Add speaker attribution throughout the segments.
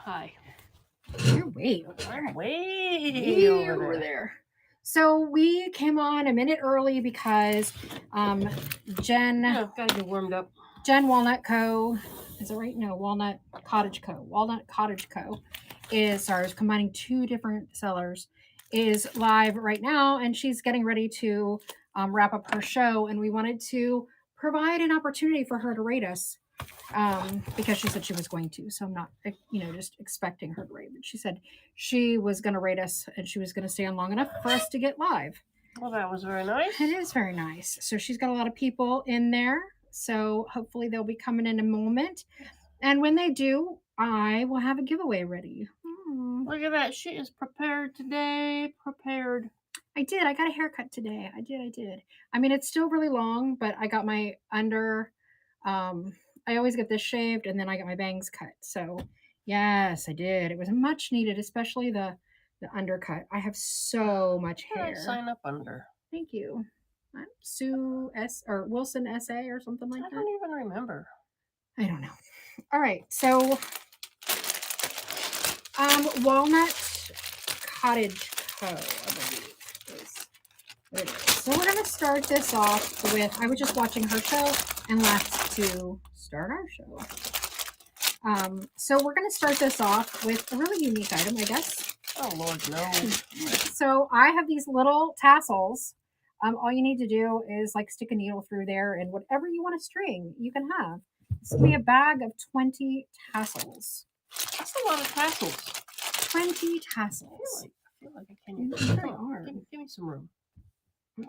Speaker 1: Hi.
Speaker 2: You're way over there.
Speaker 1: I'm way
Speaker 2: over there. So we came on a minute early because Jen
Speaker 1: gotta get warmed up.
Speaker 2: Jen Walnut Co. Is it right? No, Walnut Cottage Co. Walnut Cottage Co. is combining two different sellers. Is live right now, and she's getting ready to wrap up her show. And we wanted to provide an opportunity for her to rate us because she said she was going to. So I'm not, just expecting her to rate. But she said she was going to rate us, and she was going to stay on long enough for us to get live.
Speaker 1: Well, that was very nice.
Speaker 2: It is very nice. So she's got a lot of people in there. So hopefully they'll be coming in a moment. And when they do, I will have a giveaway ready.
Speaker 1: Look at that. She is prepared today. Prepared.
Speaker 2: I did. I got a haircut today. I did. I mean, it's still really long, but I got my I always get this shaved and then I got my bangs cut. So yes, I did. It was much needed, especially the undercut. I have so much hair.
Speaker 1: Sign up under.
Speaker 2: Thank you. Sue S or Wilson SA or something like that.
Speaker 1: I don't even remember.
Speaker 2: I don't know. All right, so Walnut Cottage Co. I believe is what it is. So we're gonna start this off with. I was just watching her show and left to start our show. So we're gonna start this off with a really unique item, I guess.
Speaker 1: Oh Lord, no.
Speaker 2: So I have these little tassels. All you need to do is like stick a needle through there, and whatever you want to string, you can have. This will be a bag of 20 tassels.
Speaker 1: That's a lot of tassels.
Speaker 2: 20 tassels.
Speaker 1: I feel like I can't even. Give me some room.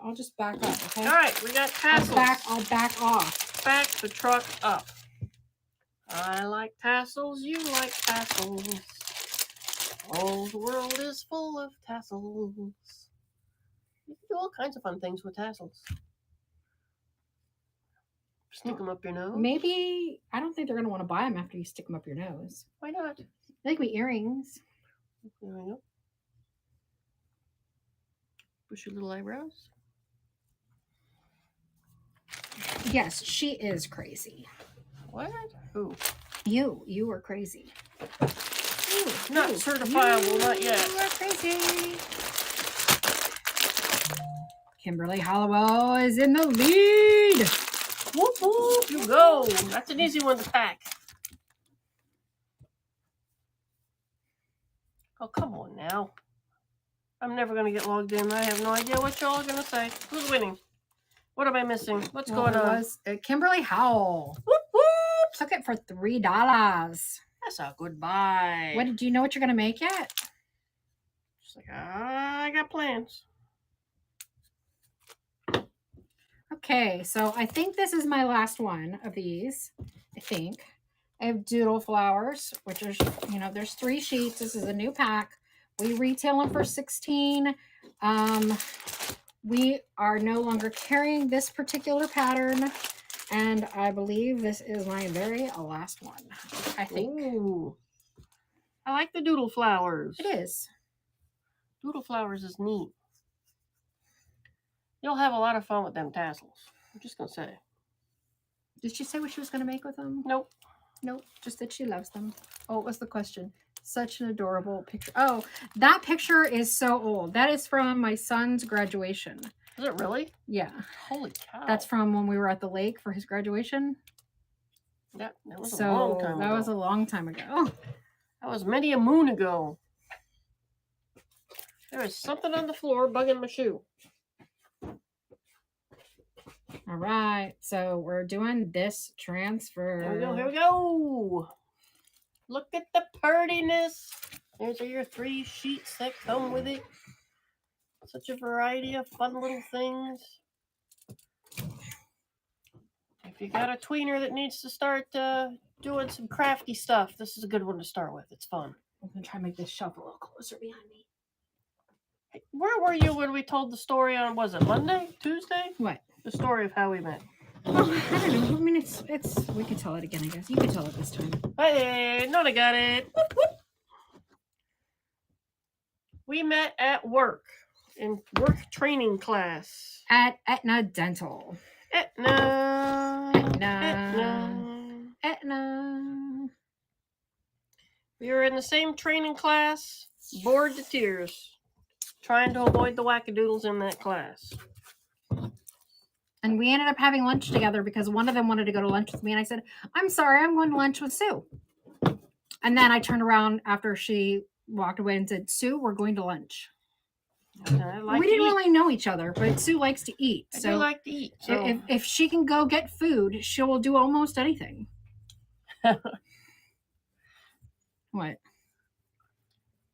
Speaker 2: I'll just back up, okay?
Speaker 1: All right, we got tassels.
Speaker 2: I'll back off.
Speaker 1: Back the truck up. I like tassels. You like tassels. Oh, the world is full of tassels. You can do all kinds of fun things with tassels. Stick them up your nose.
Speaker 2: Maybe, I don't think they're going to want to buy them after you stick them up your nose.
Speaker 1: Why not?
Speaker 2: They could be earrings.
Speaker 1: There we go. Push your little eyebrows.
Speaker 2: Yes, she is crazy.
Speaker 1: What? Who?
Speaker 2: You are crazy.
Speaker 1: Not certifiable, not yet.
Speaker 2: You are crazy. Kimberly Hollowell is in the lead.
Speaker 1: Whoop, whoop, you go. That's an easy one to pack. Oh, come on now. I'm never going to get logged in. I have no idea what y'all are going to say. Who's winning? What am I missing? What's going on?
Speaker 2: It was Kimberly Howell.
Speaker 1: Whoop, whoop.
Speaker 2: Took it for $3.
Speaker 1: That's a good buy.
Speaker 2: What did you know what you're going to make yet?
Speaker 1: She's like, I got plans.
Speaker 2: Okay, so I think this is my last one of these. I think I have doodle flowers, which is, there's 3 sheets. This is a new pack. We retail them for $16. We are no longer carrying this particular pattern, and I believe this is my very last one. I think.
Speaker 1: Ooh. I like the doodle flowers.
Speaker 2: It is.
Speaker 1: Doodle flowers is neat. You'll have a lot of fun with them tassels. I'm just going to say.
Speaker 2: Did she say what she was going to make with them?
Speaker 1: Nope.
Speaker 2: Nope. Just that she loves them. Oh, what was the question? Such an adorable picture. Oh, that picture is so old. That is from my son's graduation.
Speaker 1: Is it really?
Speaker 2: Yeah.
Speaker 1: Holy cow.
Speaker 2: That's from when we were at the lake for his graduation.
Speaker 1: That was a long time ago.
Speaker 2: That was a long time ago.
Speaker 1: That was many a moon ago. There is something on the floor bugging my shoe.
Speaker 2: All right, so we're doing this transfer.
Speaker 1: Here we go. Look at the prettiness. There's your 3 sheets that come with it. Such a variety of fun little things. If you got a tweener that needs to start doing some crafty stuff, this is a good one to start with. It's fun.
Speaker 2: I'm going to try to make this shelf a little closer behind me.
Speaker 1: Hey, where were you when we told the story on, was it Monday? Tuesday?
Speaker 2: What?
Speaker 1: The story of how we met.
Speaker 2: Oh, I don't know. I mean, it's. We could tell it again, I guess. You can tell it this time.
Speaker 1: Hey, no, I got it. Whoop, whoop. We met at work, in work training class.
Speaker 2: At Aetna Dental.
Speaker 1: Aetna. We were in the same training class, bored to tears, trying to avoid the wackadoodles in that class.
Speaker 2: And we ended up having lunch together because one of them wanted to go to lunch with me. And I said, I'm sorry, I'm going to lunch with Sue. And then I turned around after she walked away and said, Sue, we're going to lunch.
Speaker 1: Like
Speaker 2: we didn't really know each other, but Sue likes to eat.
Speaker 1: I
Speaker 2: so
Speaker 1: do like to eat. So.
Speaker 2: If she can go get food, she will do almost anything. What?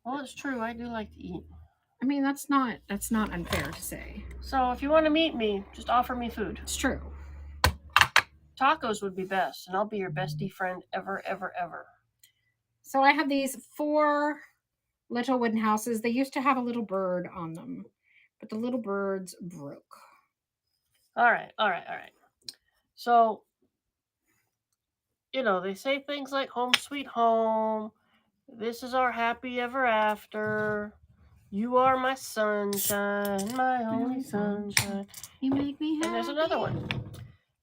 Speaker 1: Well, it's true. I do like to eat.
Speaker 2: I mean, that's not unfair to say.
Speaker 1: So if you want to meet me, just offer me food.
Speaker 2: It's true.
Speaker 1: Tacos would be best, and I'll be your bestie friend ever, ever, ever.
Speaker 2: So I have these 4 little wooden houses. They used to have a little bird on them, but the little birds broke.
Speaker 1: All right. So, they say things like home sweet home. This is our happy ever after. You are my sunshine, my only sunshine.
Speaker 2: You make me happy.
Speaker 1: And there's another one.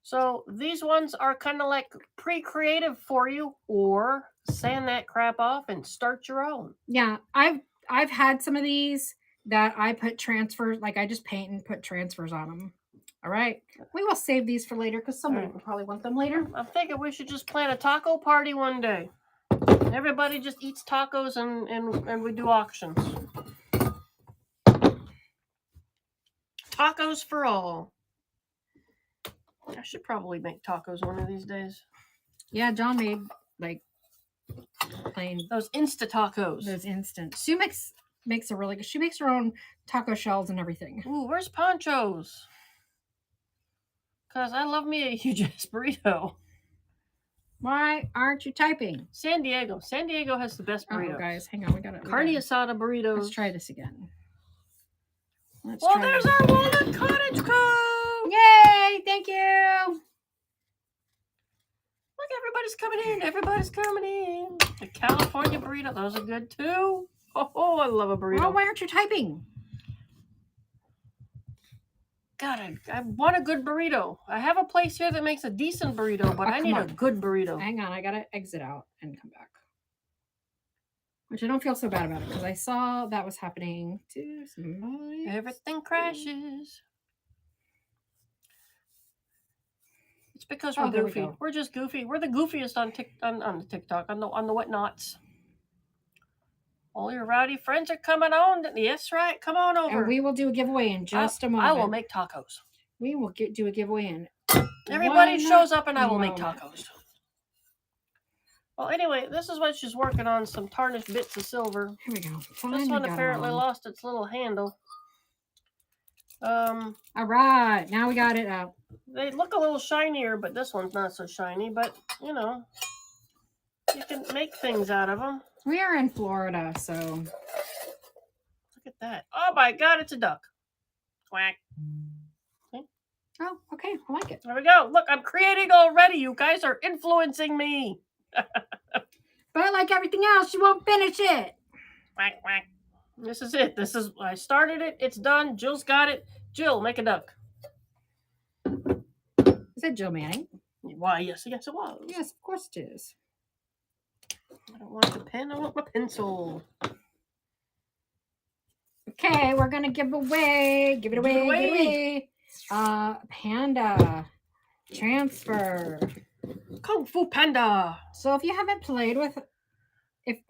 Speaker 1: So these ones are kind of like pre-creative for you, or sand that crap off and start your own.
Speaker 2: Yeah, I've had some of these that I put transfers, like I just paint and put transfers on them. All right, we will save these for later because somebody will probably want them later.
Speaker 1: I'm thinking we should just plan a taco party one day. Everybody just eats tacos and we do auctions. Tacos for all. I should probably make tacos one of these days.
Speaker 2: Yeah, John made like plain
Speaker 1: those Insta tacos.
Speaker 2: Those instant. Sue makes a really good. She makes her own taco shells and everything.
Speaker 1: Ooh, where's Poncho's? Because I love me a huge ass burrito.
Speaker 2: Why aren't you typing?
Speaker 1: San Diego. San Diego has the best burritos.
Speaker 2: Oh, guys, hang on. We got it.
Speaker 1: Carne asada burritos.
Speaker 2: Let's try this again.
Speaker 1: There's our Walnut Cottage Cove.
Speaker 2: Yay! Thank you.
Speaker 1: Look, everybody's coming in. Everybody's coming in. The California burrito. Those are good too. Oh, I love a burrito.
Speaker 2: Oh, why aren't you typing?
Speaker 1: God, I want a good burrito. I have a place here that makes a decent burrito, but I need a good burrito.
Speaker 2: Hang on, I gotta exit out and come back. Which I don't feel so bad about it because I saw that was happening to somebody.
Speaker 1: Everything crashes. It's because we're goofy. We're just goofy. We're the goofiest on the TikTok, on the whatnots. All your rowdy friends are coming on. Yes, right. Come on over.
Speaker 2: And we will do a giveaway in just a moment.
Speaker 1: I will make tacos.
Speaker 2: We will do a giveaway in.
Speaker 1: Everybody shows up and I will make tacos. Well, anyway, this is what she's working on. Some tarnished bits of silver.
Speaker 2: Here we go.
Speaker 1: This one apparently lost its little handle.
Speaker 2: All right. Now we got it out.
Speaker 1: They look a little shinier, but this one's not so shiny. But, you can make things out of them.
Speaker 2: We are in Florida, so.
Speaker 1: Look at that. Oh my God, it's a duck. Quack.
Speaker 2: Okay. Oh, okay. I like it.
Speaker 1: There we go. Look, I'm creating already. You guys are influencing me.
Speaker 2: But like everything else, you won't finish it.
Speaker 1: Quack, quack. This is it. I started it. It's done. Jill's got it. Jill, make a duck.
Speaker 2: Is that Jill Manning?
Speaker 1: Why, yes it was.
Speaker 2: Yes, of course it is.
Speaker 1: I don't want the pen. I want my pencil.
Speaker 2: Okay, we're gonna give it away. Panda transfer.
Speaker 1: Kung Fu Panda.
Speaker 2: So if you haven't played with,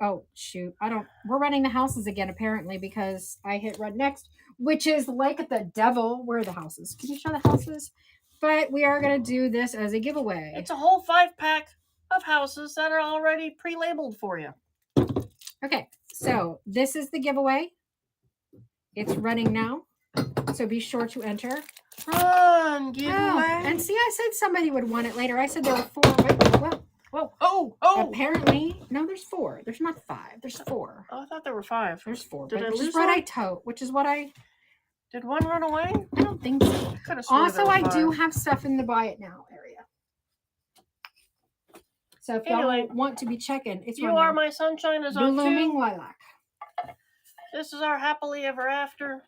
Speaker 2: we're running the houses again apparently because I hit red next, which is like the devil. Where are the houses? Can you show the houses? But we are gonna do this as a giveaway.
Speaker 1: It's a whole 5-pack of houses that are already pre-labeled for you.
Speaker 2: Okay, so this is the giveaway. It's running now, so be sure to enter.
Speaker 1: Run, giveaway.
Speaker 2: Oh, and see, I said somebody would want it later. I said there were 4. Whoa.
Speaker 1: Oh.
Speaker 2: Apparently, no, there's 4. There's not 5. There's 4.
Speaker 1: Oh, I thought there were 5.
Speaker 2: There's 4.
Speaker 1: Did I
Speaker 2: lose
Speaker 1: lose
Speaker 2: what
Speaker 1: one?
Speaker 2: I tote, which is what I...
Speaker 1: Did one run away?
Speaker 2: I don't think so. Also, I do have stuff in the buy it now area. So if y'all want to be checking, it's
Speaker 1: You Are My Sunshine is on
Speaker 2: Blooming
Speaker 1: 2.
Speaker 2: Lilac.
Speaker 1: This is our Happily Ever After.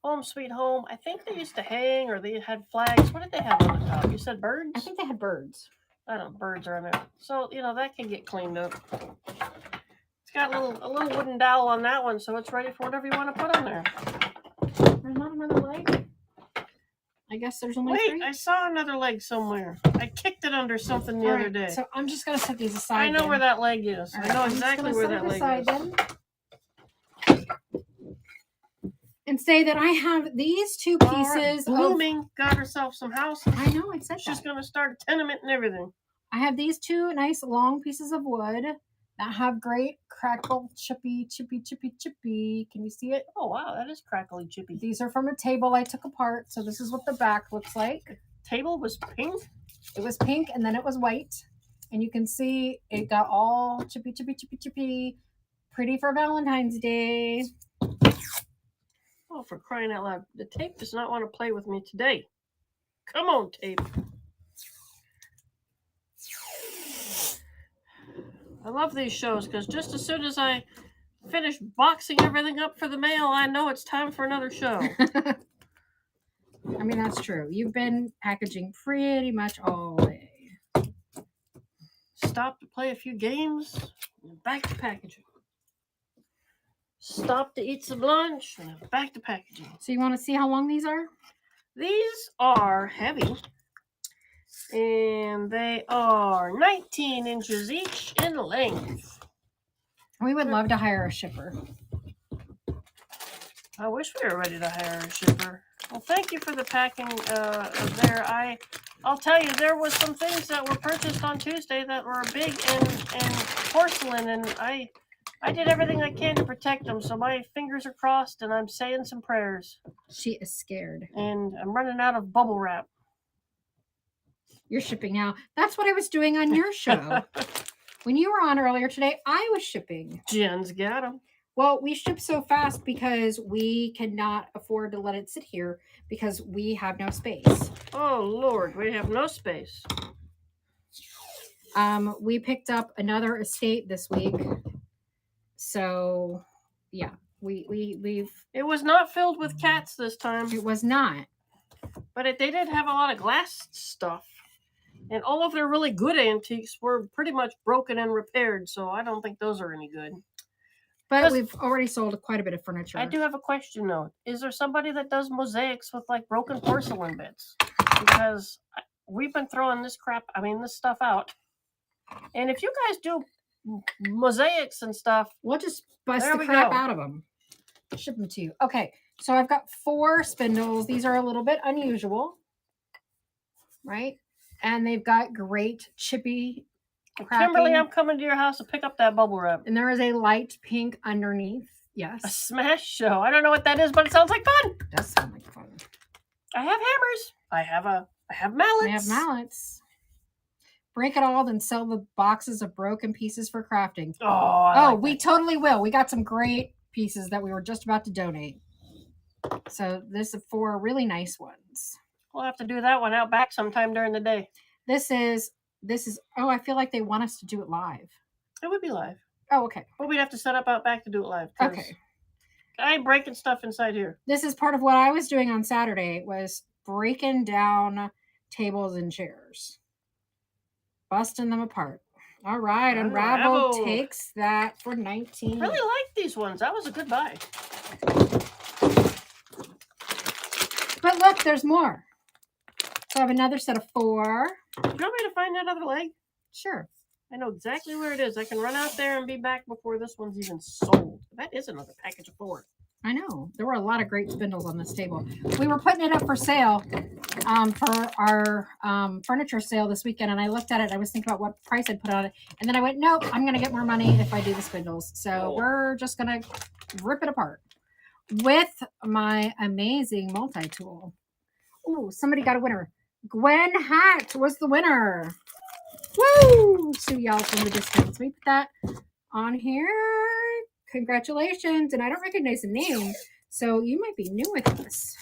Speaker 1: Home Sweet Home. I think they used to hang or they had flags. What did they have on the top? You said birds?
Speaker 2: I think they had birds.
Speaker 1: I don't know, birds are in there. So, that can get cleaned up. It's got a little wooden dowel on that one, so it's ready for whatever you want to put on there.
Speaker 2: There's not another leg? I guess there's only three.
Speaker 1: Wait, I saw another leg somewhere. I kicked it under something the other day.
Speaker 2: So I'm just going to set these aside.
Speaker 1: I know where that leg is. I know exactly where that leg is.
Speaker 2: Then. And say that I have these two pieces.
Speaker 1: Blooming got herself some house.
Speaker 2: I know, I said
Speaker 1: She's going to start a tenement and everything.
Speaker 2: I have these two nice long pieces of wood that have great crackle, chippy. Can you see it?
Speaker 1: Oh, wow, that is crackly chippy.
Speaker 2: These are from a table I took apart, so this is what the back looks like.
Speaker 1: The table was pink?
Speaker 2: It was pink, and then it was white. And you can see it got all chippy. Pretty for Valentine's Day.
Speaker 1: Oh, for crying out loud. The tape does not want to play with me today. Come on, tape. I love these shows because just as soon as I finish boxing everything up for the mail, I know it's time for another show.
Speaker 2: I mean, that's true. You've been packaging pretty much all day.
Speaker 1: Stop to play a few games, and back to packaging. Stop to eat some lunch, and back to packaging.
Speaker 2: So you want to see how long these are?
Speaker 1: These are heavy. And they are 19 inches each in length.
Speaker 2: We would love to hire a shipper.
Speaker 1: I wish we were ready to hire a shipper. Well, thank you for the packing there. I'll tell you, there was some things that were purchased on Tuesday that were big and porcelain, and I did everything I can to protect them, so my fingers are crossed, and I'm saying some prayers.
Speaker 2: She is scared.
Speaker 1: And I'm running out of bubble wrap.
Speaker 2: You're shipping now. That's what I was doing on your show. When you were on earlier today, I was shipping.
Speaker 1: Jen's got them.
Speaker 2: Well, we ship so fast because we cannot afford to let it sit here because we have no space.
Speaker 1: Oh, Lord, we have no space.
Speaker 2: We picked up another estate this week. So, yeah, we've...
Speaker 1: It was not filled with cats this time.
Speaker 2: It was not.
Speaker 1: But they did have a lot of glass stuff. And all of their really good antiques were pretty much broken and repaired, so I don't think those are any good.
Speaker 2: But we've already sold quite a bit of furniture.
Speaker 1: I do have a question, though. Is there somebody that does mosaics with, like, broken porcelain bits? Because we've been throwing this stuff out. And if you guys do mosaics and stuff...
Speaker 2: We'll just bust the crap out of them. Ship them to you. Okay, so I've got 4 spindles. These are a little bit unusual. Right? And they've got great chippy cracking.
Speaker 1: Kimberly, I'm coming to your house to pick up that bubble wrap.
Speaker 2: And there is a light pink underneath. Yes.
Speaker 1: A smash show. I don't know what that is, but it sounds like fun.
Speaker 2: It does sound like fun.
Speaker 1: I have hammers. I have mallets.
Speaker 2: We have mallets. Break it all, then sell the boxes of broken pieces for crafting. We totally will. We got some great pieces that we were just about to donate. So this is 4 really nice ones.
Speaker 1: We'll have to do that one out back sometime during the day.
Speaker 2: This is, I feel like they want us to do it live.
Speaker 1: It would be live.
Speaker 2: Oh, okay.
Speaker 1: But we'd have to set up out back to do it live.
Speaker 2: Okay.
Speaker 1: I ain't breaking stuff inside here.
Speaker 2: This is part of what I was doing on Saturday, was breaking down tables and chairs. Busting them apart. All right. Unravel takes that for 19.
Speaker 1: I really like these ones. That was a good buy.
Speaker 2: But look, there's more. So I have another set of 4.
Speaker 1: Do you want me to find that other leg?
Speaker 2: Sure.
Speaker 1: I know exactly where it is. I can run out there and be back before this one's even sold. That is another package of 4.
Speaker 2: I know. There were a lot of great spindles on this table. We were putting it up for sale for our furniture sale this weekend, and I looked at it. I was thinking about what price I'd put on it. And then I went, nope, I'm going to get more money if I do the spindles. So we're just going to rip it apart with my amazing multi-tool. Oh, somebody got a winner. Gwen Hatt was the winner. Woo! Sue yelled from the distance. Let me put that on here. Congratulations. And I don't recognize the name, so you might be new with us.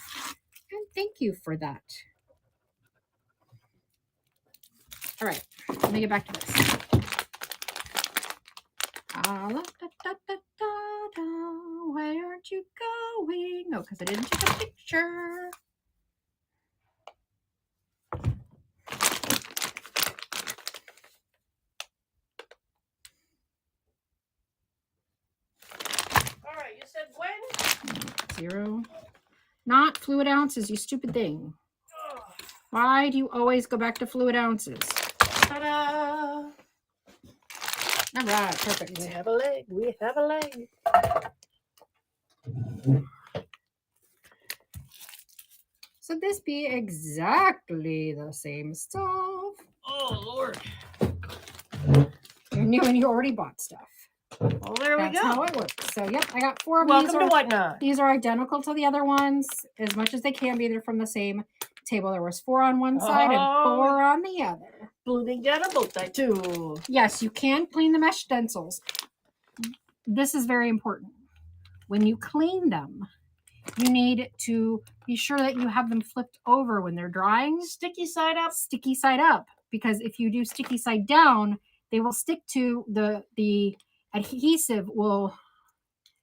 Speaker 2: And thank you for that. All right, let me get back to this. Where aren't you going? No, because I didn't take a picture.
Speaker 1: said when?
Speaker 2: 0. Not fluid ounces, you stupid thing.
Speaker 1: Oh.
Speaker 2: Why do you always go back to fluid ounces?
Speaker 1: Ta-da!
Speaker 2: All right, perfect.
Speaker 1: We have a leg. We have a leg.
Speaker 2: So this be exactly the same stuff.
Speaker 1: Oh, Lord.
Speaker 2: You knew and you already bought stuff.
Speaker 1: Well, there we
Speaker 2: That's
Speaker 1: go.
Speaker 2: how it works. So, yep, I got 4 of
Speaker 1: Welcome
Speaker 2: these.
Speaker 1: to Whatnot.
Speaker 2: These are identical to the other ones as much as they can be. They're from the same table. There was 4 on one side and 4 on the other.
Speaker 1: Blooming down a bow tie too.
Speaker 2: Yes, you can clean the mesh stencils. This is very important. When you clean them, you need to be sure that you have them flipped over when they're drying.
Speaker 1: Sticky side up.
Speaker 2: Sticky side up, because if you do sticky side down, they will stick to the adhesive will.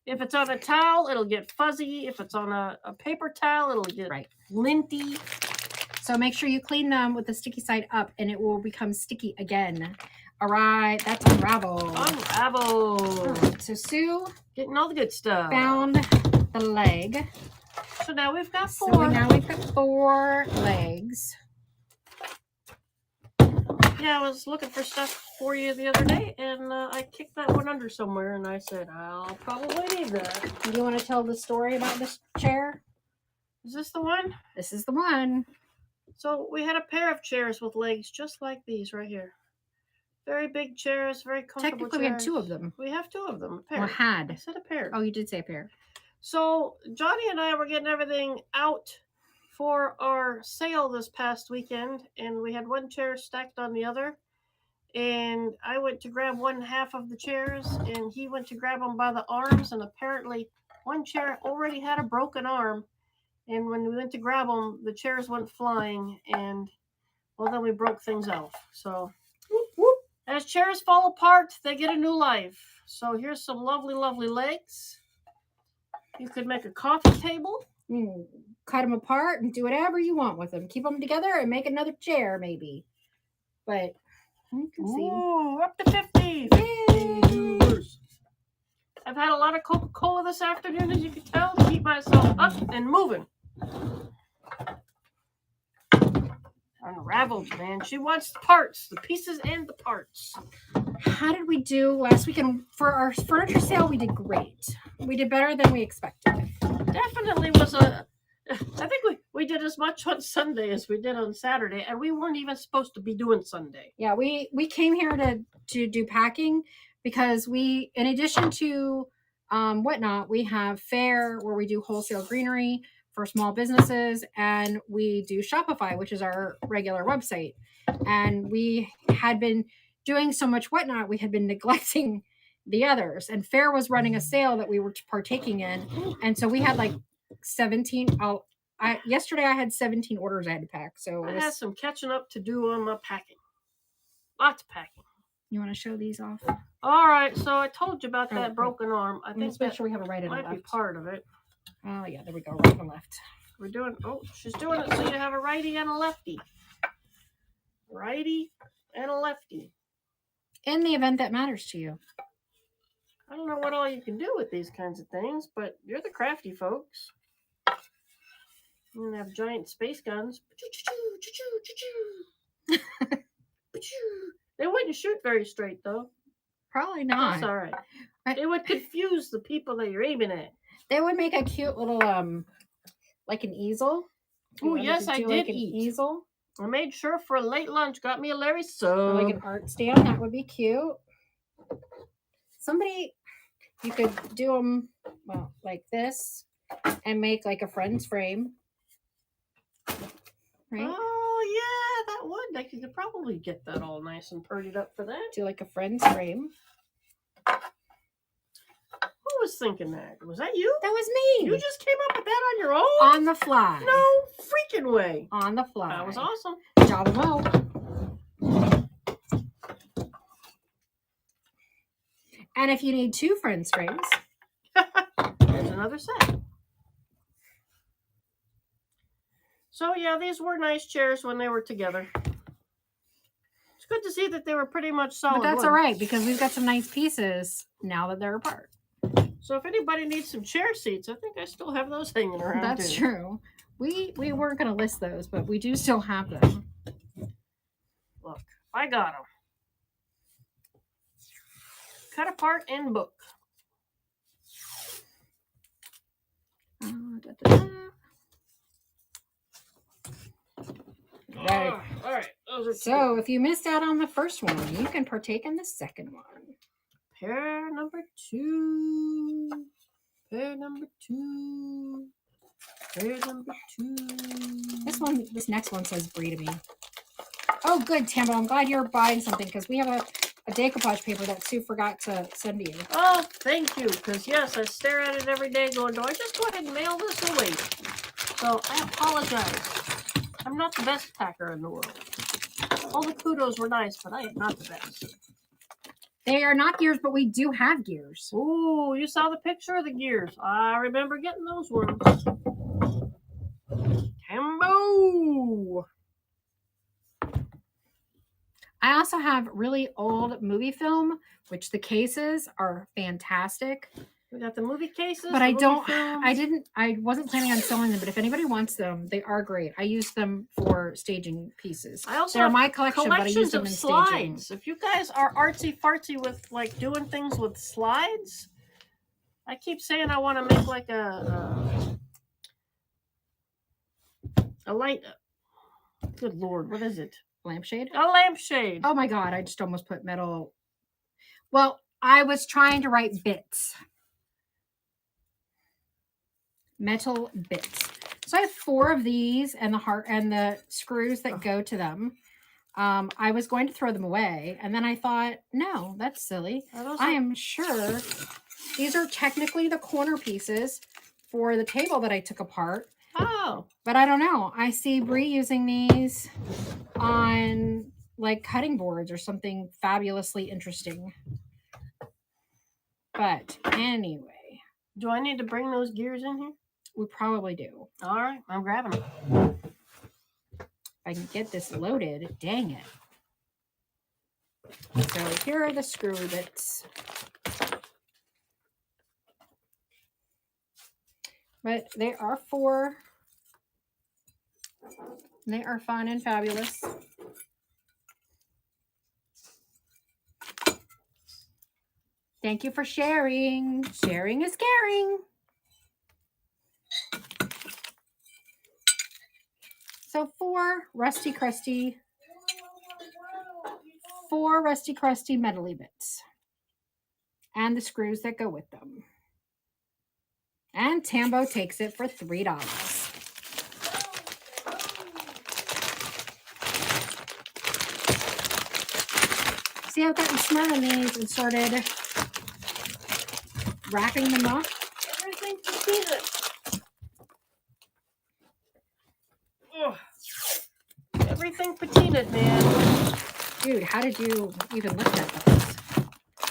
Speaker 1: If it's on a towel, it'll get fuzzy. If it's on a paper towel, it'll get linty.
Speaker 2: So make sure you clean them with the sticky side up and it will become sticky again. All right, that's unravel.
Speaker 1: Unravel.
Speaker 2: Right, so Sue
Speaker 1: getting all the good stuff.
Speaker 2: Found the leg.
Speaker 1: So now we've got 4.
Speaker 2: So now we've got 4 legs.
Speaker 1: Yeah, I was looking for stuff for you the other day, and I kicked that one under somewhere, and I said, I'll probably need that.
Speaker 2: Do you want to tell the story about this chair?
Speaker 1: Is this the one?
Speaker 2: This is the one.
Speaker 1: So we had a pair of chairs with legs just like these right here. Very big chairs, very comfortable
Speaker 2: Technically,
Speaker 1: chairs.
Speaker 2: we had 2 of them.
Speaker 1: We have 2 of them, a pair.
Speaker 2: Or had.
Speaker 1: I said a pair.
Speaker 2: Oh, you did say a pair.
Speaker 1: So Johnny and I were getting everything out for our sale this past weekend, and we had one chair stacked on the other. And I went to grab one half of the chairs, and he went to grab them by the arms, and apparently one chair already had a broken arm. And when we went to grab them, the chairs went flying, and well, then we broke things off. So as chairs fall apart, they get a new life. So here's some lovely, lovely legs. You could make a coffee table.
Speaker 2: Cut them apart and do whatever you want with them. Keep them together and make another chair, maybe. But you can see.
Speaker 1: Ooh, up to 50. Yay. I've had a lot of Coca-Cola this afternoon, as you can tell, to keep myself up and moving. Unraveled, man. She wants the parts, the pieces and the parts.
Speaker 2: How did we do last weekend? For our furniture sale, we did great. We did better than we expected.
Speaker 1: Definitely was a... I think we did as much on Sunday as we did on Saturday, and we weren't even supposed to be doing Sunday.
Speaker 2: Yeah, we came here to do packing because we, in addition to Whatnot, we have Fair, where we do wholesale greenery for small businesses, and we do Shopify, which is our regular website. And we had been doing so much Whatnot, we had been neglecting the others. And Fair was running a sale that we were partaking in, and so we had like 17. Yesterday I had 17 orders I had to pack. So
Speaker 1: I had some catching up to do on my packing. Lots of packing.
Speaker 2: You want to show these off?
Speaker 1: All right. So I told you about that broken arm. I think
Speaker 2: let's make sure we have a right and a
Speaker 1: might
Speaker 2: left.
Speaker 1: be part of it.
Speaker 2: Oh yeah, there we go. Right and left.
Speaker 1: We're doing. Oh, she's doing it so you have a righty and a lefty. Righty and a lefty. In
Speaker 2: the event that matters to you.
Speaker 1: I don't know what all you can do with these kinds of things, but you're the crafty folks. You're gonna have giant space guns. They wouldn't shoot very straight, though.
Speaker 2: Probably not.
Speaker 1: That's all right. It would confuse the people that you're aiming at.
Speaker 2: They would make a cute little, like an easel.
Speaker 1: Oh, yes, I did
Speaker 2: like an
Speaker 1: eat.
Speaker 2: Easel.
Speaker 1: I made sure for a late lunch. Got me a Larry sub.
Speaker 2: Or like an art stand. That would be cute. You could do them, well, like this, and make like a friend's frame. Right?
Speaker 1: Oh, yeah, that would. They could probably get that all nice and purdied up for that.
Speaker 2: Do like a friend's frame.
Speaker 1: Who was thinking that? Was that you?
Speaker 2: That was me.
Speaker 1: You just came up with that on your own?
Speaker 2: On the fly.
Speaker 1: No freaking way.
Speaker 2: On the fly.
Speaker 1: That was awesome.
Speaker 2: Job well. And if you need 2 friends frames,
Speaker 1: there's another set. So yeah, these were nice chairs when they were together. It's good to see that they were pretty much solid.
Speaker 2: But that's
Speaker 1: wood.
Speaker 2: all right, because we've got some nice pieces now that they're apart.
Speaker 1: So if anybody needs some chair seats, I think I still have those hanging around.
Speaker 2: That's
Speaker 1: too.
Speaker 2: true. We weren't going to list those, but we do still have them.
Speaker 1: Look, I got them. Cut apart and book.
Speaker 2: Da, da, da.
Speaker 1: Right. All right. Those are
Speaker 2: So if you missed out on the first one, you can partake in the second one.
Speaker 1: Pair number 2. Pair number 2. Pair number 2.
Speaker 2: This next one says brie to me. Oh, good, Tambo. I'm glad you're buying something because we have a decoupage paper that Sue forgot to send you.
Speaker 1: Oh, thank you. Because, yes, I stare at it every day going, do I just go ahead and mail this away? So, I apologize. I'm not the best packer in the world. All the kudos were nice, but I am not the best.
Speaker 2: They are not gears, but we do have gears.
Speaker 1: Ooh, you saw the picture of the gears. I remember getting those ones. Tambo!
Speaker 2: I also have really old movie film, which the cases are fantastic.
Speaker 1: We got the movie cases.
Speaker 2: But I wasn't planning on selling them, but if anybody wants them, they are great. I use them for staging pieces.
Speaker 1: I also
Speaker 2: They're
Speaker 1: have
Speaker 2: my collection, but I use them in staging.
Speaker 1: slides. If you guys are artsy fartsy with like doing things with slides, I keep saying I want to make like a light. Good Lord, what is it?
Speaker 2: Lampshade?
Speaker 1: A lampshade.
Speaker 2: Oh my God, I just almost put metal. Well, I was trying to write bits. Metal bits. So I have 4 of these and the heart and the screws that go to them. I was going to throw them away, and then I thought, no, that's silly. I am sure these are technically the corner pieces for the table that I took apart.
Speaker 1: Oh.
Speaker 2: But I don't know. I see Brie using these on like cutting boards or something fabulously interesting. But anyway.
Speaker 1: Do I need to bring those gears in here?
Speaker 2: We probably do.
Speaker 1: All right, I'm grabbing them.
Speaker 2: If I can get this loaded, dang it. So here are the screw bits. But they are 4. They are fun and fabulous. Thank you for sharing. Sharing is caring. So 4 rusty crusty metally bits. And the screws that go with them. And Tambo takes it for $3. See, I've gotten smart on these and started wrapping them up.
Speaker 1: Everything patina. Everything patinaed, man.
Speaker 2: Dude, how did you even lift that this?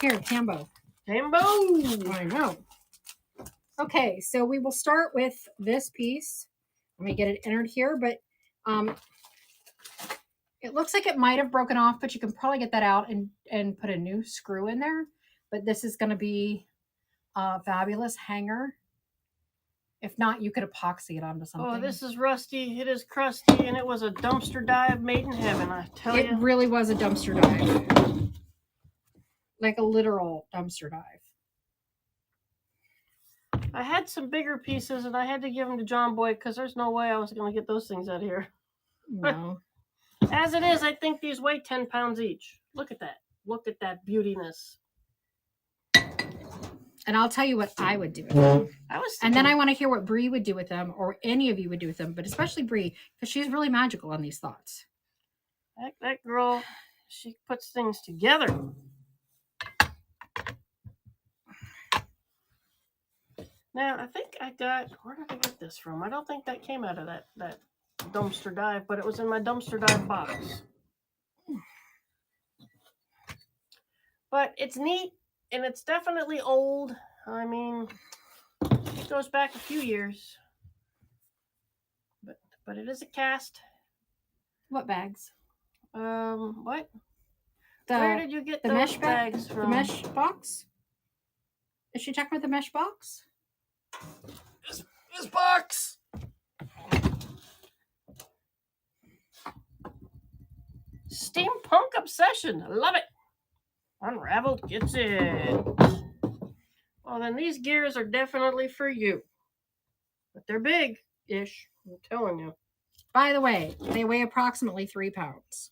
Speaker 2: Here, Tambo.
Speaker 1: Tambo!
Speaker 2: I know. Okay, so we will start with this piece. Let me get it entered here, but it looks like it might have broken off, but you can probably get that out and put a new screw in there. But this is going to be a fabulous hanger. If not, you could epoxy it onto something.
Speaker 1: Oh, this is rusty. It is crusty, and it was a dumpster dive made in heaven, I tell you.
Speaker 2: It really was a dumpster dive. Like a literal dumpster dive.
Speaker 1: I had some bigger pieces, and I had to give them to John Boy because there's no way I was going to get those things out of here.
Speaker 2: No.
Speaker 1: As it is, I think these weigh 10 pounds each. Look at that. Look at that beautiness.
Speaker 2: And I'll tell you what I would do with them.
Speaker 1: And
Speaker 2: then I want to hear what Brie would do with them, or any of you would do with them, but especially Brie, because she's really magical on these thoughts.
Speaker 1: That girl, she puts things together. Now, I think I got, where did I get this from? I don't think that came out of that dumpster dive, but it was in my dumpster dive box. But it's neat, and it's definitely old. I mean, it goes back a few years. But it is a cast.
Speaker 2: What bags?
Speaker 1: What?
Speaker 2: Where
Speaker 1: did you get
Speaker 2: the
Speaker 1: those
Speaker 2: mesh
Speaker 1: bags from?
Speaker 2: The mesh box? Is she checking with the mesh box?
Speaker 1: This box. Steampunk obsession. I love it. Unraveled gets it. Well, then these gears are definitely for you. But they're big-ish, I'm telling you.
Speaker 2: By the way, they weigh approximately 3 pounds.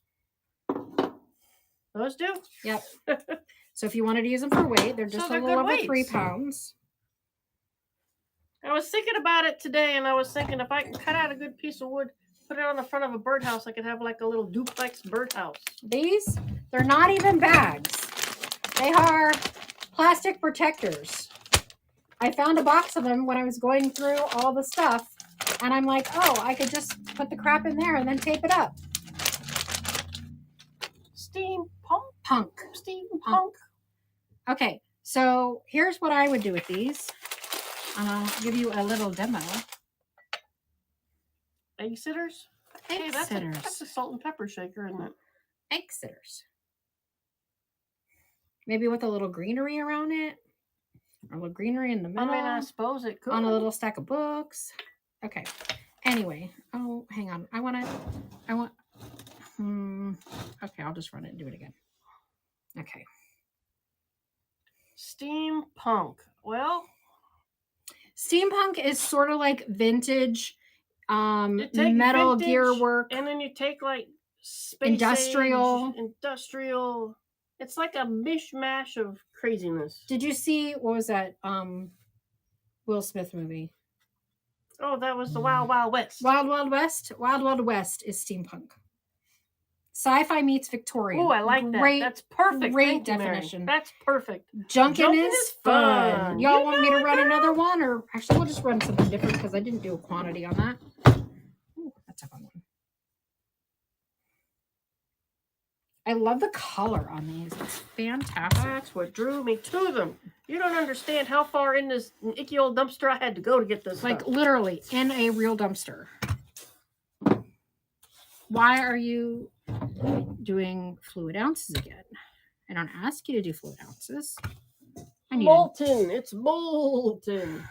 Speaker 1: Those do?
Speaker 2: Yep. So if you wanted to use them for weight, they're just
Speaker 1: So they're
Speaker 2: a little
Speaker 1: good
Speaker 2: over 3
Speaker 1: weights.
Speaker 2: pounds.
Speaker 1: I was thinking about it today, and I was thinking if I can cut out a good piece of wood, put it on the front of a birdhouse, I could have like a little duplex birdhouse.
Speaker 2: These, they're not even bags. They are plastic protectors. I found a box of them when I was going through all the stuff, and I'm like, oh, I could just put the crap in there and then tape it up.
Speaker 1: Steampunk?
Speaker 2: Punk.
Speaker 1: Steampunk?
Speaker 2: Okay, so here's what I would do with these. I'll give you a little demo.
Speaker 1: Egg sitters?
Speaker 2: Egg
Speaker 1: Hey, that's
Speaker 2: sitters.
Speaker 1: a salt and pepper shaker, isn't it?
Speaker 2: Egg sitters. Maybe with a little greenery around it. A little greenery in the middle.
Speaker 1: I mean, I suppose it could.
Speaker 2: On a little stack of books. Okay. Anyway. Oh, hang on. Okay, I'll just run it and do it again. Okay.
Speaker 1: Steampunk. Well,
Speaker 2: Steampunk is sort of like vintage
Speaker 1: you take
Speaker 2: metal
Speaker 1: vintage,
Speaker 2: gear work.
Speaker 1: and then you take like space
Speaker 2: Industrial.
Speaker 1: age, industrial. It's like a mishmash of craziness.
Speaker 2: Did you see, what was that Will Smith movie?
Speaker 1: Oh, that was the Wild Wild West.
Speaker 2: Wild Wild West? Wild Wild West is steampunk. Sci-fi meets Victorian.
Speaker 1: Oh, I like that. That's perfect.
Speaker 2: Great
Speaker 1: Thank you, Mary.
Speaker 2: definition.
Speaker 1: That's perfect.
Speaker 2: Junkin' is fun. Y'all
Speaker 1: You
Speaker 2: want me
Speaker 1: know
Speaker 2: to run
Speaker 1: it, girl.
Speaker 2: another one? Or actually, we'll just run something different because I didn't do a quantity on that. Ooh, that's a fun one. I love the color on these. It's fantastic.
Speaker 1: That's what drew me to them. You don't understand how far in this icky old dumpster I had to go to get this
Speaker 2: Like
Speaker 1: stuff.
Speaker 2: literally in a real dumpster. Why are you doing fluid ounces again? I don't ask you to do fluid ounces.
Speaker 1: Molten. It's molten.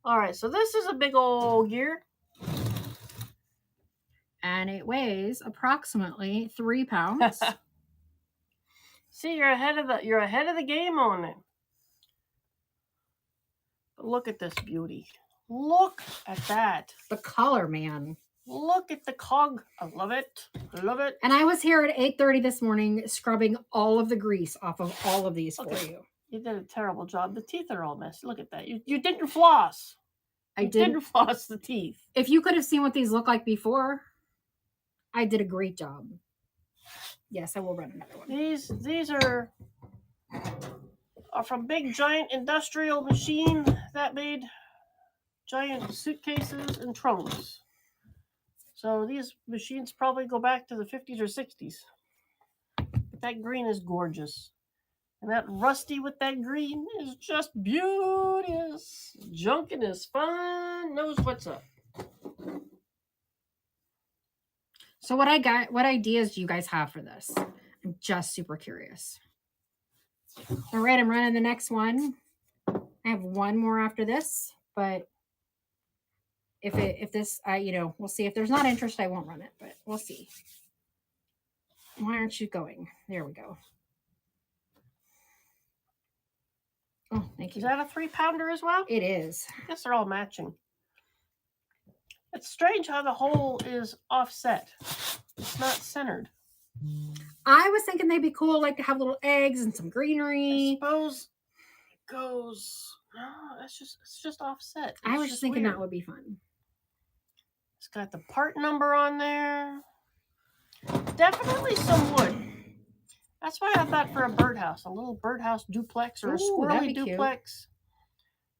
Speaker 1: All right, so this is a big old gear.
Speaker 2: And it weighs approximately 3 pounds.
Speaker 1: See, you're ahead of the game on it. But look at this beauty. Look at that.
Speaker 2: The color, man.
Speaker 1: Look at the cog. I love it. I love it.
Speaker 2: And I was here at 8:30 this morning scrubbing all of the grease off of all of these for you.
Speaker 1: You did a terrible job. The teeth are all messy. Look at that. You didn't floss.
Speaker 2: I
Speaker 1: You didn't floss the teeth.
Speaker 2: If you could have seen what these look like before, I did a great job. Yes, I will run another one.
Speaker 1: These are from big giant industrial machine that made giant suitcases and trunks. So these machines probably go back to the 50s or 60s. But that green is gorgeous. And that rusty with that green is just beauteous. Junkin' is fun. Knows what's up.
Speaker 2: So what ideas do you guys have for this? I'm just super curious. All right, I'm running the next one. I have one more after this, but if this, we'll see. If there's not interest, I won't run it, but we'll see. Why aren't you going? There we go. Oh, thank you.
Speaker 1: Is that a 3-pounder as well?
Speaker 2: It is.
Speaker 1: I guess they're all matching. It's strange how the hole is offset. It's not centered.
Speaker 2: I was thinking they'd be cool, like to have little eggs and some greenery.
Speaker 1: I suppose it goes. No, it's just offset.
Speaker 2: I was just thinking that would be fun.
Speaker 1: It's got the part number on there. Definitely some wood. That's why I thought for a birdhouse, a little birdhouse duplex or a
Speaker 2: Ooh, that'd
Speaker 1: squirrely
Speaker 2: be cute.
Speaker 1: duplex.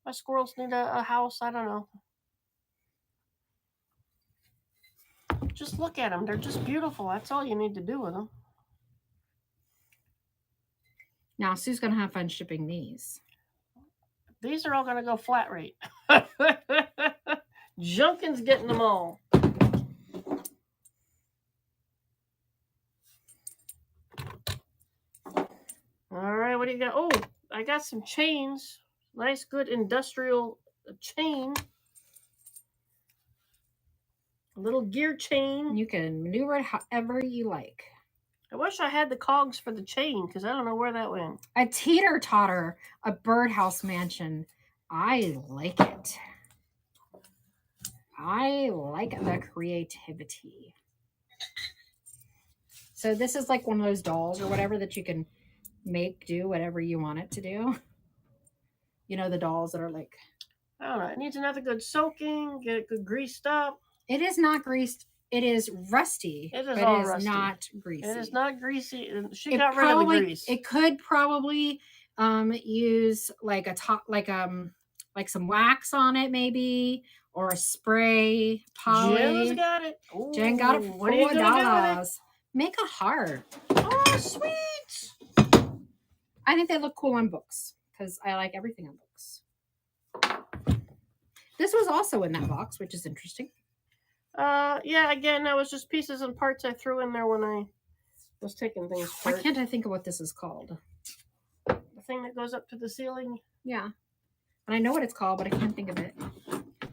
Speaker 1: My squirrels need a house. I don't know. Just look at them. They're just beautiful. That's all you need to do with them.
Speaker 2: Now, Sue's going to have fun shipping these.
Speaker 1: These are all going to go flat rate. Junkin's getting them all. All right, what do you got? Oh, I got some chains. Nice, good industrial chain. A little gear chain.
Speaker 2: You can maneuver it however you like.
Speaker 1: I wish I had the cogs for the chain because I don't know where that went.
Speaker 2: A teeter-totter, a birdhouse mansion. I like it. I like the creativity. So this is like one of those dolls or whatever that you can make do whatever you want it to do. You know, the dolls that are like...
Speaker 1: I don't know. It needs another good soaking. Get it good greased up.
Speaker 2: It is not greased. It is rusty.
Speaker 1: It is
Speaker 2: but
Speaker 1: all
Speaker 2: it is
Speaker 1: rusty.
Speaker 2: not greasy.
Speaker 1: It is not greasy. She
Speaker 2: It
Speaker 1: got rid of the grease.
Speaker 2: It could probably use like a top, like some wax on it maybe, or a spray poly.
Speaker 1: Jen's got it. Ooh,
Speaker 2: Jen got it for
Speaker 1: what are you gonna do with it?
Speaker 2: Make a heart.
Speaker 1: Oh, sweet.
Speaker 2: I think they look cool on books because I like everything on books. This was also in that box, which is interesting.
Speaker 1: Yeah, again, that was just pieces and parts I threw in there when I was taking things apart.
Speaker 2: Why can't I think of what this is called?
Speaker 1: The thing that goes up to the ceiling?
Speaker 2: Yeah. And I know what it's called, but I can't think of it.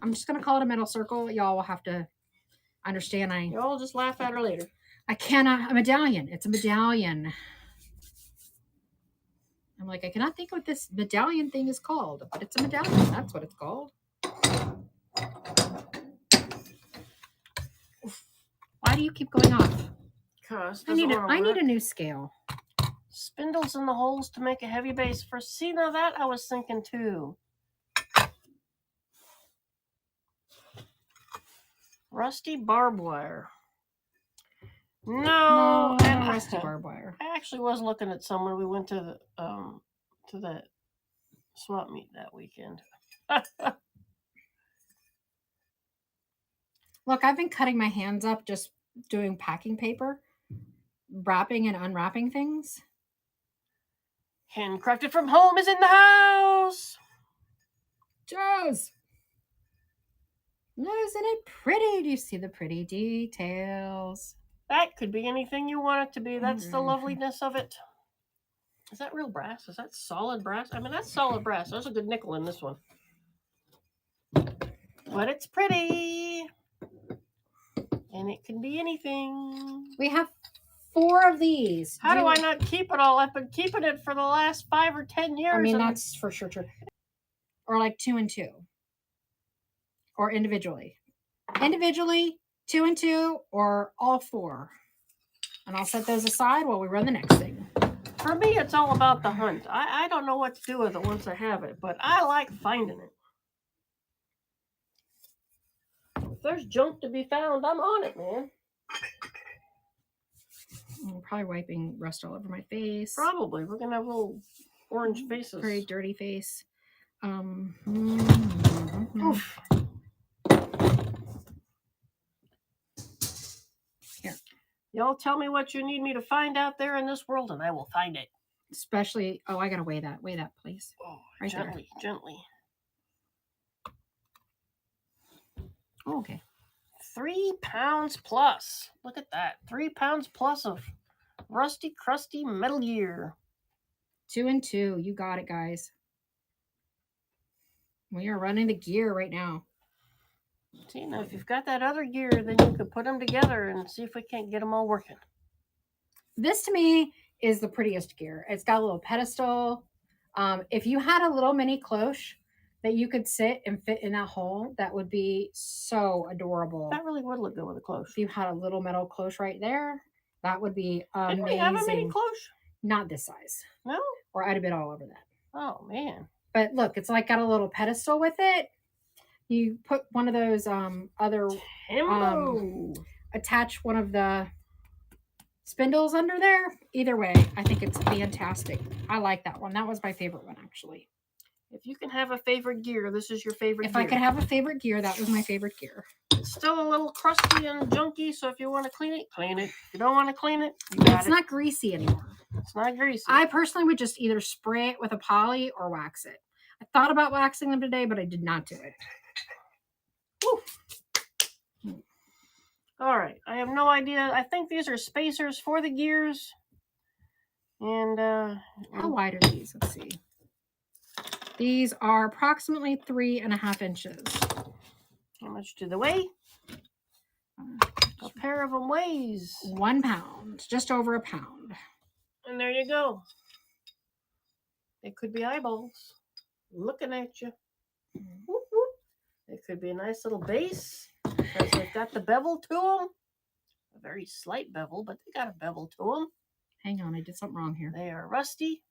Speaker 2: I'm just going to call it a metal circle. Y'all will have to understand.
Speaker 1: Y'all just laugh at her later.
Speaker 2: I cannot. A medallion. It's a medallion. I'm like, I cannot think what this medallion thing is called, but it's a medallion. That's what it's called. Why do you keep going off?
Speaker 1: Because
Speaker 2: I need a new scale.
Speaker 1: Spindles in the holes to make a heavy base. For see, now that I was thinking too. Rusty barbed wire. No,
Speaker 2: rusty barbed wire.
Speaker 1: I actually was looking at some when we went to the swap meet that weekend.
Speaker 2: Look, I've been cutting my hands up just doing packing paper, wrapping and unwrapping things.
Speaker 1: Handcrafted from home is in the house.
Speaker 2: Joe's. Isn't it pretty? Do you see the pretty details?
Speaker 1: That could be anything you want it to be. That's the loveliness of it. Is that real brass? Is that solid brass? I mean, that's solid brass. There's a good nickel in this one. But it's pretty. And it can be anything.
Speaker 2: We have 4 of these.
Speaker 1: How do I not keep it all? I've been keeping it for the last 5 or 10 years.
Speaker 2: I mean, that's for sure true. Or like 2 and 2. Or individually. Individually, 2 and 2, or all 4. And I'll set those aside while we run the next thing.
Speaker 1: For me, it's all about the hunt. I don't know what to do with it once I have it, but I like finding it. If there's junk to be found, I'm on it, man.
Speaker 2: I'm probably wiping rust all over my face.
Speaker 1: Probably. We're going to have little orange faces.
Speaker 2: Very dirty face.
Speaker 1: Oof.
Speaker 2: Here.
Speaker 1: Y'all tell me what you need me to find out there in this world, and I will find it.
Speaker 2: Especially, I gotta weigh that. Weigh that, please.
Speaker 1: Oh,
Speaker 2: right
Speaker 1: gently,
Speaker 2: there.
Speaker 1: Gently.
Speaker 2: Oh, okay.
Speaker 1: 3 pounds plus. Look at that. 3 pounds plus of rusty, crusty Metal Gear.
Speaker 2: 2 and 2. You got it, guys. We are running the gear right now.
Speaker 1: See, now if you've got that other gear, then you could put them together and see if we can't get them all working.
Speaker 2: This, to me, is the prettiest gear. It's got a little pedestal. If you had a little mini cloche that you could sit and fit in that hole, that would be so adorable.
Speaker 1: That really would look good with a cloche.
Speaker 2: If you had a little metal cloche right there, that would be amazing.
Speaker 1: Didn't we have a mini cloche?
Speaker 2: Not this size.
Speaker 1: No?
Speaker 2: Or I'd have been all over that.
Speaker 1: Oh, man.
Speaker 2: But look, it's like got a little pedestal with it. You put one of those attach one of the spindles under there. Either way, I think it's fantastic. I like that one. That was my favorite one, actually.
Speaker 1: If you can have a favorite gear, this is your favorite gear.
Speaker 2: If I could have a favorite gear, that was my favorite gear.
Speaker 1: It's still a little crusty and junky, so if you want to clean it, clean it. If you don't want to clean it, you got it.
Speaker 2: It's not greasy anymore.
Speaker 1: It's not greasy.
Speaker 2: I personally would just either spray it with a poly or wax it. I thought about waxing them today, but I did not do it.
Speaker 1: Whew. All right. I have no idea. I think these are spacers for the gears. And
Speaker 2: how wide are these? Let's see. These are approximately 3.5 inches.
Speaker 1: How much do they weigh? A pair of them weighs
Speaker 2: 1 pound, just over a pound.
Speaker 1: And there you go. They could be eyeballs looking at you. Whoop, whoop. It could be a nice little base because they've got the bevel to them. A very slight bevel, but they got a bevel to them.
Speaker 2: Hang on, I did something wrong here.
Speaker 1: They are rusty.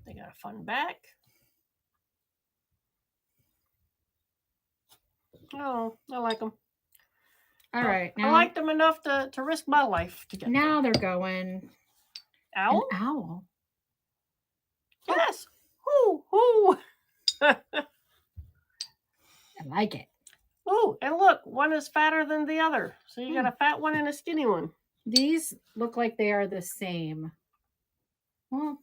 Speaker 1: They got a fun back. Oh, I like them.
Speaker 2: All right.
Speaker 1: I liked them enough to risk my life to get
Speaker 2: now
Speaker 1: them.
Speaker 2: they're going.
Speaker 1: Owl?
Speaker 2: An owl.
Speaker 1: Yes. Ooh.
Speaker 2: I like it.
Speaker 1: Ooh, and look, one is fatter than the other. So you got a fat one and a skinny one.
Speaker 2: These look like they are the same. Well,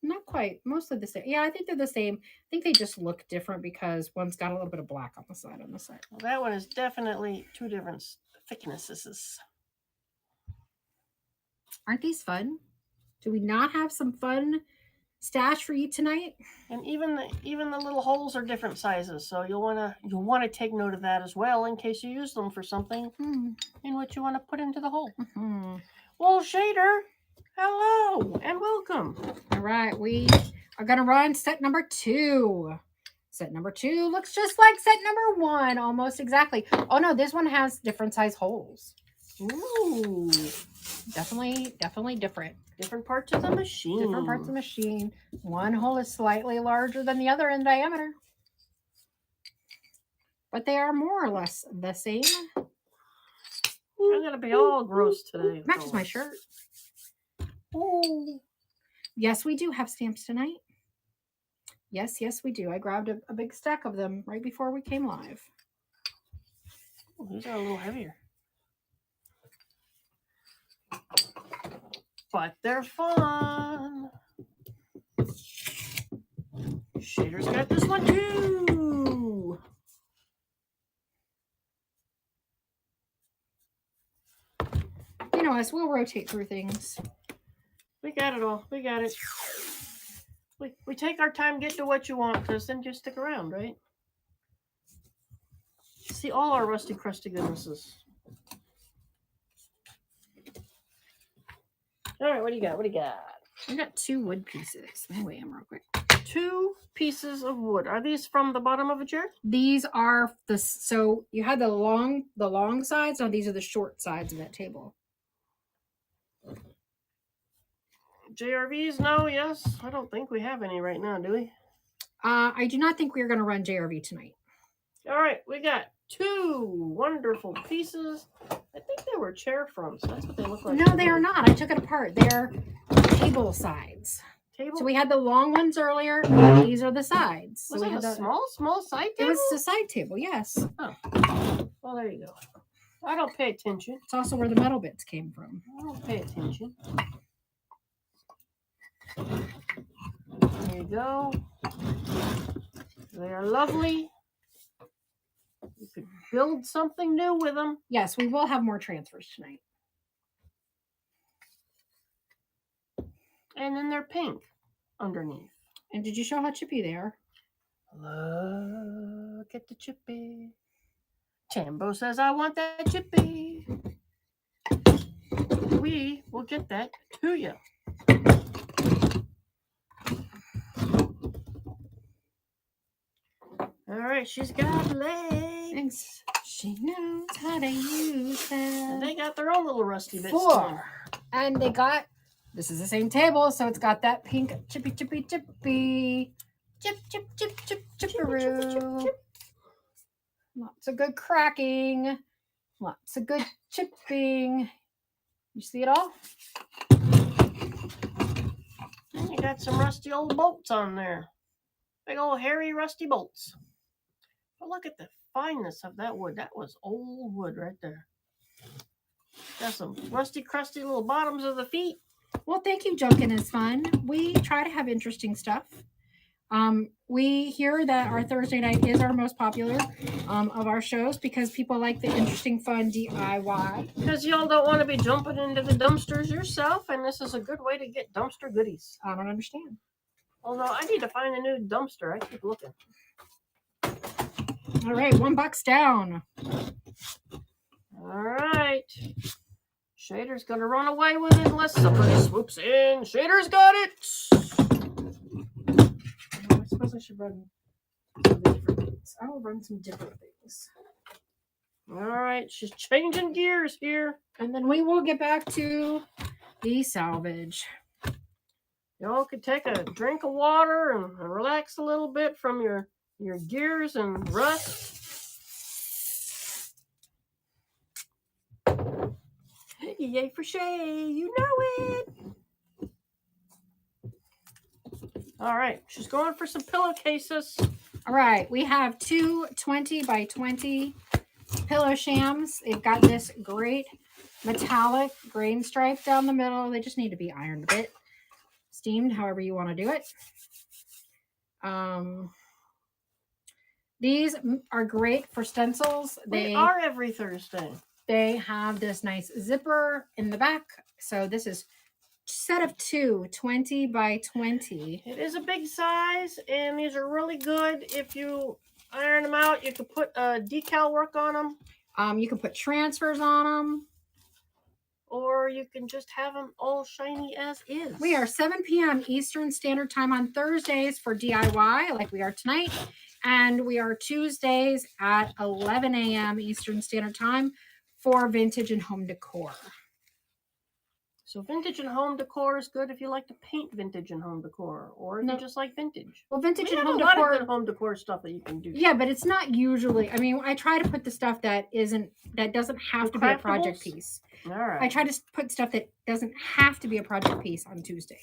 Speaker 2: not quite. Mostly the same. Yeah, I think they're the same. I think they just look different because one's got a little bit of black on the side.
Speaker 1: Well, that one is definitely two different thicknesses.
Speaker 2: Aren't these fun? Do we not have some fun stash for you tonight?
Speaker 1: And even the little holes are different sizes, so you'll wanna take note of that as well in case you use them for something in what you want to put into the hole. Well, Shader, hello and welcome.
Speaker 2: All right, we are gonna run set number 2. Set number 2 looks just like set number 1, almost exactly. Oh no, this one has different size holes.
Speaker 1: Ooh,
Speaker 2: definitely different.
Speaker 1: Different parts of the machine.
Speaker 2: Different parts of the machine. One hole is slightly larger than the other in diameter, but they are more or less the same.
Speaker 1: I'm gonna be all gross today.
Speaker 2: Matches my shirt.
Speaker 1: Ooh.
Speaker 2: Yes, we do have stamps tonight. Yes, we do. I grabbed a big stack of them right before we came live.
Speaker 1: Oh, these are a little heavier. But they're fun. Shader's got this one too.
Speaker 2: You know us, we'll rotate through things.
Speaker 1: We got it all. We got it. We take our time getting to what you want, because then just stick around, right? See all our rusty, crusty goodnesses. All right, what do you got?
Speaker 2: I got 2 wood pieces. Let me weigh them real quick.
Speaker 1: 2 pieces of wood. Are these from the bottom of a chair?
Speaker 2: These are so you had the long sides. Now these are the short sides of that table.
Speaker 1: JRVs? No, yes. I don't think we have any right now, do we?
Speaker 2: I do not think we're going to run JRV tonight.
Speaker 1: All right, we got 2 wonderful pieces. I think they were chair fronts. That's what they look like.
Speaker 2: No, they are not. I took it apart. They're table sides.
Speaker 1: Table?
Speaker 2: So we had the long ones earlier. These are the sides. So
Speaker 1: Was
Speaker 2: we
Speaker 1: it
Speaker 2: had
Speaker 1: a small side table?
Speaker 2: It was a side table, yes.
Speaker 1: Oh. Well, there you go. I don't pay attention.
Speaker 2: It's also where the metal bits came from.
Speaker 1: I don't pay attention. There you go. They are lovely. You could build something new with them.
Speaker 2: Yes, we will have more transfers tonight.
Speaker 1: And then they're pink underneath.
Speaker 2: And did you show how chippy they are?
Speaker 1: Look at the chippy. Tambo says, I want that chippy. We will get that to you. All right, she's got legs.
Speaker 2: She knows how to use them.
Speaker 1: And they got their own little rusty bits.
Speaker 2: 4. And they got, this is the same table, so it's got that pink chippy. Chipperoo. Lots of good cracking. Lots of good chipping. You see it all?
Speaker 1: And you got some rusty old bolts on there. Big old hairy rusty bolts. But look at the fineness of that wood. That was old wood right there. Got some rusty, crusty little bottoms of the feet.
Speaker 2: Well, thank you, Junkin' is Fun. We try to have interesting stuff. We hear that our Thursday night is our most popular of our shows because people like the interesting, fun DIY.
Speaker 1: Because y'all don't want to be jumping into the dumpsters yourself, and this is a good way to get dumpster goodies.
Speaker 2: I don't understand.
Speaker 1: Although I need to find a new dumpster. I keep looking.
Speaker 2: All right, $1 down.
Speaker 1: All right. Shader's going to run away with it unless somebody swoops in. Shader's got it.
Speaker 2: I suppose I should run some different things. I will run some different things.
Speaker 1: All right, she's changing gears here.
Speaker 2: And then we will get back to the salvage.
Speaker 1: Y'all could take a drink of water and relax a little bit from your gears and rust. Yay for Shay, you know it. All right, she's going for some pillowcases.
Speaker 2: All right, we have two 20 by 20 pillow shams. They've got this great metallic grain stripe down the middle. They just need to be ironed a bit, steamed, however you want to do it. These are great for stencils.
Speaker 1: They are every Thursday.
Speaker 2: They have this nice zipper in the back. So this is set of two 20 by 20.
Speaker 1: It is a big size, and these are really good. If you iron them out, you can put decal work on them.
Speaker 2: You can put transfers on them.
Speaker 1: Or you can just have them all shiny as is.
Speaker 2: We are 7 p.m. Eastern Standard Time on Thursdays for DIY, like we are tonight. And we are Tuesdays at 11 a.m. Eastern Standard Time for vintage and home decor.
Speaker 1: So vintage and home decor is good if you like to paint vintage and home decor, or if you just like vintage.
Speaker 2: Well, vintage and home
Speaker 1: decor. A lot of
Speaker 2: decor,
Speaker 1: good home decor stuff that you can do.
Speaker 2: Yeah, but it's not usually. I mean, I try to put the stuff that doesn't have to be a project piece.
Speaker 1: All right.
Speaker 2: I try to put stuff that doesn't have to be a project piece on Tuesday.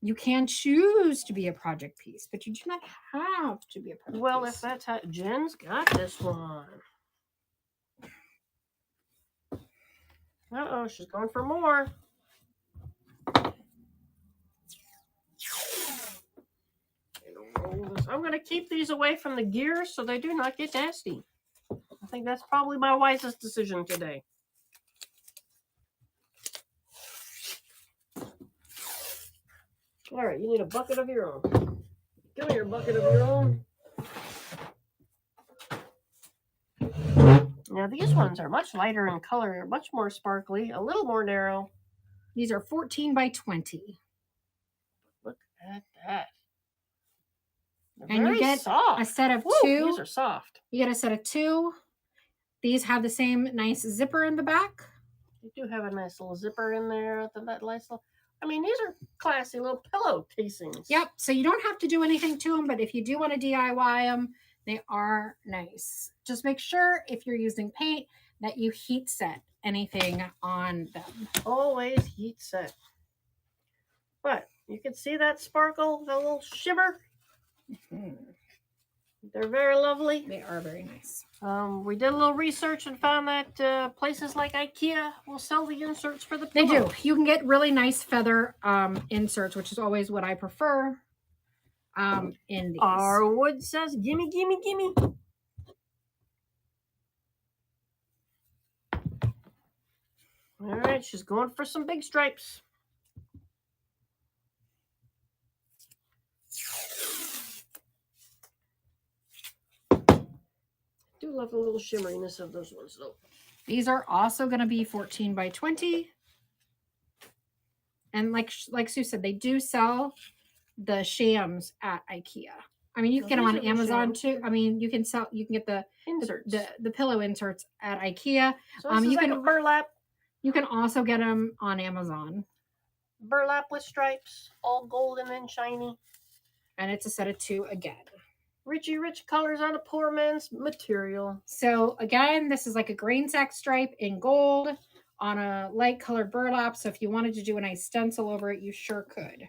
Speaker 2: You can choose to be a project piece, but you do not have to be a project piece.
Speaker 1: Well, if that's how Jen's got this one. Uh-oh, she's going for more. I'm going to keep these away from the gears so they do not get nasty. I think that's probably my wisest decision today. All right, you need a bucket of your own. Give me your bucket of your own. Now, these ones are much lighter in color, much more sparkly, a little more narrow.
Speaker 2: These are 14 by 20.
Speaker 1: Look at that.
Speaker 2: And you get
Speaker 1: soft.
Speaker 2: A set of 2.
Speaker 1: These are soft.
Speaker 2: You get a set of 2. These have the same nice zipper in the back.
Speaker 1: You do have a nice little zipper in there. That nice little. I mean, these are classy little pillow casings.
Speaker 2: Yep. So you don't have to do anything to them, but if you do want to DIY them, they are nice. Just make sure if you're using paint that you heat set anything on them.
Speaker 1: Always heat set. But you can see that sparkle, the little shimmer. Mm-hmm. They're very lovely.
Speaker 2: They are very nice.
Speaker 1: We did a little research and found that places like IKEA will sell the inserts for the pillow.
Speaker 2: They do. You can get really nice feather inserts, which is always what I prefer in these.
Speaker 1: Our wood says, gimme, gimme, gimme. All right, she's going for some big stripes. I do love the little shimmeriness of those ones, though.
Speaker 2: These are also going to be 14 by 20. And like Sue said, they do sell the shams at IKEA. I mean, you can get them on Amazon too. I mean, you can get the inserts, the pillow inserts at IKEA.
Speaker 1: So this is like a burlap.
Speaker 2: You can also get them on Amazon.
Speaker 1: Burlap with stripes, all golden and shiny.
Speaker 2: And it's a set of 2 again.
Speaker 1: Richy rich colors on a poor man's material.
Speaker 2: So again, this is like a grain sack stripe in gold on a light colored burlap. So if you wanted to do a nice stencil over it, you sure could.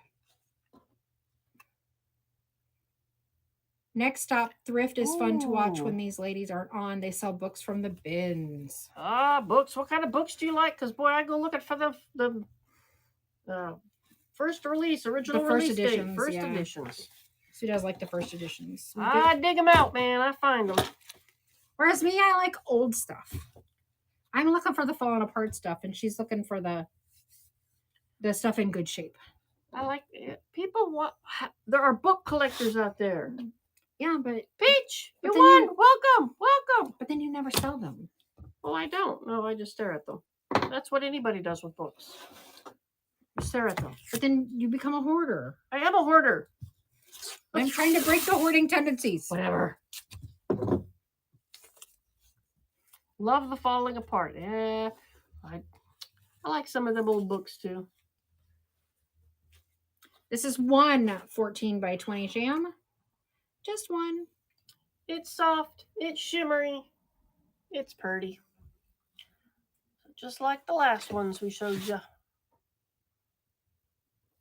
Speaker 2: Next stop, thrift is fun to watch when these ladies aren't on. They sell books from the bins.
Speaker 1: Books. What kind of books do you like? Because boy, I go looking for the first release, original release date, first editions.
Speaker 2: She does like the first editions.
Speaker 1: I dig them out, man. I find them.
Speaker 2: Whereas me, I like old stuff. I'm looking for the falling apart stuff, and she's looking for the stuff in good shape.
Speaker 1: I like it. People want. There are book collectors out there.
Speaker 2: Yeah, but
Speaker 1: Peach, you
Speaker 2: then
Speaker 1: won. Welcome.
Speaker 2: But then you never sell them.
Speaker 1: Well, I don't. No, I just stare at them. That's what anybody does with books. You stare at them.
Speaker 2: But then you become a hoarder.
Speaker 1: I am a hoarder.
Speaker 2: I'm trying to break the hoarding tendencies.
Speaker 1: Whatever. Love the falling apart. Yeah, I like some of them old books too.
Speaker 2: This is one 14 by 20 jam. Just one.
Speaker 1: It's soft. It's shimmery. It's pretty. Just like the last ones we showed you.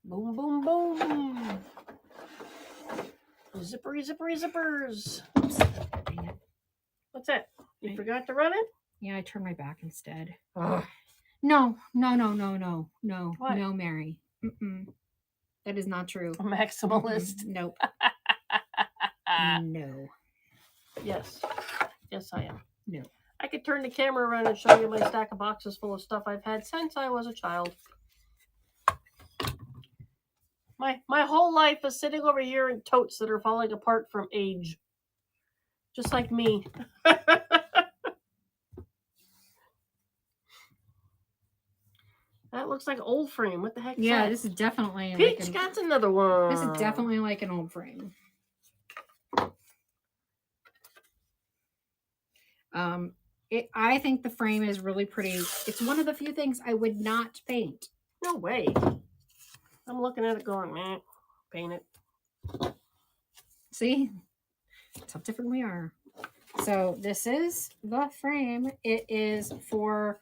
Speaker 1: Boom, boom, boom. Zippers.
Speaker 2: Oops. Dang it.
Speaker 1: What's that? You forgot to run it?
Speaker 2: Yeah, I turned my back instead.
Speaker 1: Ugh.
Speaker 2: No, What? No, Mary. That is not true.
Speaker 1: A maximalist.
Speaker 2: Nope. No.
Speaker 1: Yes, I am.
Speaker 2: No.
Speaker 1: I could turn the camera around and show you my stack of boxes full of stuff I've had since I was a child. My whole life is sitting over here in totes that are falling apart from age. Just like me. That looks like old frame. What the heck is that?
Speaker 2: This is definitely
Speaker 1: Peach, that's another one.
Speaker 2: This is definitely like an old frame. I think the frame is really pretty. It's one of the few things I would not paint.
Speaker 1: No way. I'm looking at it going, man, paint it.
Speaker 2: See? That's how different we are. So this is the frame. It is for,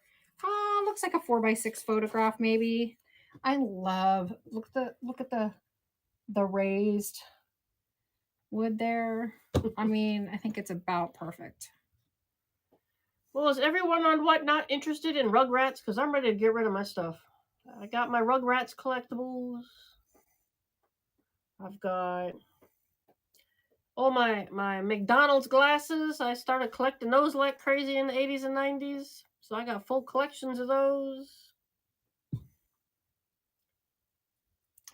Speaker 2: looks like a 4x6 photograph maybe. I love, look at the raised wood there. I mean, I think it's about perfect.
Speaker 1: Well, is everyone on what not interested in Rugrats? Because I'm ready to get rid of my stuff. I got my Rugrats collectibles. I've got all my McDonald's glasses. I started collecting those like crazy in the 80s and 90s. So I got full collections of those.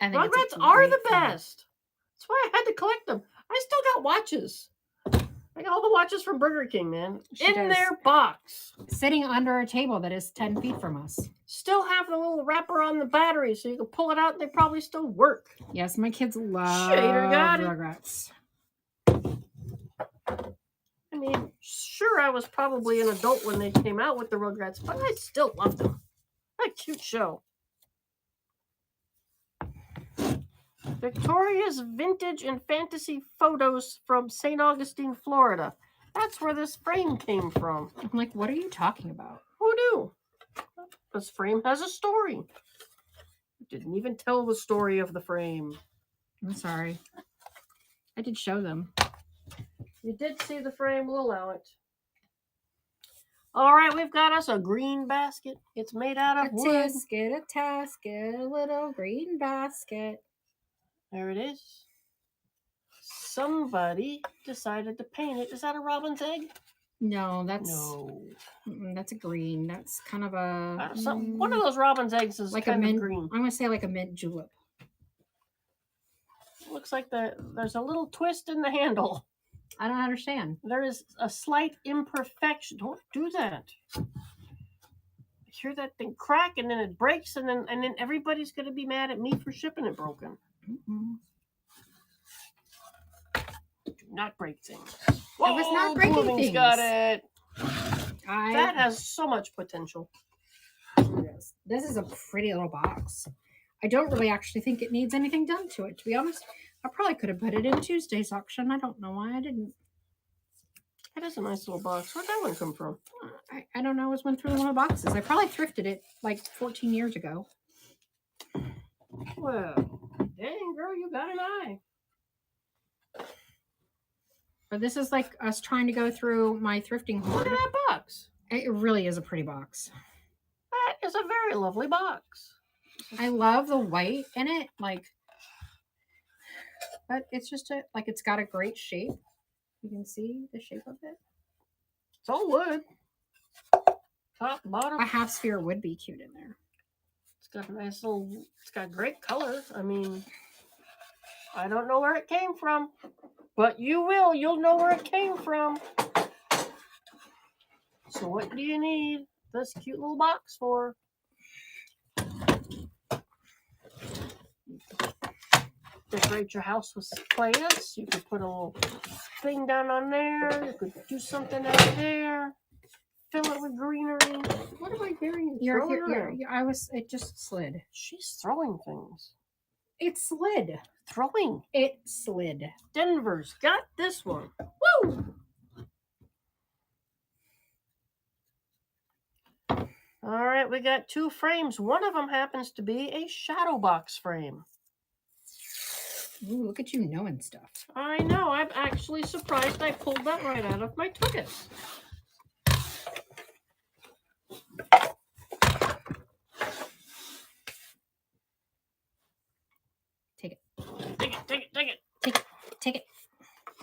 Speaker 1: Rugrats are the best. That's why I had to collect them. I still got watches. I got all the watches from Burger King, man. In their box.
Speaker 2: Sitting under a table that is 10 feet from us.
Speaker 1: Still have the little wrapper on the battery so you can pull it out and they probably still work.
Speaker 2: Yes, my kids love Rugrats.
Speaker 1: I mean, sure, I was probably an adult when they came out with the Rugrats, but I still loved them. What a cute show. Victoria's Vintage and Fantasy Photos from St. Augustine, Florida. That's where this frame came from.
Speaker 2: I'm like, what are you talking about?
Speaker 1: Who knew? This frame has a story. I didn't even tell the story of the frame.
Speaker 2: I'm sorry. I did show them.
Speaker 1: You did see the frame, we'll allow it. All right, we've got us a green basket. It's made out of wood.
Speaker 2: A tasket, a little green basket.
Speaker 1: There it is. Somebody decided to paint it. Is that a robin's egg?
Speaker 2: No, that's a green. That's kind of a
Speaker 1: one of those robin's eggs is
Speaker 2: like
Speaker 1: kind
Speaker 2: a mint,
Speaker 1: of green.
Speaker 2: I'm gonna say like a mint julep.
Speaker 1: Looks like there's a little twist in the handle.
Speaker 2: I don't understand.
Speaker 1: There is a slight imperfection. Don't do that. I hear that thing crack and then it breaks and then everybody's gonna be mad at me for shipping it broken.
Speaker 2: Mm-mm.
Speaker 1: Do not break things.
Speaker 2: I was not breaking things.
Speaker 1: Got it. That has so much potential.
Speaker 2: This is a pretty little box. I don't really actually think it needs anything done to it, to be honest. I probably could have put it in Tuesday's auction. I don't know why I didn't.
Speaker 1: That is a nice little box. Where'd that one come from?
Speaker 2: I don't know. It was one through one of the boxes. I probably thrifted it like 14 years ago.
Speaker 1: Well, dang, girl, you got an eye.
Speaker 2: But this is like us trying to go through my thrifting hoard.
Speaker 1: Look at that box.
Speaker 2: It really is a pretty box.
Speaker 1: That is a very lovely box.
Speaker 2: I love the white in it. Like but it's just like it's got a great shape. You can see the shape of it.
Speaker 1: It's all wood. Top, bottom.
Speaker 2: A half sphere would be cute in there.
Speaker 1: It's got a nice little. It's got great color. I mean, I don't know where it came from, but you will. You'll know where it came from. So what do you need this cute little box for? Decorate your house with plants. You could put a little thing down on there. You could do something out there. Fill it with greenery. What am I hearing?
Speaker 2: It just slid.
Speaker 1: She's throwing things.
Speaker 2: It slid.
Speaker 1: Throwing.
Speaker 2: It slid.
Speaker 1: Denver's got this one. Woo! All right, we got 2 frames. One of them happens to be a shadow box frame.
Speaker 2: Ooh, look at you knowing stuff.
Speaker 1: I know. I'm actually surprised I pulled that right out of my tuggets.
Speaker 2: Take it.
Speaker 1: Take it, take it, take it.
Speaker 2: Take it, take it.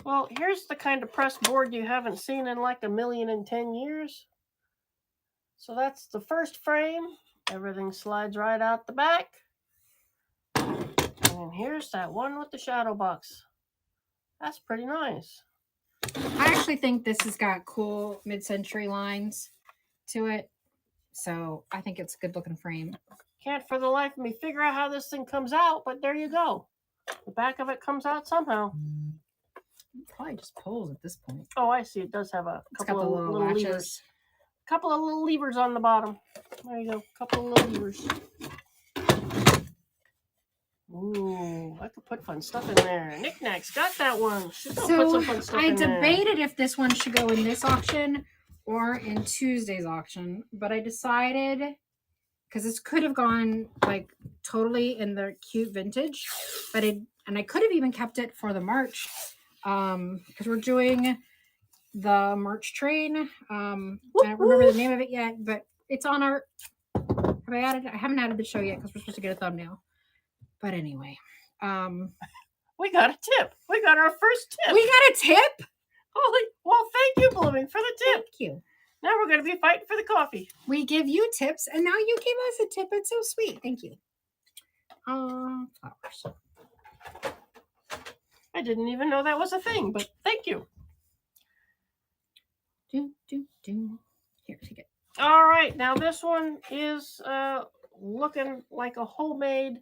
Speaker 1: Well, here's the kind of press board you haven't seen in like 1,010 years. So that's the first frame. Everything slides right out the back. And here's that one with the shadow box. That's pretty nice.
Speaker 2: I actually think this has got cool mid-century lines to it. So I think it's a good looking frame.
Speaker 1: Can't for the life of me figure out how this thing comes out, but there you go. The back of it comes out somehow.
Speaker 2: It probably just pulls at this point.
Speaker 1: Oh, I see. It does have a couple of little
Speaker 2: latches.
Speaker 1: levers. Couple of little levers on the bottom. There you go. Couple of little levers. Ooh, I could put fun stuff in there. Knickknacks got that one. She's gonna put some fun stuff in there.
Speaker 2: I debated if this one should go in this auction or in Tuesday's auction, but I decided because this could have gone like totally in the cute vintage, but I could have even kept it for the March because we're doing the March train. I don't remember the name of it yet, but it's on our. I haven't added the show yet because we're supposed to get a thumbnail. But anyway,
Speaker 1: we got a tip. We got our first tip.
Speaker 2: We got a tip.
Speaker 1: Holy! Well, thank you, Blooming, for the tip.
Speaker 2: Thank you.
Speaker 1: Now we're going to be fighting for the coffee.
Speaker 2: We give you tips, and now you gave us a tip. It's so sweet. Thank you. Flowers.
Speaker 1: I didn't even know that was a thing, but thank you.
Speaker 2: Here, take it.
Speaker 1: All right, now this one is looking like a homemade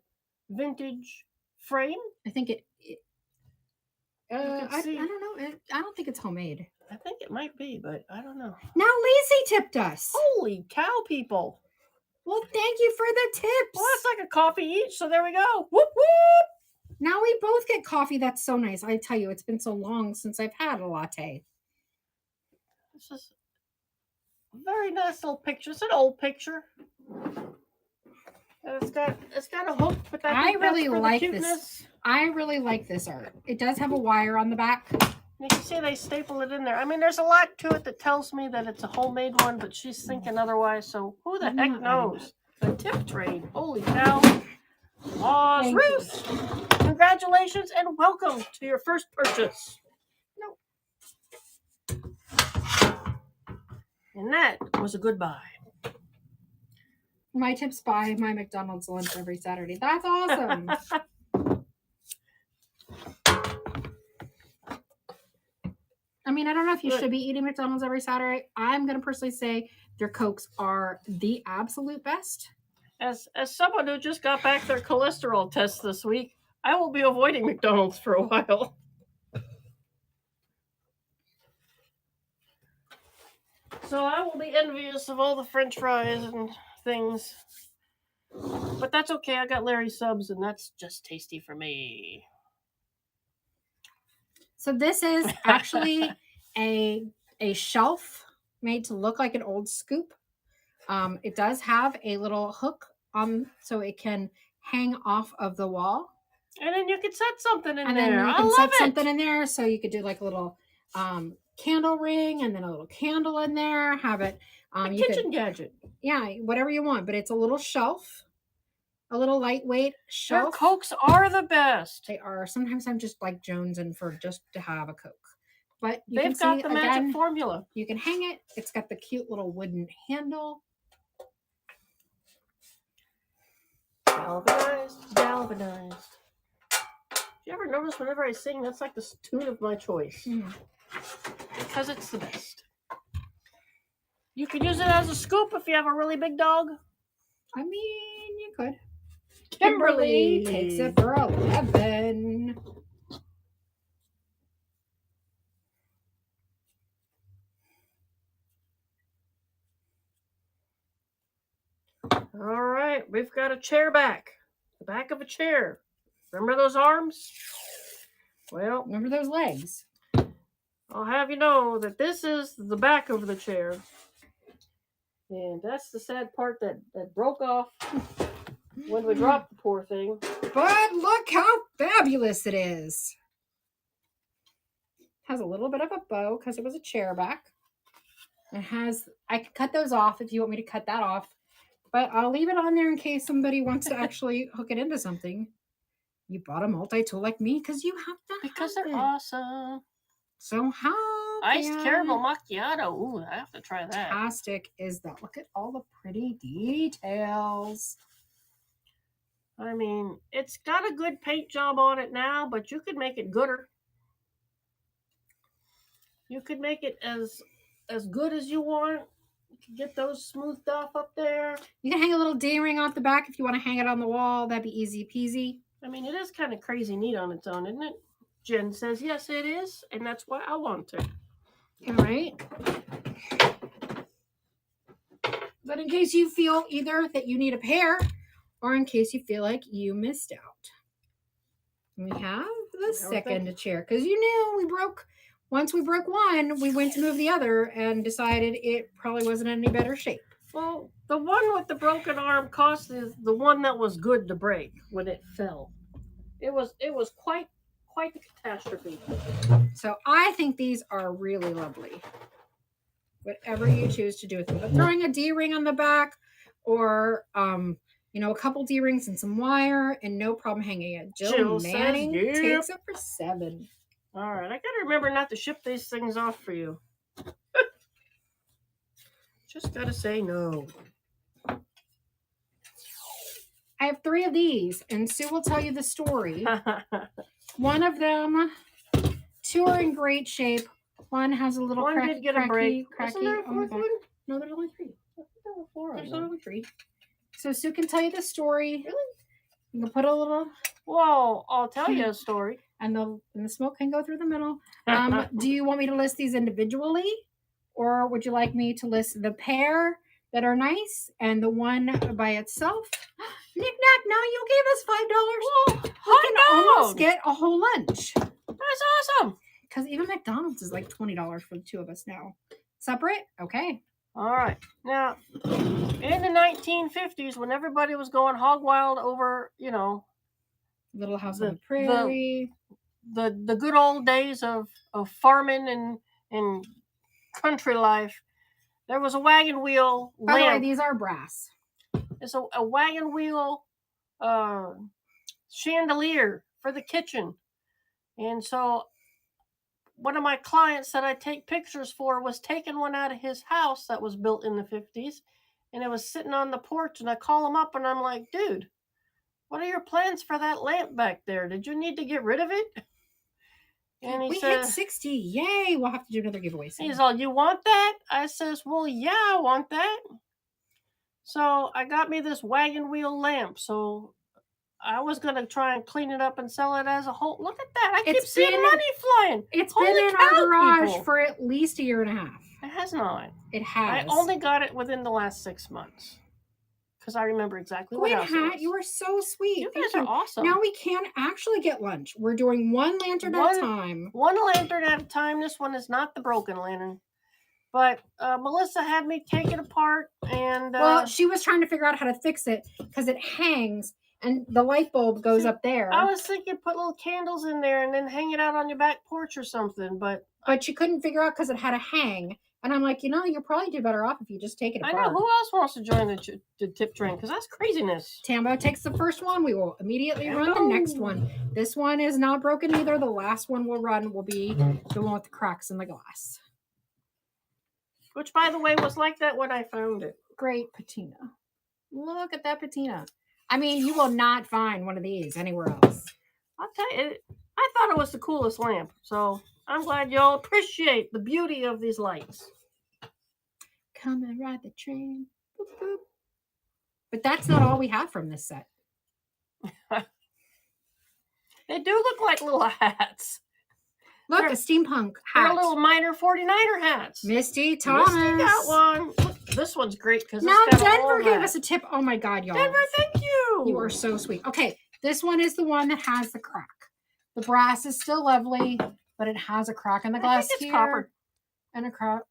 Speaker 1: vintage frame.
Speaker 2: I think I don't know. I don't think it's homemade.
Speaker 1: I think it might be, but I don't know.
Speaker 2: Now Lacey tipped us.
Speaker 1: Holy cow, people.
Speaker 2: Well, thank you for the tips.
Speaker 1: Well, that's like a coffee each, so there we go. Whoop, whoop.
Speaker 2: Now we both get coffee. That's so nice. I tell you, it's been so long since I've had a latte.
Speaker 1: This is a very nice little picture. It's an old picture. And it's got a hook, but I really like
Speaker 2: this. I really like this art. It does have a wire on the back.
Speaker 1: You can see they staple it in there. I mean, there's a lot to it that tells me that it's a homemade one, but she's thinking otherwise. So who the heck knows? The tip trade. Holy cow! Awesome, Ruth. Congratulations and welcome to your first purchase. No. And that was a good buy.
Speaker 2: My tips buy my McDonald's lunch every Saturday. That's awesome. I mean, I don't know if you should be eating McDonald's every Saturday. I'm going to personally say their Cokes are the absolute best.
Speaker 1: As someone who just got back their cholesterol test this week, I will be avoiding McDonald's for a while. So I will be envious of all the French fries and things. But that's okay. I got Larry subs, and that's just tasty for me.
Speaker 2: So this is actually a shelf made to look like an old scoop. It does have a little hook on so it can hang off of the wall.
Speaker 1: And then you can set something in there.
Speaker 2: And then you can set something in there. So you could do like a little candle ring and then a little candle in there. Have it.
Speaker 1: A kitchen gadget.
Speaker 2: Yeah, whatever you want. But it's a little shelf. a little lightweight
Speaker 1: Their
Speaker 2: shelf.
Speaker 1: Cokes are the best.
Speaker 2: They are. Sometimes I'm just like jonesing for just to have a Coke. But you
Speaker 1: They've
Speaker 2: can
Speaker 1: got
Speaker 2: see,
Speaker 1: the
Speaker 2: again,
Speaker 1: magic formula.
Speaker 2: you can hang it. It's got the cute little wooden handle.
Speaker 1: Galvanized, galvanized. Do you ever notice whenever I sing, that's like the tune of my choice?
Speaker 2: Mm.
Speaker 1: Because it's the best. You can use it as a scoop if you have a really big dog.
Speaker 2: I mean, you could.
Speaker 1: Kimberly
Speaker 2: takes it for 11.
Speaker 1: All right, we've got a chair back. The back of a chair. Remember those arms? Well,
Speaker 2: Remember those legs?
Speaker 1: I'll have you know that this is the back of the chair. And that's the sad part that broke off when we dropped the poor thing.
Speaker 2: But look how fabulous it is. Has a little bit of a bow because it was a chair back. It has, I could cut those off if you want me to cut that off. But I'll leave it on there in case somebody wants to actually hook it into something. You bought a multi-tool like me because you have to.
Speaker 1: Because
Speaker 2: have
Speaker 1: they're
Speaker 2: it.
Speaker 1: awesome.
Speaker 2: So how
Speaker 1: Iced caramel macchiato. Ooh, I have to try that.
Speaker 2: fantastic is that? Look at all the pretty details.
Speaker 1: I mean, it's got a good paint job on it now, but you could make it gooder. You could make it as good as you want. You can get those smoothed off up there.
Speaker 2: You can hang a little D-ring off the back if you want to hang it on the wall. That'd be easy peasy.
Speaker 1: I mean, it is kind of crazy neat on its own, isn't it? Jen says, yes, it is, and that's why I want it.
Speaker 2: All right. But in case you feel either that you need a pair or in case you feel like you missed out, we have the second chair because you knew once we broke one, we went to move the other and decided it probably wasn't in any better shape.
Speaker 1: Well, the one with the broken arm cost is the one that was good to break when it fell. It was quite the catastrophe.
Speaker 2: So I think these are really lovely. Whatever you choose to do with them. But throwing a D-ring on the back or a couple D-rings and some wire and no problem hanging it. Jill Manning
Speaker 1: says, yep.
Speaker 2: takes it for 7.
Speaker 1: All right, I gotta remember not to ship these things off for you. Just gotta say no.
Speaker 2: I have 3 of these, and Sue will tell you the story. One of them, 2 are in great shape. One has a little
Speaker 1: one did get a break.
Speaker 2: Cracky.
Speaker 1: Isn't there a fourth one?
Speaker 2: No, there's only 3.
Speaker 1: There's
Speaker 2: only 3. So Sue can tell you the story.
Speaker 1: Really?
Speaker 2: You can put a little.
Speaker 1: Well, I'll tell you a story.
Speaker 2: And the smoke can go through the middle. Do you want me to list these individually? Or would you like me to list the pair that are nice and the one by itself? Knick-knack, now you gave us $5.
Speaker 1: Well,
Speaker 2: we can almost get a whole lunch.
Speaker 1: That's awesome.
Speaker 2: Because even McDonald's is like $20 for the 2 of us now. Separate? Okay.
Speaker 1: All right. Now, in the 1950s, when everybody was going hog wild over,
Speaker 2: Little House on the Prairie.
Speaker 1: The good old days of farming and country life, there was a wagon wheel lamp.
Speaker 2: By the way, these are brass.
Speaker 1: It's a wagon wheel chandelier for the kitchen. And so one of my clients that I take pictures for was taking one out of his house that was built in the 50s. And it was sitting on the porch. And I call him up and I'm like, dude, what are your plans for that lamp back there? Did you need to get rid of it? And he said,
Speaker 2: hit 60. Yay. We'll have to do another giveaway soon.
Speaker 1: He's all, you want that? I says, well, yeah, I want that. So I got me this wagon wheel lamp. So I was going to try and clean it up and sell it as a whole. Look at that. I keep seeing money flying.
Speaker 2: It's been in our garage for at least a year and a half.
Speaker 1: It has not.
Speaker 2: It has.
Speaker 1: I only got it within the last 6 months. Because I remember exactly what house it was.
Speaker 2: You are so sweet.
Speaker 1: You guys are awesome.
Speaker 2: Now we can actually get lunch. We're doing one lantern at a time.
Speaker 1: One lantern at a time. This one is not the broken lantern. But Melissa had me take it apart and...
Speaker 2: well, she was trying to figure out how to fix it because it hangs and the light bulb goes up there.
Speaker 1: I was thinking put little candles in there and then hang it out on your back porch or something, but
Speaker 2: she couldn't figure out because it had a hang. And I'm like, you'll probably do better off if you just take it
Speaker 1: I
Speaker 2: apart.
Speaker 1: know. Who else wants to join the tip train? Because that's craziness.
Speaker 2: Tambo takes the first one. We will immediately run the next one. This one is not broken either. The last one we'll run will be the one with the cracks in the glass.
Speaker 1: Which, by the way, was like that when I found it.
Speaker 2: Great patina. Look at that patina. I mean, you will not find one of these anywhere else.
Speaker 1: I'll tell you, I thought it was the coolest lamp. So I'm glad y'all appreciate the beauty of these lights.
Speaker 2: Come and ride the train. Boop, boop. But that's not all we have from this set.
Speaker 1: They do look like little hats.
Speaker 2: Look,
Speaker 1: They're-
Speaker 2: a steampunk
Speaker 1: They're
Speaker 2: hat.
Speaker 1: little minor 49er hats.
Speaker 2: Misty Thomas.
Speaker 1: Misty got one. Look, this one's great because
Speaker 2: Now Denver gave us a tip. Oh my God, y'all.
Speaker 1: Denver, thank you.
Speaker 2: You are so sweet. Okay, this one is the one that has the crack. The brass is still lovely, but it has a crack in the glass
Speaker 1: I think it's
Speaker 2: here.
Speaker 1: copper.
Speaker 2: And a crack.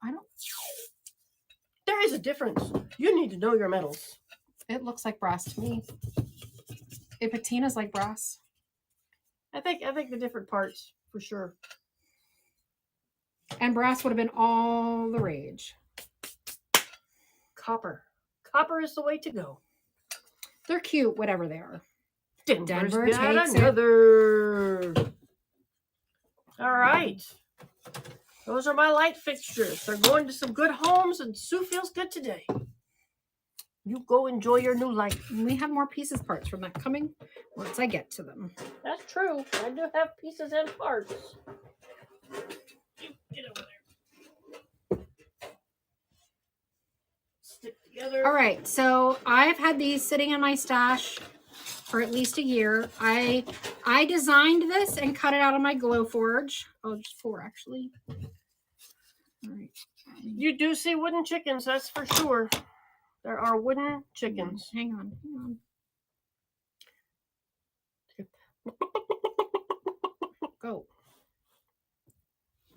Speaker 2: I don't.
Speaker 1: There is a difference. You need to know your metals.
Speaker 2: It looks like brass to me. It patinas like brass.
Speaker 1: I think the different parts for sure.
Speaker 2: And brass would have been all the rage.
Speaker 1: Copper. Copper is the way to go.
Speaker 2: They're cute, whatever they are. Denver
Speaker 1: got
Speaker 2: takes it.
Speaker 1: another. All right. Those are my light fixtures. They're going to some good homes, and Sue feels good today. You go enjoy your new light.
Speaker 2: And we have more pieces parts from that coming once I get to them.
Speaker 1: That's true. I do have pieces and parts. You get over there. Stick together.
Speaker 2: All right, so I've had these sitting in my stash for at least a year. I designed this and cut it out of my Glowforge. Oh, just 4 actually. All right.
Speaker 1: You do see wooden chickens, that's for sure. There are wooden chickens.
Speaker 2: Hang on. Go.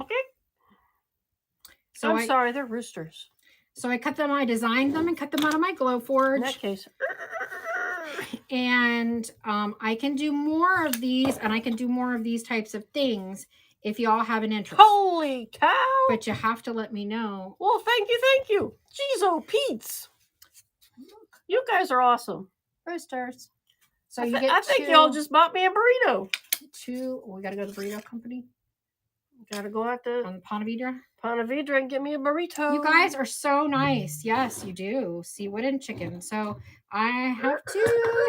Speaker 1: Okay.
Speaker 2: So
Speaker 1: I'm sorry, they're roosters.
Speaker 2: So I cut them, I designed them and cut them out of my
Speaker 1: In
Speaker 2: Glowforge.
Speaker 1: that case.
Speaker 2: And I can do more of these, and I can do more of these types of things if y'all have an interest.
Speaker 1: Holy cow!
Speaker 2: But you have to let me know.
Speaker 1: Well, thank you. Jeez, oh, Pete's. You guys are awesome.
Speaker 2: Roosters. So
Speaker 1: I
Speaker 2: you get
Speaker 1: I think
Speaker 2: two-
Speaker 1: y'all just bought me a burrito.
Speaker 2: we gotta go to the burrito company
Speaker 1: Gotta go out to
Speaker 2: on Ponte Vedra.
Speaker 1: Ponte Vedra and get me a burrito.
Speaker 2: You guys are so nice. Yes, you do. See wooden chicken. So I have 2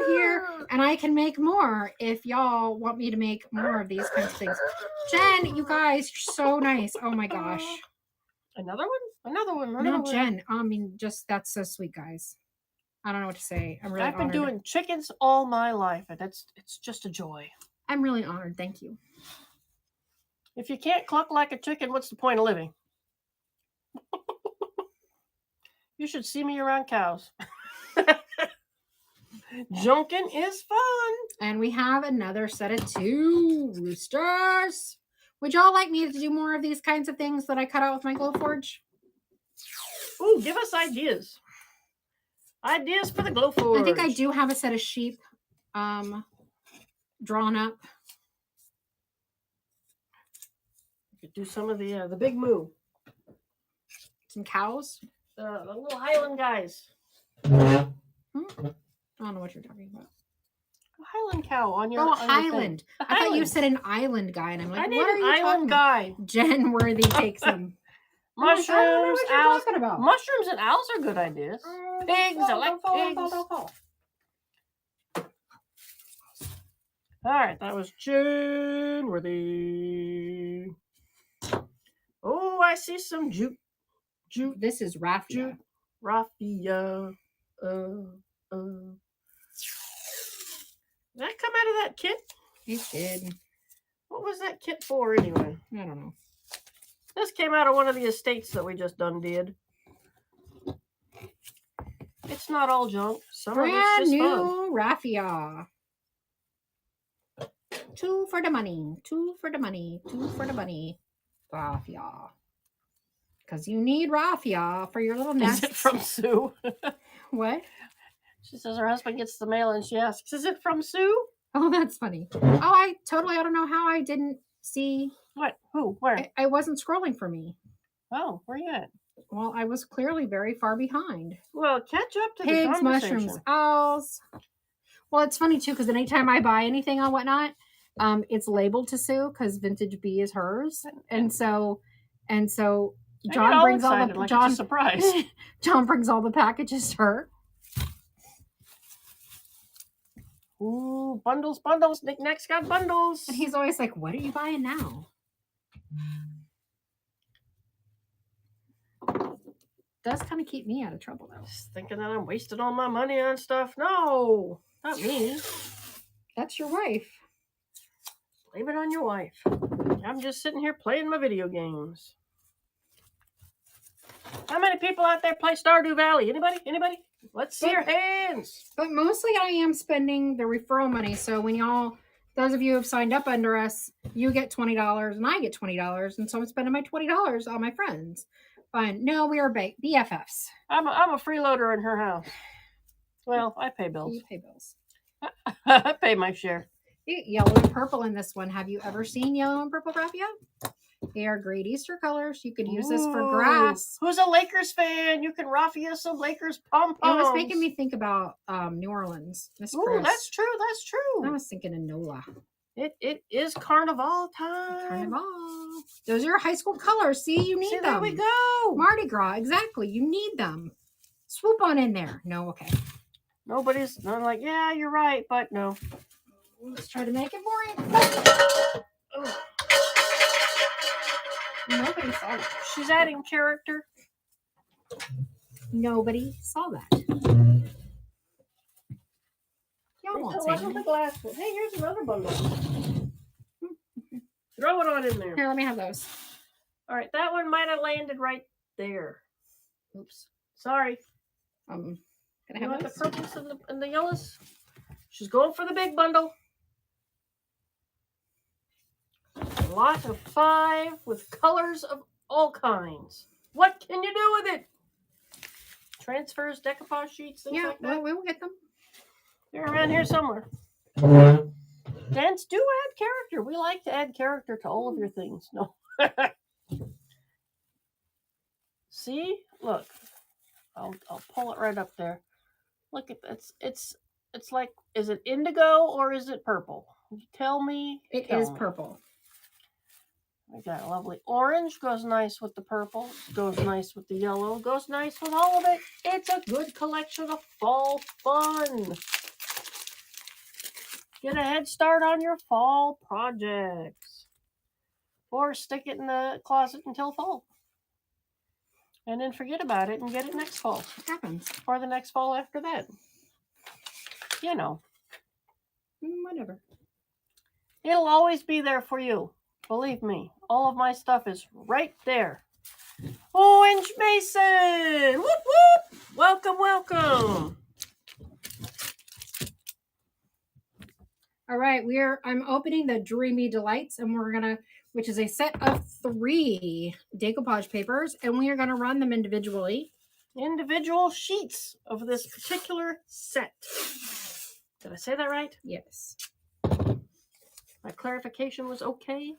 Speaker 2: here, and I can make more if y'all want me to make more of these kinds of things. Jen, you guys, you're so nice. Oh my gosh.
Speaker 1: Another one? Another one. Another
Speaker 2: No,
Speaker 1: one.
Speaker 2: Jen. I mean, just that's so sweet, guys. I don't know what to say. I'm really
Speaker 1: I've been
Speaker 2: honored.
Speaker 1: doing chickens all my life, and it's just a joy.
Speaker 2: I'm really honored. Thank you.
Speaker 1: If you can't cluck like a chicken, what's the point of living? You should see me around cows. Junkin is fun.
Speaker 2: And we have another set of 2 roosters. Would y'all like me to do more of these kinds of things that I cut out with my Glowforge?
Speaker 1: Ooh, give us ideas. Ideas for the Glowforge.
Speaker 2: I think I do have a set of sheep drawn up.
Speaker 1: You could do some of the big moo.
Speaker 2: Some cows.
Speaker 1: The little Highland guys.
Speaker 2: I don't know what you're talking about.
Speaker 1: A Highland cow on your
Speaker 2: Oh,
Speaker 1: on your thing.
Speaker 2: Highland. I thought you
Speaker 1: Highland.
Speaker 2: said an island guy, and I'm like,
Speaker 1: I need
Speaker 2: what are
Speaker 1: an
Speaker 2: you
Speaker 1: island
Speaker 2: talking about?
Speaker 1: guy.
Speaker 2: Jen Worthy takes them.
Speaker 1: Mushrooms,
Speaker 2: I don't know what you're
Speaker 1: owls.
Speaker 2: talking about.
Speaker 1: Mushrooms and owls are good ideas. Pigs, I like pigs. All right, that was June Worthy. Oh, I see some jute.
Speaker 2: This is raffia.
Speaker 1: Raffia. Did that come out of that kit?
Speaker 2: It did.
Speaker 1: What was that kit for anyway?
Speaker 2: I don't know.
Speaker 1: This came out of one of the estates that we just done did. It's not all junk. Some of
Speaker 2: Brand
Speaker 1: it's just fun.
Speaker 2: new raffia. 2 for the money. 2 for the money. 2 for the money. Raffia. Because you need raffia for your little
Speaker 1: Is
Speaker 2: nest.
Speaker 1: it from Sue?
Speaker 2: What?
Speaker 1: She says her husband gets the mail and she asks, is it from Sue?
Speaker 2: Oh, that's funny. Oh, I don't know how I didn't see.
Speaker 1: What? Who? Where?
Speaker 2: I wasn't scrolling for me.
Speaker 1: Oh, where you at?
Speaker 2: Well, I was clearly very far behind.
Speaker 1: Well, catch up to the
Speaker 2: Pigs,
Speaker 1: conversation.
Speaker 2: mushrooms, owls. Well, it's funny too because anytime I buy anything on Whatnot, it's labeled to Sue because Vintage Bee is hers, and so
Speaker 1: I get
Speaker 2: John
Speaker 1: all
Speaker 2: brings all
Speaker 1: excited
Speaker 2: the
Speaker 1: like it's a surprise.
Speaker 2: John brings all the packages to her.
Speaker 1: Ooh, bundles, bundles. Knickknacks got bundles.
Speaker 2: And he's always like, "What are you buying now?" Does kind of keep me out of trouble though.
Speaker 1: Just thinking that I'm wasting all my money on stuff. No, not me.
Speaker 2: That's your wife.
Speaker 1: Blame it on your wife. I'm just sitting here playing my video games. How many people out there play Stardew Valley? Anybody? Anybody? Let's see your hands.
Speaker 2: But mostly I am spending the referral money. So when y'all, those of you who have signed up under us, you get $20 and I get $20. And so I'm spending my $20 on my friends. Fine. No, we are BFFs.
Speaker 1: I'm a freeloader in her house. Well, I pay bills.
Speaker 2: You pay bills.
Speaker 1: I pay my share.
Speaker 2: Yellow and purple in this one. Have you ever seen yellow and purple raffia? They are great Easter colors. You could use this for grass.
Speaker 1: Who's a Lakers fan? You can raffia some Lakers pom-poms.
Speaker 2: It was making me think about New Orleans.
Speaker 1: Ooh, that's true. That's true.
Speaker 2: I was thinking of NOLA.
Speaker 1: It is carnival time.
Speaker 2: Carnival. Those are your high school colors. See, you need them.
Speaker 1: There we go.
Speaker 2: Mardi Gras, exactly. You need them. Swoop on in there. No, okay.
Speaker 1: Nobody's not like, yeah, you're right, but no.
Speaker 2: Let's try to make it boring. Nobody saw that.
Speaker 1: She's adding character.
Speaker 2: Nobody saw that. Y'all won't say
Speaker 1: the glass one. Hey, here's another bundle. Throw it on in there.
Speaker 2: Here, let me have those.
Speaker 1: All right, that one might have landed right there. Oops. Sorry.
Speaker 2: Can I
Speaker 1: You
Speaker 2: have
Speaker 1: want
Speaker 2: those?
Speaker 1: the purples and the yellows? She's going for the big bundle. A lot of 5 with colors of all kinds. What can you do with it? Transfers, decoupage sheets, things like that.
Speaker 2: Well, we will get them.
Speaker 1: They're around here somewhere. Dance, do add character. We like to add character to all of your things. No. See? Look. I'll pull it right up there. Look at this. It's like, is it indigo or is it purple? You tell me.
Speaker 2: It is purple.
Speaker 1: We got a lovely orange. Goes nice with the purple. Goes nice with the yellow. Goes nice with all of it. It's a good collection of fall fun. Get a head start on your fall projects. Or stick it in the closet until fall. And then forget about it and get it next fall.
Speaker 2: It happens.
Speaker 1: Or the next fall after that. You know.
Speaker 2: Whatever.
Speaker 1: It'll always be there for you. Believe me. All of my stuff is right there. Orange Mason! Whoop whoop! Welcome, welcome.
Speaker 2: All right, I'm opening the Dreamy Delights, and we're gonna, which is a set of 3 decoupage papers, and we are gonna run them individually.
Speaker 1: Individual sheets of this particular set. Did I say that right?
Speaker 2: Yes.
Speaker 1: My clarification was okay.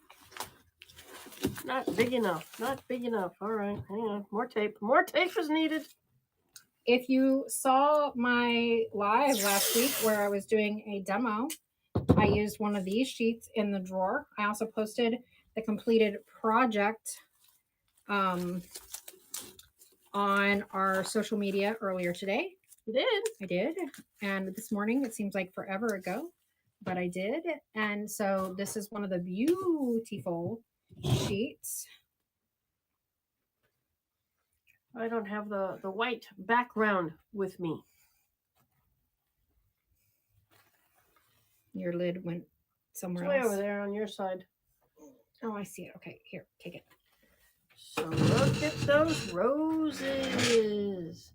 Speaker 1: Not big enough. Not big enough. All right, hang on. More tape. More tape is needed.
Speaker 2: If you saw my live last week where I was doing a demo, I used one of these sheets in the drawer. I also posted the completed project on our social media earlier today.
Speaker 1: You did?
Speaker 2: I did. And this morning, it seems like forever ago, but I did. And so this is one of the beautiful sheets.
Speaker 1: I don't have the white background with me.
Speaker 2: Your lid went somewhere
Speaker 1: It's way
Speaker 2: else.
Speaker 1: over there on your side.
Speaker 2: Oh, I see it. Okay, here, take it.
Speaker 1: So look at those roses.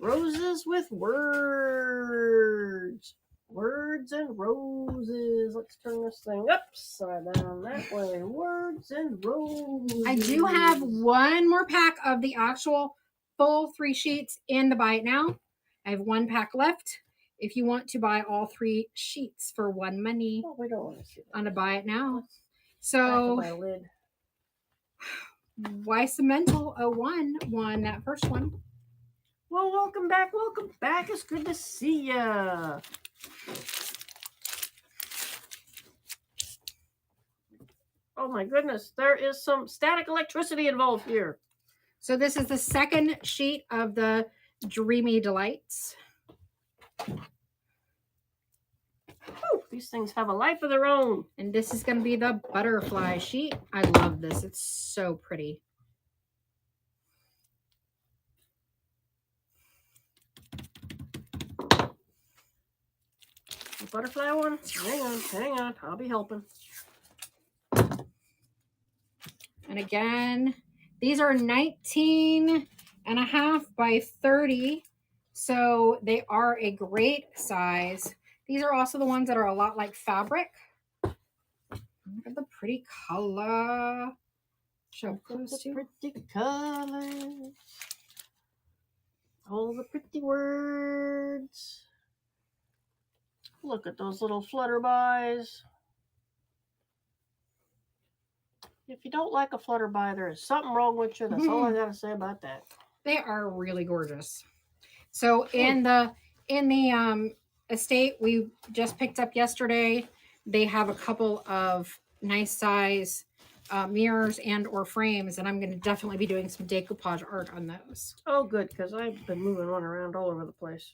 Speaker 1: Roses with words. Words and roses. Let's turn this thing upside down that way. Words and roses.
Speaker 2: I do have one more pack of the actual full 3 sheets in the Buy It Now. I have 1 pack left. If you want to buy all 3 sheets for $1
Speaker 1: Oh, we don't want to see that.
Speaker 2: on a Buy It Now.
Speaker 1: Back of
Speaker 2: So
Speaker 1: my lid.
Speaker 2: Cemental 01 won that first one.
Speaker 1: Well, welcome back. Welcome back. It's good to see ya. Oh my goodness, there is some static electricity involved here.
Speaker 2: So this is the second sheet of the Dreamy Delights.
Speaker 1: Whew, these things have a life of their own.
Speaker 2: And this is going to be the butterfly sheet. I love this. It's so pretty.
Speaker 1: The butterfly one? Hang on. I'll be helping.
Speaker 2: And again, these are 19.5 by 30. So they are a great size. These are also the ones that are a lot like fabric. Look at the pretty color. Show close to.
Speaker 1: Pretty colors. All the pretty words. Look at those little flutterbys. If you don't like a flutterby, there is something wrong with you. That's all I gotta say about that.
Speaker 2: They are really gorgeous. So in the estate we just picked up yesterday, they have a couple of nice size mirrors and or frames, and I'm going to definitely be doing some decoupage art on those.
Speaker 1: Oh, good, because I've been moving one around all over the place.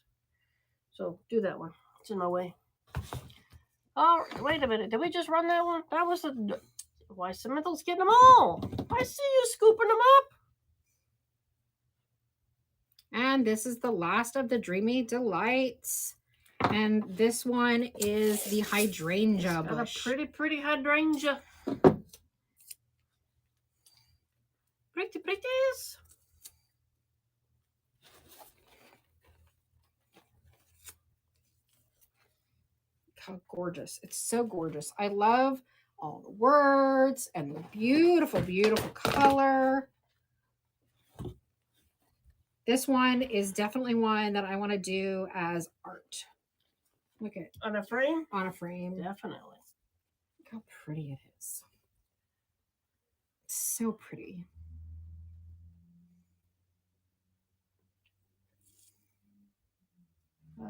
Speaker 1: So do that one. It's in my way. Oh, wait a minute. Did we just run that one? That was the... Why, Cemental's getting them all. I see you scooping them up.
Speaker 2: And this is the last of the Dreamy Delights. And this one is the hydrangea bush.
Speaker 1: Got a pretty hydrangea. Pretties.
Speaker 2: How gorgeous. It's so gorgeous. I love all the words and the beautiful, beautiful color. This one is definitely one that I want to do as art. Look at it.
Speaker 1: On a frame?
Speaker 2: On a frame.
Speaker 1: Definitely.
Speaker 2: Look how pretty it is. It's so pretty.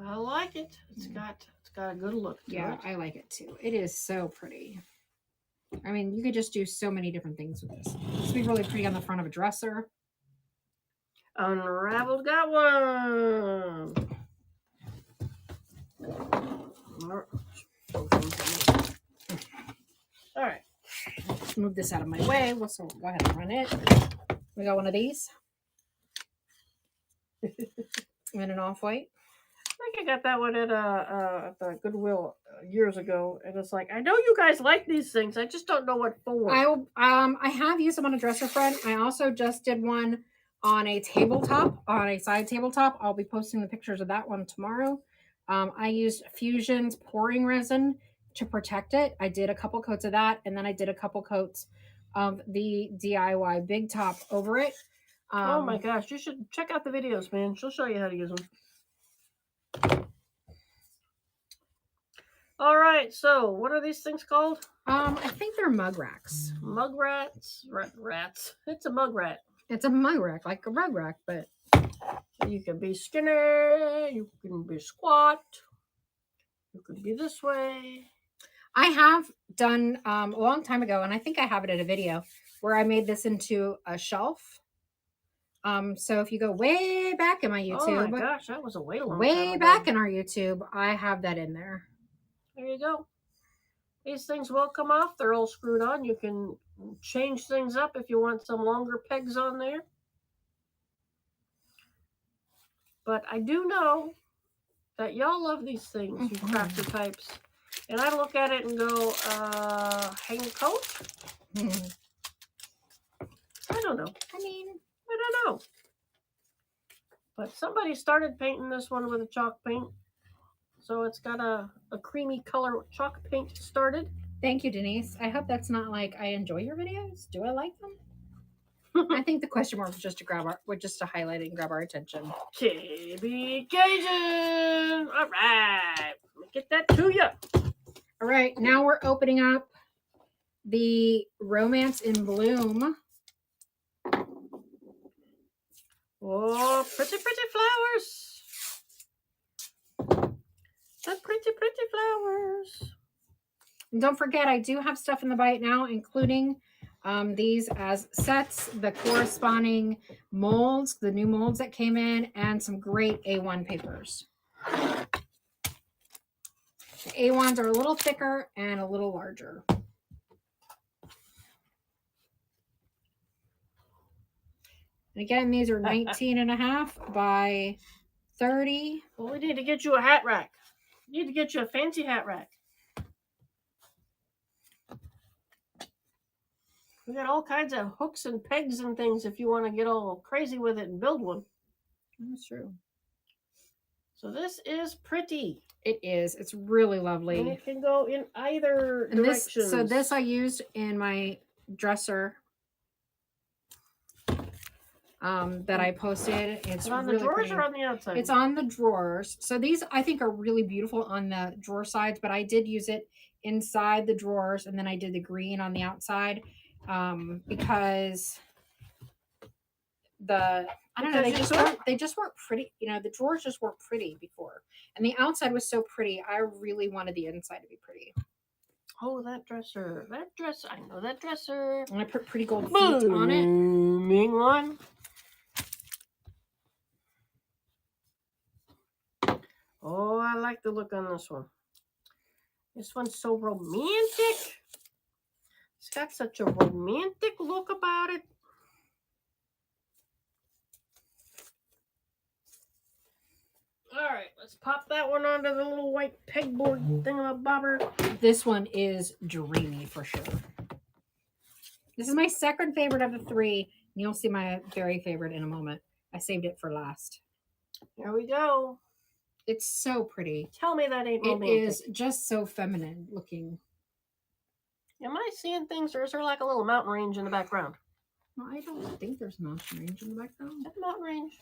Speaker 1: I like it. It's got a good look to
Speaker 2: Yeah,
Speaker 1: it.
Speaker 2: I like it too. It is so pretty. I mean, you could just do so many different things with this. This would be really pretty on the front of a dresser.
Speaker 1: Unraveled got one. All right.
Speaker 2: Let's move this out of my way. So go ahead and run it. We got one of these. And an off-white.
Speaker 1: I think I got that one at the Goodwill years ago, and it's like, I know you guys like these things, I just don't know what for.
Speaker 2: I have used them on a dresser front. I also just did one on a tabletop, on a side tabletop. I'll be posting the pictures of that one tomorrow. I used Fusion's pouring resin to protect it. I did a couple coats of that, and then I did a couple coats of the DIY Big Top over it.
Speaker 1: Oh my gosh, you should check out the videos, man. She'll show you how to use them. All right, so what are these things called?
Speaker 2: I think they're mug racks.
Speaker 1: Mug rats? Rats. It's a mug rat.
Speaker 2: It's a mug rack, like a rug rack, but...
Speaker 1: You can be skinny, you can be squat, you can be this way.
Speaker 2: I have done a long time ago, and I think I have it in a video, where I made this into a shelf. So if you go way back in my YouTube...
Speaker 1: Oh my gosh, that was a way long time
Speaker 2: way
Speaker 1: ago.
Speaker 2: back in our YouTube, I have that in there.
Speaker 1: There you go. These things will come off. They're all screwed on. You can change things up if you want some longer pegs on there. But I do know that y'all love these things, you crafter types. And I look at it and go, hang a coat? I don't know.
Speaker 2: I mean,
Speaker 1: I don't know. But somebody started painting this one with a chalk paint. So it's got a creamy color chalk paint started.
Speaker 2: Thank you, Denise. I hope that's not like I enjoy your videos. Do I like them? I think the question mark was just to highlight it and grab our attention.
Speaker 1: KB Cajun! All right. Let me get that to you.
Speaker 2: All right. Now we're opening up the Romance in Bloom
Speaker 1: Oh, pretty, pretty flowers. The pretty, pretty flowers.
Speaker 2: And don't forget, I do have stuff in the bite now, including these as sets, the corresponding molds, the new molds that came in, and some great A1 papers. The A1s are a little thicker and a little larger. And again, these are 19 and a half by 30.
Speaker 1: Well, we need to get you a hat rack. We need to get you a fancy hat rack. We got all kinds of hooks and pegs and things if you want to get all crazy with it and build one.
Speaker 2: That's true.
Speaker 1: So this is pretty.
Speaker 2: It is. It's really lovely.
Speaker 1: And it can go in either
Speaker 2: And
Speaker 1: direction.
Speaker 2: so this I used in my dresser that I posted. It's
Speaker 1: on
Speaker 2: really
Speaker 1: the drawers
Speaker 2: pretty.
Speaker 1: or on the outside?
Speaker 2: It's on the drawers. So these I think are really beautiful on the drawer sides, but I did use it inside the drawers, and then I did the green on the outside because I don't know, they just weren't pretty. You know, the drawers just weren't pretty before, and the outside was so pretty. I really wanted the inside to be pretty.
Speaker 1: Oh, that dresser. That dresser. I know that dresser.
Speaker 2: And I put pretty gold feet on it.
Speaker 1: Booming one. Oh, I like the look on this one. This one's so romantic. It's got such a romantic look about it. All right, let's pop that one onto the little white pegboard thingamabobber.
Speaker 2: This one is dreamy for sure. This is my second favorite of the three. And you'll see my very favorite in a moment. I saved it for last.
Speaker 1: Here we go.
Speaker 2: It's so pretty.
Speaker 1: Tell me that ain't romantic.
Speaker 2: It is just so feminine looking.
Speaker 1: Am I seeing things, or is there like a little mountain range in the background?
Speaker 2: Well, I don't think there's a mountain range in the background.
Speaker 1: Is that the mountain range?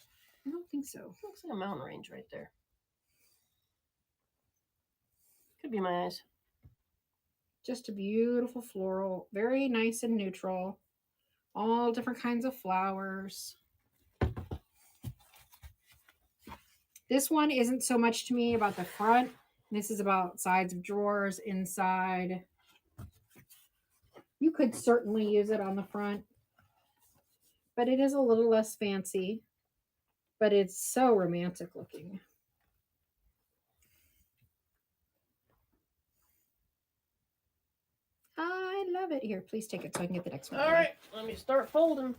Speaker 2: I don't think so.
Speaker 1: Looks like a mountain range right there. Could be my eyes.
Speaker 2: Just a beautiful floral. Very nice and neutral. All different kinds of flowers. This one isn't so much to me about the front. This is about sides of drawers, inside. You could certainly use it on the front, but it is a little less fancy, but it's so romantic looking. I love it. Here, please take it so I can get the next one.
Speaker 1: All right, let me start folding.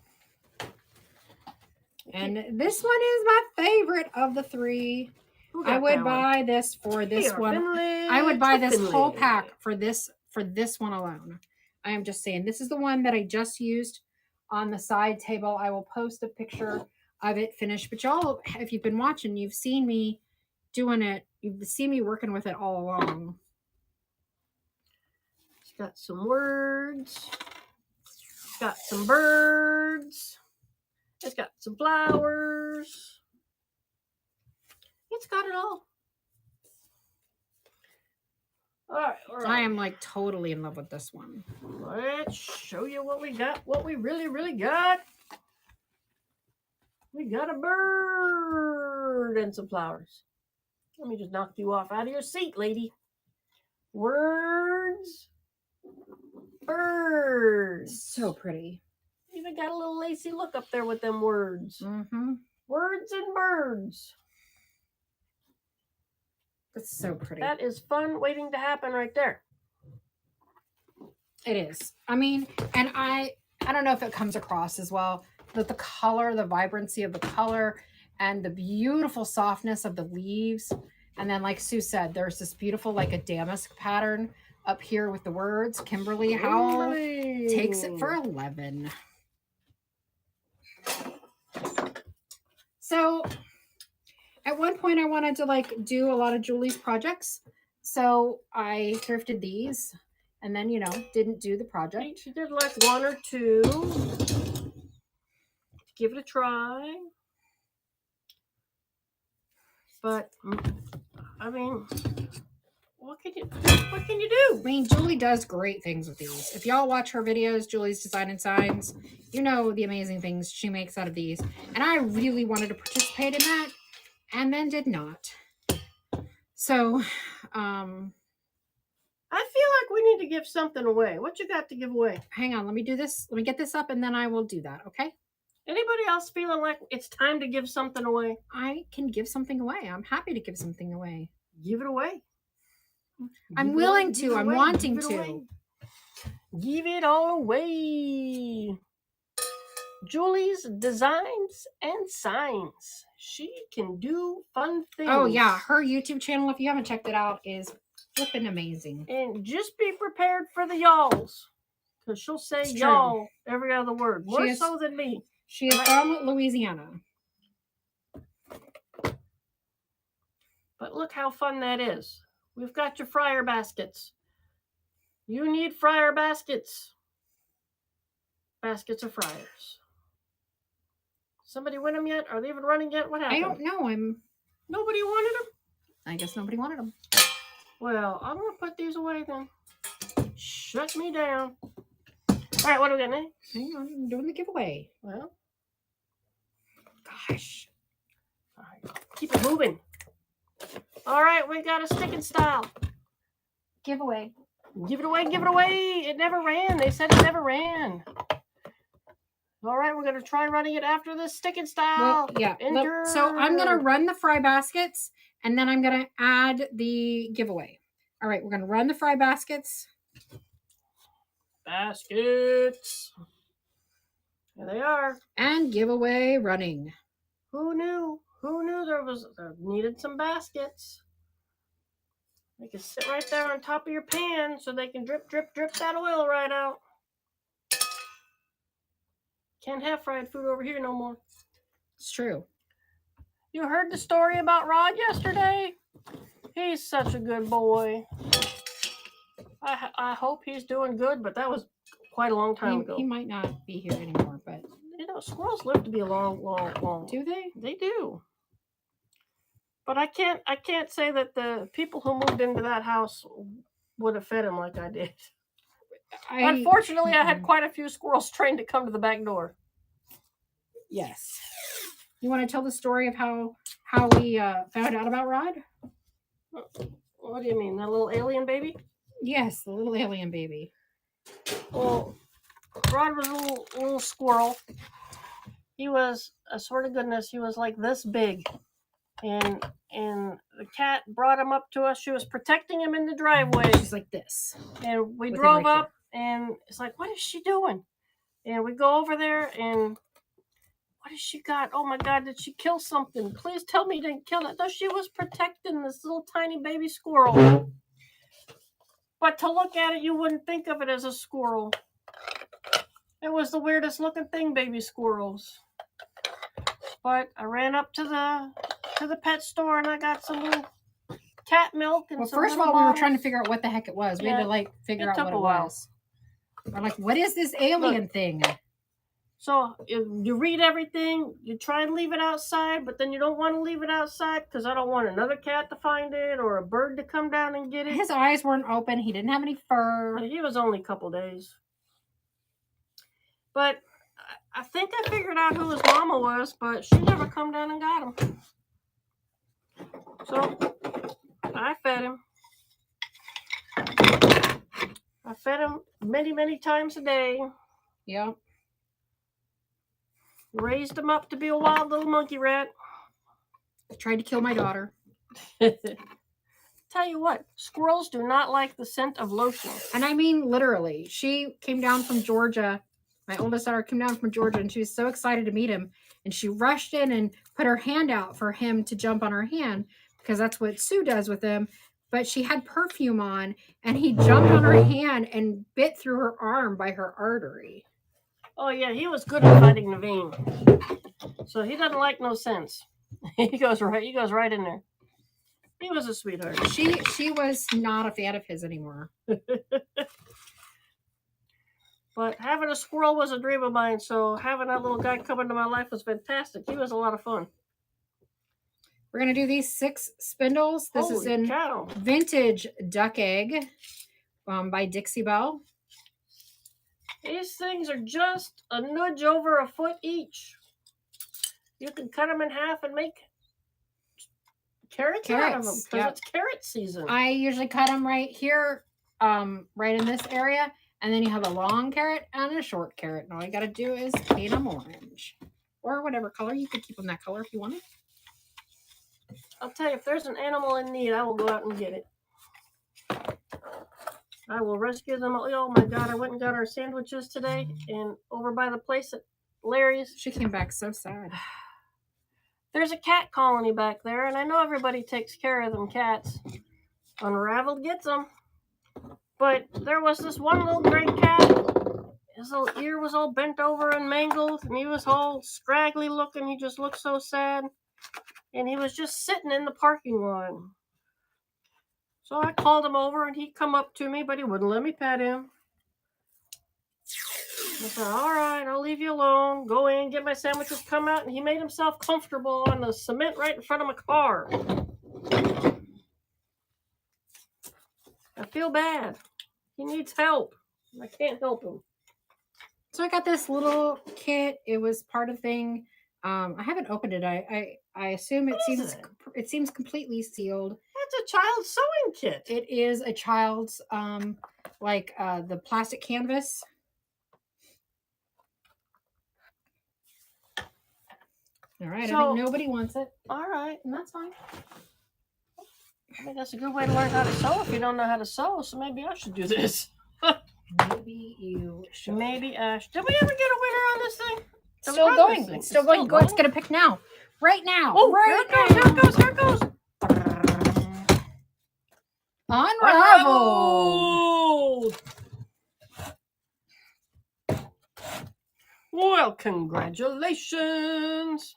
Speaker 2: And this one is my favorite of the three. I would buy this for this one. I would buy this whole pack for this one alone. I am just saying, this is the one that I just used on the side table. I will post a picture of it finished. But y'all, if you've been watching, you've seen me doing it. You've seen me working with it all along.
Speaker 1: It's got some words. It's got some birds. It's got some flowers. It's got it all. All right.
Speaker 2: I am like totally in love with this one.
Speaker 1: Let's show you what we got, what we really, really got. We got a bird and some flowers. Let me just knock you off out of your seat, lady. Words. Birds.
Speaker 2: So pretty.
Speaker 1: Even got a little lacy look up there with them words.
Speaker 2: Mm-hmm.
Speaker 1: Words and birds.
Speaker 2: That's so pretty.
Speaker 1: That is fun waiting to happen right there.
Speaker 2: It is. I mean, and I don't know if it comes across as well, but the color, the vibrancy of the color, and the beautiful softness of the leaves. And then, like Sue said, there's this beautiful, like a damask pattern up here with the words. Kimberly Howell takes it for 11. So at one point I wanted to like do a lot of Julie's projects. So I thrifted these and then, you know, didn't do the project.
Speaker 1: She did like one or two to give it a try. But I mean, what can you do?
Speaker 2: I mean, Julie does great things with these. If y'all watch her videos, Julie's Design and Signs, you know the amazing things she makes out of these. And I really wanted to participate in that and then did not. So,
Speaker 1: I feel like we need to give something away. What you got to give away?
Speaker 2: hang on, let me do this. Let me get this up and then I will do that, okay?
Speaker 1: Anybody else feeling like it's time to give something away?
Speaker 2: I can give something away. I'm happy to give something away.
Speaker 1: Give it away.
Speaker 2: I'm willing to. I'm wanting to.
Speaker 1: Give it all away. Julie's Designs and Signs. She can do fun things.
Speaker 2: Oh, yeah. Her YouTube channel, if you haven't checked it out, is flipping amazing.
Speaker 1: And just be prepared for the y'alls. Because she'll say
Speaker 2: It's true.
Speaker 1: y'all every other word. More
Speaker 2: She is-
Speaker 1: so than me.
Speaker 2: She is from Louisiana.
Speaker 1: But look how fun that is. We've got your fryer baskets. You need fryer baskets. Baskets of fryers. Somebody win them yet? Are they even running yet? What happened?
Speaker 2: I don't know.
Speaker 1: Nobody wanted them?
Speaker 2: I guess nobody wanted them.
Speaker 1: Well, I'm going to put these away then. Shut me down. All right, what do we got next?
Speaker 2: Hang on. I'm doing the giveaway.
Speaker 1: Well,
Speaker 2: Gosh.
Speaker 1: all right. Keep it moving. All right, we got a sticking style.
Speaker 2: Giveaway.
Speaker 1: Give it away, give it away. It never ran. They said it never ran. All right, we're going to try running it after this sticking style.
Speaker 2: Well, yeah.
Speaker 1: Enter.
Speaker 2: So I'm going to run the fry baskets and then I'm going to add the giveaway. All right. We're going to run the fry baskets.
Speaker 1: Baskets. Here they are.
Speaker 2: And giveaway running.
Speaker 1: Who knew? Who knew there needed some baskets? They can sit right there on top of your pan so they can drip, drip, drip that oil right out. Can't have fried food over here no more.
Speaker 2: It's true.
Speaker 1: You heard the story about Rod yesterday? He's such a good boy. I hope he's doing good, but that was quite a long time ago.
Speaker 2: He might not be here anymore, but
Speaker 1: You know, squirrels live to be a long.
Speaker 2: do they?
Speaker 1: They do. But I can't say that the people who moved into that house would have fed him like I did. Unfortunately, I had quite a few squirrels trained to come to the back door.
Speaker 2: Yes. You want to tell the story of how we found out about Rod?
Speaker 1: What do you mean, that little alien baby?
Speaker 2: Yes, the little alien baby.
Speaker 1: Well, Rod was a little squirrel. He was, a sort of goodness, he was like this big. And the cat brought him up to us. She was protecting him in the driveway.
Speaker 2: She's like this.
Speaker 1: And we
Speaker 2: With
Speaker 1: drove
Speaker 2: him right
Speaker 1: up, and it's like, what is she doing? And we go over there, and what has she got? Oh my God, did she kill something? Please tell me you didn't kill it. No, she was protecting this little tiny baby squirrel. But to look at it, you wouldn't think of it as a squirrel. It was the weirdest looking thing, baby squirrels. But I ran up to the pet store and I got some little cat milk and some
Speaker 2: first of all, we were trying to figure out what the heck it was. We had to figure out what it was. We're like, what is this alien thing?
Speaker 1: So you read everything, you try and leave it outside, but then you don't want to leave it outside because I don't want another cat to find it or a bird to come down and get it.
Speaker 2: His eyes weren't open. He didn't have any fur.
Speaker 1: He was only a couple days. But I think I figured out who his mama was, but she never come down and got him. So I fed him. I fed him many, many times a day.
Speaker 2: Yep.
Speaker 1: Raised him up to be a wild little monkey rat.
Speaker 2: Tried to kill my daughter.
Speaker 1: Tell you what, squirrels do not like the scent of lotion.
Speaker 2: And I mean literally. She came down from Georgia. My oldest daughter came down from Georgia and she was so excited to meet him. And she rushed in and put her hand out for him to jump on her hand because that's what Sue does with him. But she had perfume on and he jumped on her hand and bit through her arm by her artery. Oh
Speaker 1: yeah, he was good at fighting the vein. So he doesn't like no sense. He goes right in there. He was a sweetheart.
Speaker 2: She was not a fan of his anymore.
Speaker 1: But having a squirrel was a dream of mine, so having that little guy come into my life was fantastic. He was a lot of fun.
Speaker 2: We're going to do these 6 spindles. This is
Speaker 1: Holy
Speaker 2: in
Speaker 1: cow.
Speaker 2: Vintage Duck Egg by Dixie Belle.
Speaker 1: These things are just a nudge over a foot each. You can cut them in half and make carrots out of them because it's carrot season.
Speaker 2: I usually cut them right here, right in this area. And then you have a long carrot and a short carrot. And all you got to do is paint them orange. Or whatever color. You could keep them that color if you wanted.
Speaker 1: I'll tell you, if there's an animal in need, I will go out and get it. I will rescue them. Oh my God, I went and got our sandwiches today and over by the place at Larry's.
Speaker 2: She came back so sad.
Speaker 1: There's a cat colony back there, and I know everybody takes care of them cats. Unraveled gets them. But there was this one little gray cat. His little ear was all bent over and mangled, and he was all scraggly looking. He just looked so sad. And he was just sitting in the parking lot. So I called him over, and he'd come up to me, but he wouldn't let me pet him. I said, all right, I'll leave you alone. Go in, get my sandwiches, come out. And he made himself comfortable on the cement right in front of my car. I feel bad. He needs help. I can't help him.
Speaker 2: So I got this little kit. It was part of the thing. I haven't opened it. I assume it seems completely sealed.
Speaker 1: That's a child's sewing kit.
Speaker 2: It is a child's the plastic canvas. All right, I think nobody wants it.
Speaker 1: All right,
Speaker 2: and that's fine.
Speaker 1: I think that's a good way to learn how to sew if you don't know how to sew, so maybe I should do this.
Speaker 2: Maybe you should.
Speaker 1: Maybe Ash. Did we ever get a winner on this thing?
Speaker 2: Still going. It's still going. Go, it's going to pick now. Right now.
Speaker 1: Oh,
Speaker 2: right
Speaker 1: here it goes. Here it goes.
Speaker 2: Unraveled.
Speaker 1: Well, congratulations.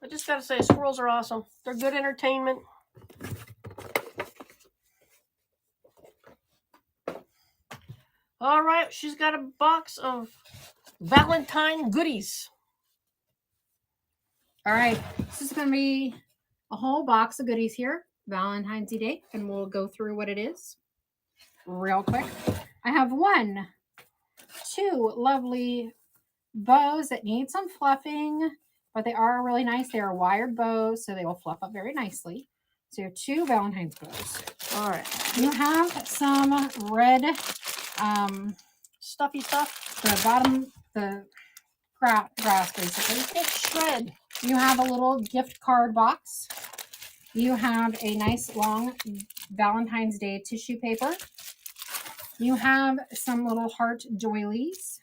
Speaker 1: I just got to say, squirrels are awesome. They're good entertainment. All right, she's got a box of Valentine goodies.
Speaker 2: All right, this is going to be a whole box of goodies here, Valentine's Day, and we'll go through what it is real quick. I have 2 lovely bows that need some fluffing, but they are really nice. They are wired bows, so they will fluff up very nicely. So you have 2 Valentine's bows.
Speaker 1: All right.
Speaker 2: You have some red
Speaker 1: stuffy stuff.
Speaker 2: The bottom, the grass, basically.
Speaker 1: It's shred.
Speaker 2: You have a little gift card box. You have a nice long Valentine's Day tissue paper. You have some little heart doilies.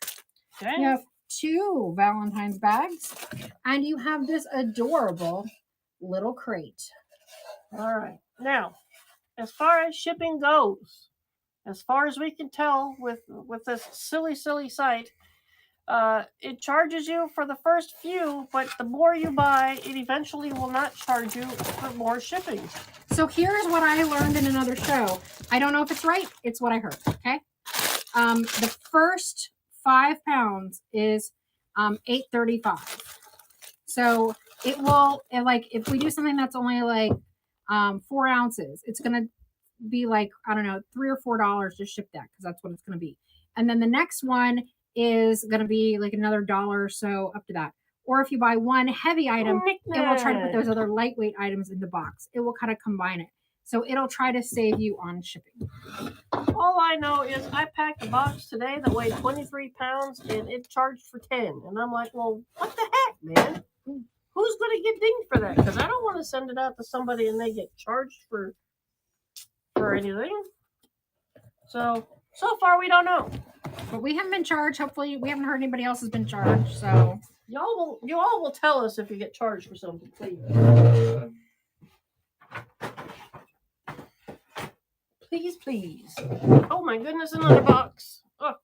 Speaker 1: Okay.
Speaker 2: You have 2 Valentine's bags. And you have this adorable little crate.
Speaker 1: All right. Now, as far as shipping goes, as far as we can tell with this silly site, it charges you for the first few, but the more you buy, it eventually will not charge you for more shipping.
Speaker 2: So here's what I learned in another show. I don't know if it's right. It's what I heard. Okay. The first 5 pounds is $8.35. So it will, if we do something that's only 4 ounces, it's gonna be I don't know, $3 or $4 to ship that, because that's what it's gonna be. And then the next one is gonna be another $1 or so up to that. Or if you buy one heavy item, it will try to put those other lightweight items in the box. It will kind of combine it. So it'll try to save you on shipping.
Speaker 1: All I know is I packed a box today that weighed 23 pounds and it charged for 10. And I'm like, well, what the heck, man? Who's going to get dinged for that? Because I don't want to send it out to somebody and they get charged for anything. So far we don't know.
Speaker 2: But we haven't been charged. Hopefully we haven't heard anybody else has been charged. So
Speaker 1: you all will tell us if you get charged for something, please. Please. Oh my goodness, another box. Oh,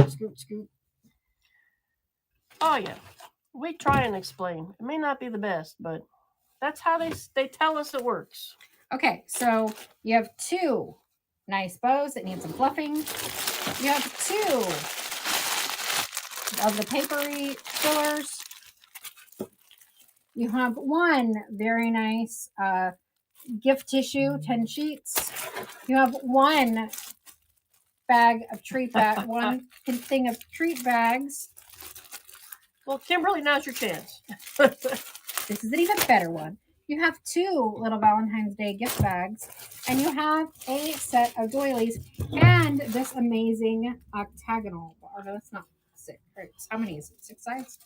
Speaker 1: scoot. Oh yeah. We try and explain. It may not be the best, but that's how they tell us it works.
Speaker 2: Okay, so you have 2 nice bows that need some fluffing. You have 2 of the papery fillers. You have one very nice gift tissue, 10 sheets. You have one bag of treat bag, one thing of treat bags.
Speaker 1: Well, Kimberly, now's your chance.
Speaker 2: This is an even better one. You have 2 little Valentine's Day gift bags, and you have a set of doilies and this amazing octagonal. Oh, no, that's not 6. Right. How many is it? 6 sides?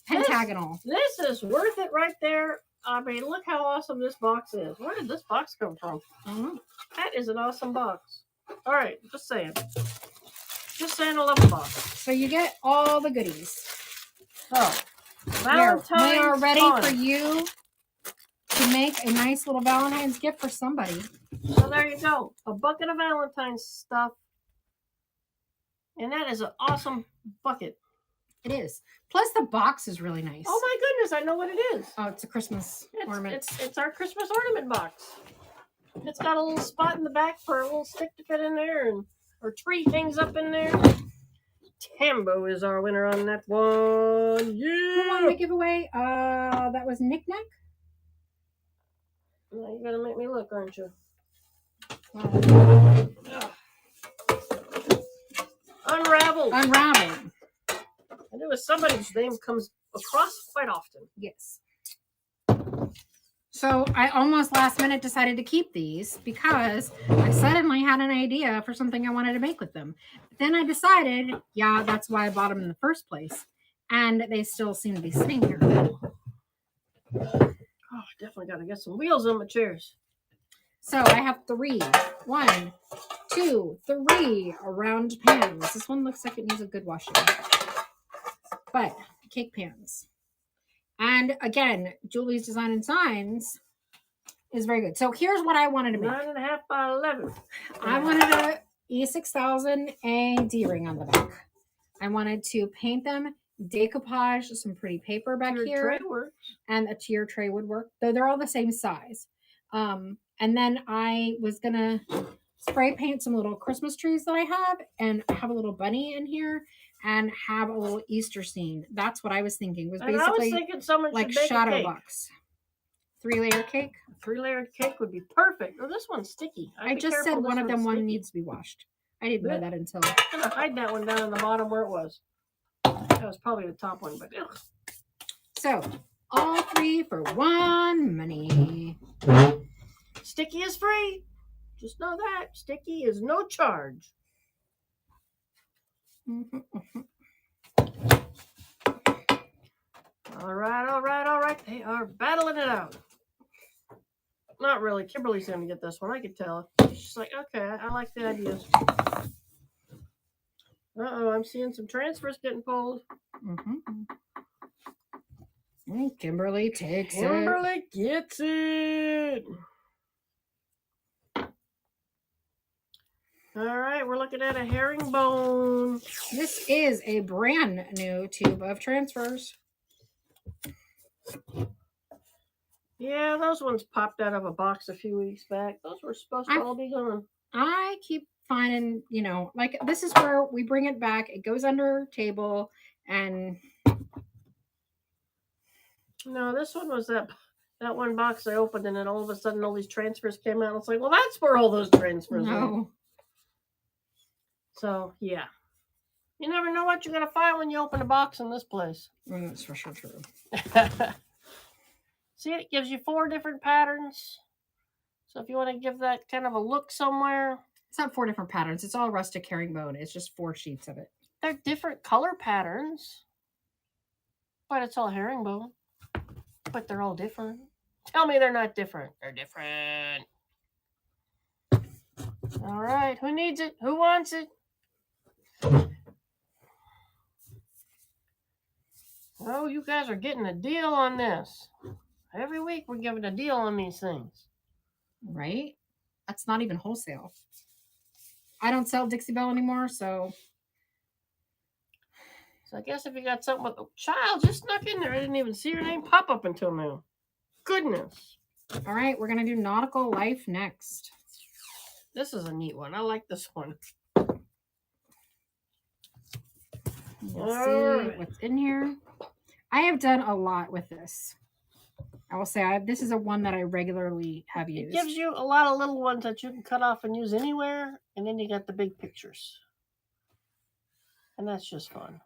Speaker 2: Pentagonal.
Speaker 1: This is worth it right there. I mean, look how awesome this box is. Where did this box come from? That is an awesome box. All right, just saying. Just saying I love the box.
Speaker 2: So you get all the goodies.
Speaker 1: Oh, Valentine's
Speaker 2: They are ready
Speaker 1: fun.
Speaker 2: for you to make a nice little Valentine's gift for somebody.
Speaker 1: So there you go. A bucket of Valentine's stuff. And that is an awesome bucket.
Speaker 2: It is. Plus the box is really nice.
Speaker 1: Oh my goodness, I know what it is.
Speaker 2: Oh, it's a Christmas ornament.
Speaker 1: It's our Christmas ornament box. It's got a little spot in the back for a little stick to fit in there, and or tree things up in there. Tambo is our winner on that one.
Speaker 2: Who won
Speaker 1: Yeah.
Speaker 2: the giveaway? That was Knick Knack.
Speaker 1: Now you're gonna make me look, aren't you? Unraveled.
Speaker 2: Unraveled.
Speaker 1: I knew somebody's name comes across quite often.
Speaker 2: Yes. So I almost last minute decided to keep these because I suddenly had an idea for something I wanted to make with them. But then I decided, yeah, that's why I bought them in the first place. And they still seem to be sitting here.
Speaker 1: Oh, I definitely got to get some wheels on my chairs.
Speaker 2: So I have 3. 1, 2, 3 round pans. This one looks like it needs a good washing. But cake pans. And again, Julie's Design and Signs is very good. So here's what I wanted to make.
Speaker 1: 9.5 by 11.
Speaker 2: I wanted a E6000 and D-ring on the back. I wanted to paint them, decoupage some pretty paper back here.
Speaker 1: Tray works.
Speaker 2: And a tier tray would work, though they're all the same size. And then I was going to spray paint some little Christmas trees that I have, and I have a little bunny in here, and have a little Easter scene. That's what I was thinking. Was basically
Speaker 1: I was thinking someone
Speaker 2: like
Speaker 1: should bake
Speaker 2: shadow
Speaker 1: a cake.
Speaker 2: box. 3-layer cake.
Speaker 1: A 3-layered cake would be perfect. Oh, this one's sticky.
Speaker 2: I just said one of them needs to be washed. I didn't know that until.
Speaker 1: I'm gonna hide that one down in the bottom where it was. That was probably the top one, but ugh.
Speaker 2: So all 3 for 1 money.
Speaker 1: Sticky is free. Just know that sticky is no charge. All right. They are battling it out. Not really. Kimberly's going to get this one. I could tell. She's like, okay, I like the ideas. Uh-oh, I'm seeing some transfers getting pulled.
Speaker 2: Kimberly takes it.
Speaker 1: Kimberly gets it. All right, we're looking at a herringbone.
Speaker 2: This is a brand new tube of transfers.
Speaker 1: Yeah, those ones popped out of a box a few weeks back. Those were supposed to all be gone.
Speaker 2: I keep finding, like this is where we bring it back. It goes under table, and
Speaker 1: no, this one was that one box I opened, and then all of a sudden all these transfers came out. It's like, well, that's where all those transfers were. So yeah, you never know what you're gonna find when you open a box in this place.
Speaker 2: That's for sure true.
Speaker 1: See, it gives you 4 different patterns. So if you want to give that kind of a look somewhere.
Speaker 2: It's not 4 different patterns. It's all rustic herringbone. It's just 4 sheets of it.
Speaker 1: They're different color patterns. But it's all herringbone. But they're all different. Tell me they're not different. They're different. All right. Who needs it? Who wants it? Oh, you guys are getting a deal on this. Every week we're giving a deal on these things.
Speaker 2: Right? That's not even wholesale. I don't sell Dixie Belle anymore, so
Speaker 1: I guess if you got something with a child just snuck in there, I didn't even see your name pop up until now. Goodness.
Speaker 2: All right, we're going to do Nautical Life next.
Speaker 1: This is a neat one. I like this one.
Speaker 2: You'll see what's in here. I have done a lot with this. I will say this is a one that I regularly have used.
Speaker 1: It gives you a lot of little ones that you can cut off and use anywhere, and then you got the big pictures. And that's just fun.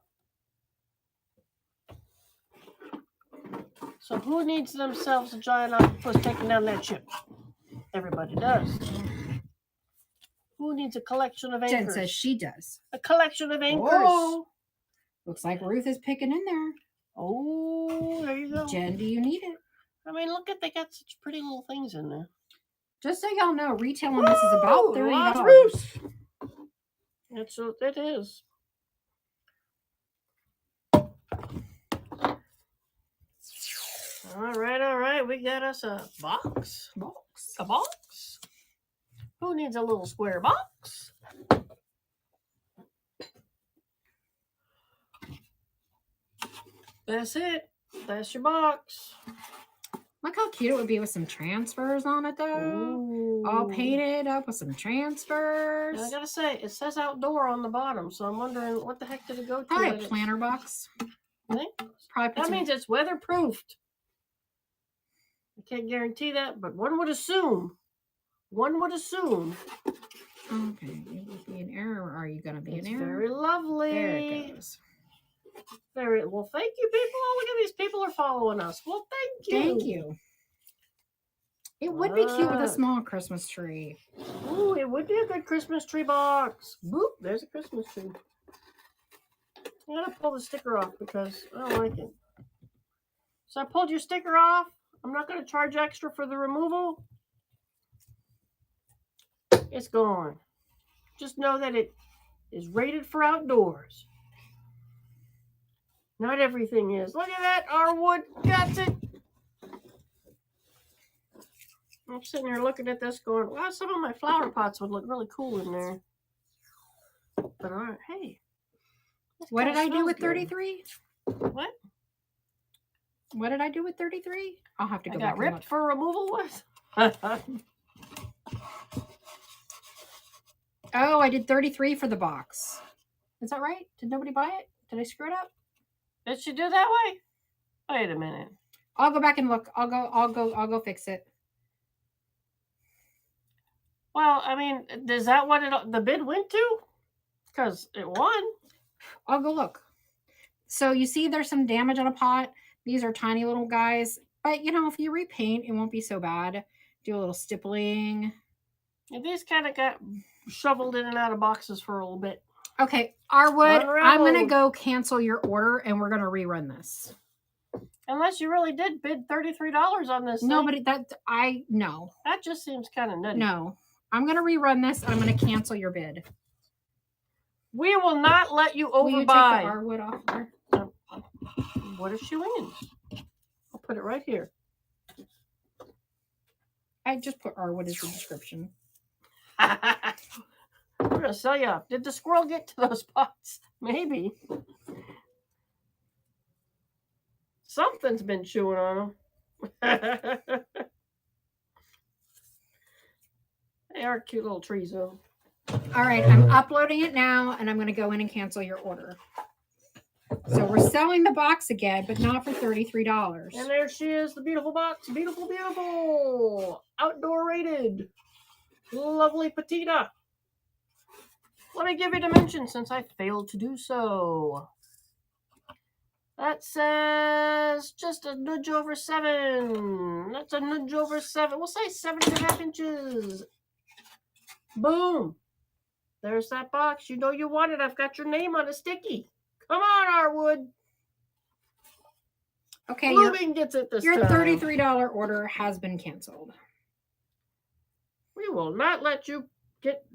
Speaker 1: So who needs themselves a giant octopus taking down that ship? Everybody does. Who needs a collection of anchors?
Speaker 2: Jen says she does.
Speaker 1: A collection of anchors.
Speaker 2: Oh, looks like Ruth is picking in there.
Speaker 1: Oh, there you go.
Speaker 2: Jen, do you need it?
Speaker 1: I mean, look at, they got such pretty little things in there.
Speaker 2: Just so y'all know, retail on this is about $30.
Speaker 1: Lazarus. That's what it is. All right. We got us a box. A box. Who needs a little square box? That's it. That's your box.
Speaker 2: Look how cute it would be with some transfers on it, though.
Speaker 1: Ooh.
Speaker 2: All painted up with some transfers.
Speaker 1: And I gotta say, it says outdoor on the bottom, so I'm wondering what the heck did it go to?
Speaker 2: Probably a planter box.
Speaker 1: Think?
Speaker 2: Probably
Speaker 1: That means it's weatherproofed. I can't guarantee that, but one would assume.
Speaker 2: Okay, you will be an error. Or are you going to be
Speaker 1: It's
Speaker 2: an error?
Speaker 1: very lovely.
Speaker 2: There it goes.
Speaker 1: Very well. Thank you, people. Oh, look at these people are following us. Well, thank you.
Speaker 2: Thank you. It would be cute with a small Christmas tree.
Speaker 1: Ooh, it would be a good Christmas tree box. Boop, there's a Christmas tree. I'm gonna pull the sticker off because I don't like it. So I pulled your sticker off. I'm not gonna charge extra for the removal. It's gone. Just know that it is rated for outdoors. Not everything is. Look at that. Our wood got it. I'm sitting here looking at this going, well, some of my flower pots would look really cool in there. But all right, hey.
Speaker 2: What did I do with 33?
Speaker 1: What?
Speaker 2: What did I do with 33? I'll have to go
Speaker 1: I
Speaker 2: back
Speaker 1: got
Speaker 2: and
Speaker 1: ripped
Speaker 2: look.
Speaker 1: for removal with?
Speaker 2: Oh, I did 33 for the box. Is that right? Did nobody buy it? Did I screw it up?
Speaker 1: Did she do that way? Wait a minute.
Speaker 2: I'll go back and look. I'll go fix it.
Speaker 1: Well, I mean, is that what the bid went to? Because it won.
Speaker 2: I'll go look. So you see there's some damage on a pot. These are tiny little guys. But, you know, if you repaint, it won't be so bad. Do a little stippling.
Speaker 1: And these kind of got shoveled in and out of boxes for a little bit.
Speaker 2: Okay, Arwood, I'm going to
Speaker 1: Unraveled.
Speaker 2: go cancel your order, and we're going to rerun this.
Speaker 1: Unless you really did bid $33 on this
Speaker 2: No,
Speaker 1: thing.
Speaker 2: but no.
Speaker 1: That just seems kind of nutty.
Speaker 2: No. I'm going to rerun this, and I'm going to cancel your bid.
Speaker 1: We will not let you
Speaker 2: Will you take the
Speaker 1: overbuy.
Speaker 2: Arwood off there?
Speaker 1: What if she wins? I'll put it right here.
Speaker 2: I just put Arwood as the description.
Speaker 1: We're going to sell you up. Did the squirrel get to those pots? Maybe. Something's been chewing on them. They are cute little trees, though.
Speaker 2: All right, I'm uploading it now, and I'm going to go in and cancel your order. So we're selling the box again, but not for $33.
Speaker 1: And there she is, the beautiful box. Beautiful, beautiful. Outdoor rated. Lovely Petita. Let me give you dimensions since I failed to do so. That says just a nudge over 7. That's a nudge over 7. We'll say 7.5 inches. Boom. There's that box. You know you want it. I've got your name on a sticky. Come on, Arwood.
Speaker 2: Okay,
Speaker 1: Blooming gets it this
Speaker 2: your
Speaker 1: time.
Speaker 2: $33 order has been canceled.
Speaker 1: We will not let you get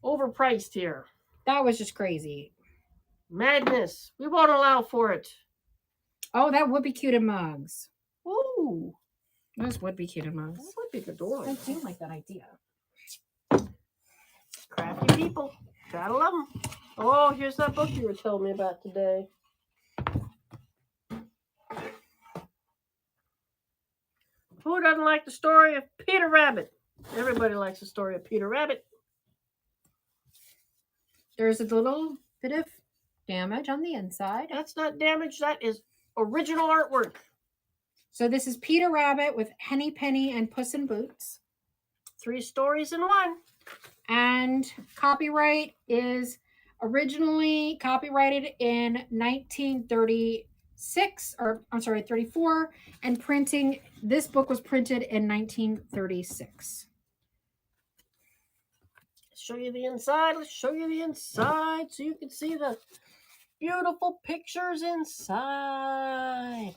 Speaker 1: overpriced here.
Speaker 2: That was just crazy.
Speaker 1: Madness. We won't allow for it.
Speaker 2: Oh, that would be cute in mugs.
Speaker 1: Ooh.
Speaker 2: Those would be cute in mugs.
Speaker 1: That would be adorable.
Speaker 2: I do like that idea.
Speaker 1: Crafty people. Gotta love them. Oh, here's that book you were telling me about today. Who doesn't like the story of Peter Rabbit? Everybody likes the story of Peter Rabbit.
Speaker 2: There's a little bit of damage on the inside.
Speaker 1: That's not damage. That is original artwork.
Speaker 2: So this is Peter Rabbit with Henny Penny and Puss in Boots.
Speaker 1: 3 stories in one.
Speaker 2: And copyright is originally copyrighted in 1936, or I'm sorry, 34, and printing, this book was printed in 1936.
Speaker 1: Show you the inside. Let's show you the inside so you can see the beautiful pictures inside.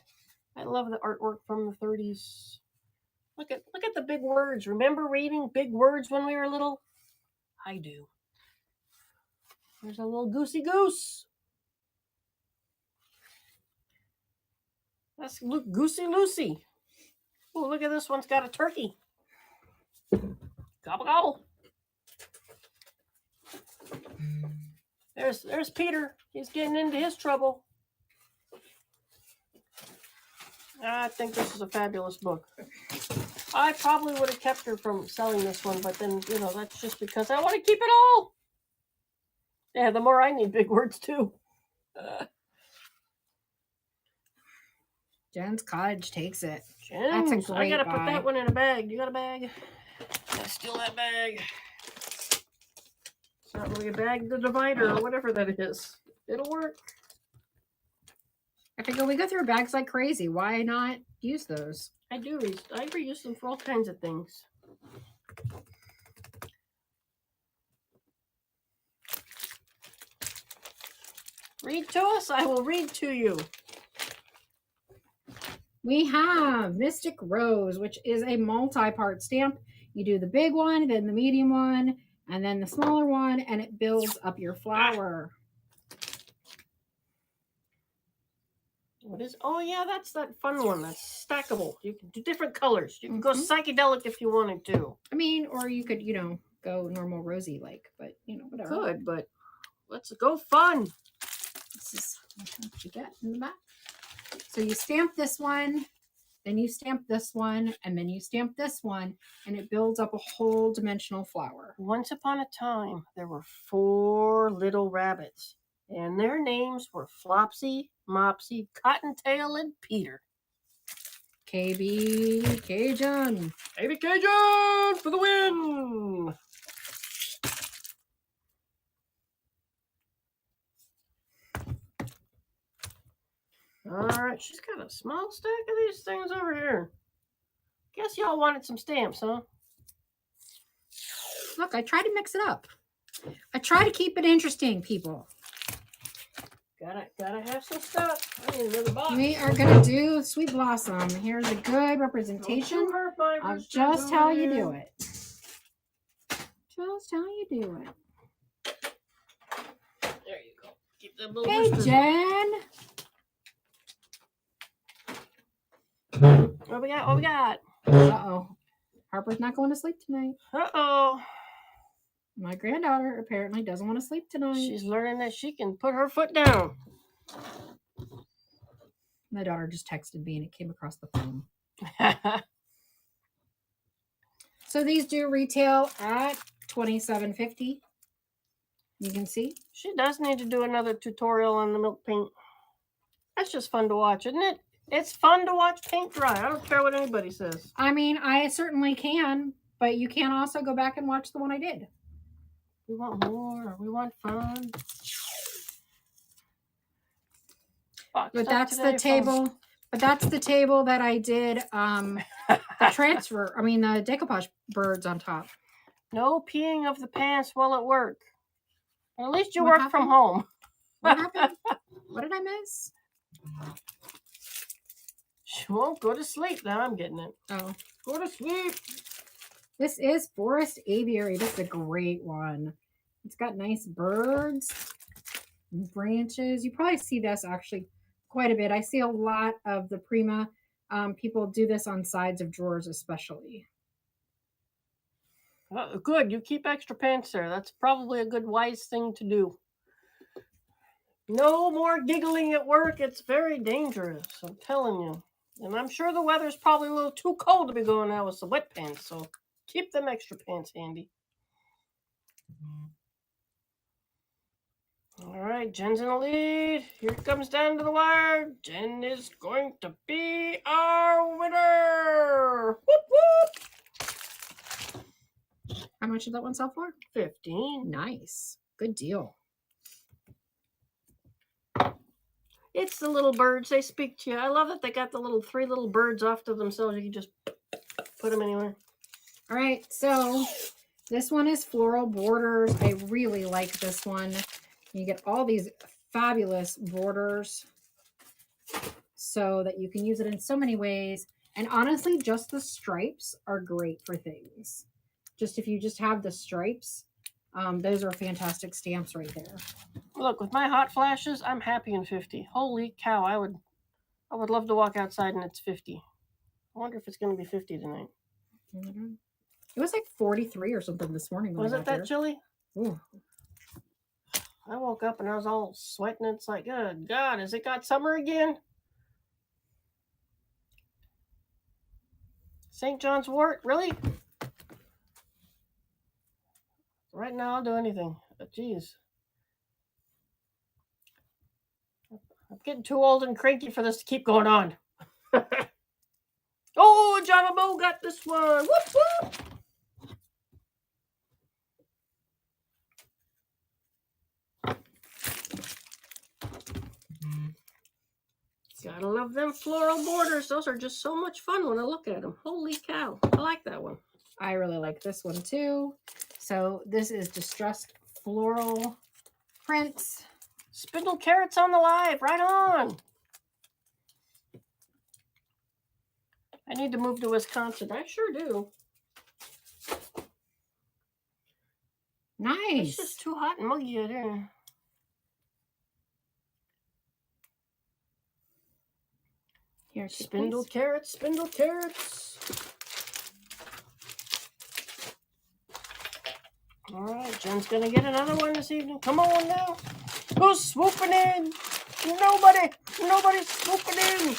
Speaker 1: I love the artwork from the 30s. Look at the big words. Remember reading big words when we were little? I do. There's a little goosey goose. That's Goosey Lucy. Oh, look at this one's got a turkey. Gobble gobble. There's Peter. He's getting into his trouble. I think this is a fabulous book. I probably would have kept her from selling this one, but then, that's just because I want to keep it all. Yeah, the more I need big words, too.
Speaker 2: Jen's Cottage takes it.
Speaker 1: Jen's,
Speaker 2: That's a great
Speaker 1: I gotta
Speaker 2: buy.
Speaker 1: put that one in a bag. You got a bag? I steal that bag. It's not really a bag, the divider or whatever that is. It'll work.
Speaker 2: I figure we go through bags like crazy. Why not use those?
Speaker 1: I do. I reuse them for all kinds of things. Read to us. I will read to you.
Speaker 2: We have Mystic Rose, which is a multi-part stamp. You do the big one, then the medium one, and then the smaller one, and it builds up your flower.
Speaker 1: What is? Oh yeah, that's that fun one. That's stackable. You can do different colors. You can go psychedelic if you wanted to.
Speaker 2: I mean, or you could, go normal rosy like, but whatever.
Speaker 1: Could, but let's go fun.
Speaker 2: This is what you get in the back. So you stamp this one, then you stamp this one, and then you stamp this one, and it builds up a whole dimensional flower.
Speaker 1: Once upon a time, there were 4 little rabbits, and their names were Flopsy, Mopsy, Cottontail, and Peter.
Speaker 2: KB Cajun.
Speaker 1: KB Cajun for the win! Alright, she's got a small stack of these things over here. Guess y'all wanted some stamps, huh?
Speaker 2: Look, I try to mix it up. I try to keep it interesting, people.
Speaker 1: Gotta have some stuff. I need another box.
Speaker 2: We are gonna do Sweet Blossom. Here's a good representation of just how you do it. Just how you do it.
Speaker 1: There you go. Keep them little
Speaker 2: Hey,
Speaker 1: whispers.
Speaker 2: Jen.
Speaker 1: What we got?
Speaker 2: Uh-oh. Harper's not going to sleep tonight.
Speaker 1: Uh-oh.
Speaker 2: My granddaughter apparently doesn't want to sleep tonight.
Speaker 1: She's learning that she can put her foot down.
Speaker 2: My daughter just texted me and it came across the phone. So these do retail at $27.50. You can see.
Speaker 1: She does need to do another tutorial on the milk paint. That's just fun to watch, isn't it? It's fun to watch paint dry. I don't care what anybody says.
Speaker 2: I mean, I certainly can, but you can also go back and watch the one I did.
Speaker 1: We want more. We want fun.
Speaker 2: But that's the table. But that's the table that I did the transfer. I mean, the decoupage birds on top.
Speaker 1: No peeing of the pants while at work. At least you
Speaker 2: What
Speaker 1: work
Speaker 2: happened?
Speaker 1: from home.
Speaker 2: What happened? What did I miss?
Speaker 1: She won't go to sleep. Now I'm getting it.
Speaker 2: Oh.
Speaker 1: Go to sleep.
Speaker 2: This is Forest Aviary. This is a great one. It's got nice birds and branches. You probably see this actually quite a bit. I see a lot of the Prima people do this on sides of drawers especially.
Speaker 1: Good. You keep extra pants there. That's probably a good, wise thing to do. No more giggling at work. It's very dangerous. I'm telling you. And I'm sure the weather's probably a little too cold to be going out with some wet pants. So keep them extra pants handy. All right. right, Jen's in the lead. Here it comes down to the wire. Jen is going to be our winner. Whoop, whoop.
Speaker 2: How much did that one sell for?
Speaker 1: 15.
Speaker 2: Nice. Good deal.
Speaker 1: It's the little birds. They speak to you. I love that they got the 3 little birds off to themselves. You can just put them anywhere.
Speaker 2: All right, so this one is floral borders. I really like this one. You get all these fabulous borders so that you can use it in so many ways. And honestly, just the stripes are great for things. Just if you just have the stripes, those are fantastic stamps right there.
Speaker 1: Look, with my hot flashes, I'm happy in 50. Holy cow, I would love to walk outside and it's 50. I wonder if it's going to be 50 tonight.
Speaker 2: It was like 43 or something this morning.
Speaker 1: Was it that chilly?
Speaker 2: Ooh.
Speaker 1: I woke up and I was all sweating. It's like, good God, has it got summer again? St. John's wort? Really? Right now, I'll do anything. But geez. I'm getting too old and cranky for this to keep going on. Oh, Java Mo got this one. Whoop, whoop. Gotta love them floral borders. Those are just so much fun when I look at them. Holy cow. I like that one.
Speaker 2: I really like this one too. So this is distressed floral prints.
Speaker 1: Spindle carrots on the live. Right on. I need to move to Wisconsin. I sure do.
Speaker 2: Nice.
Speaker 1: It's just too hot and muggy out here.
Speaker 2: Here,
Speaker 1: Spindle carrots, spindle carrots. All right, Jen's gonna get another one this evening. Come on now. Who's swooping in? Nobody's swooping in.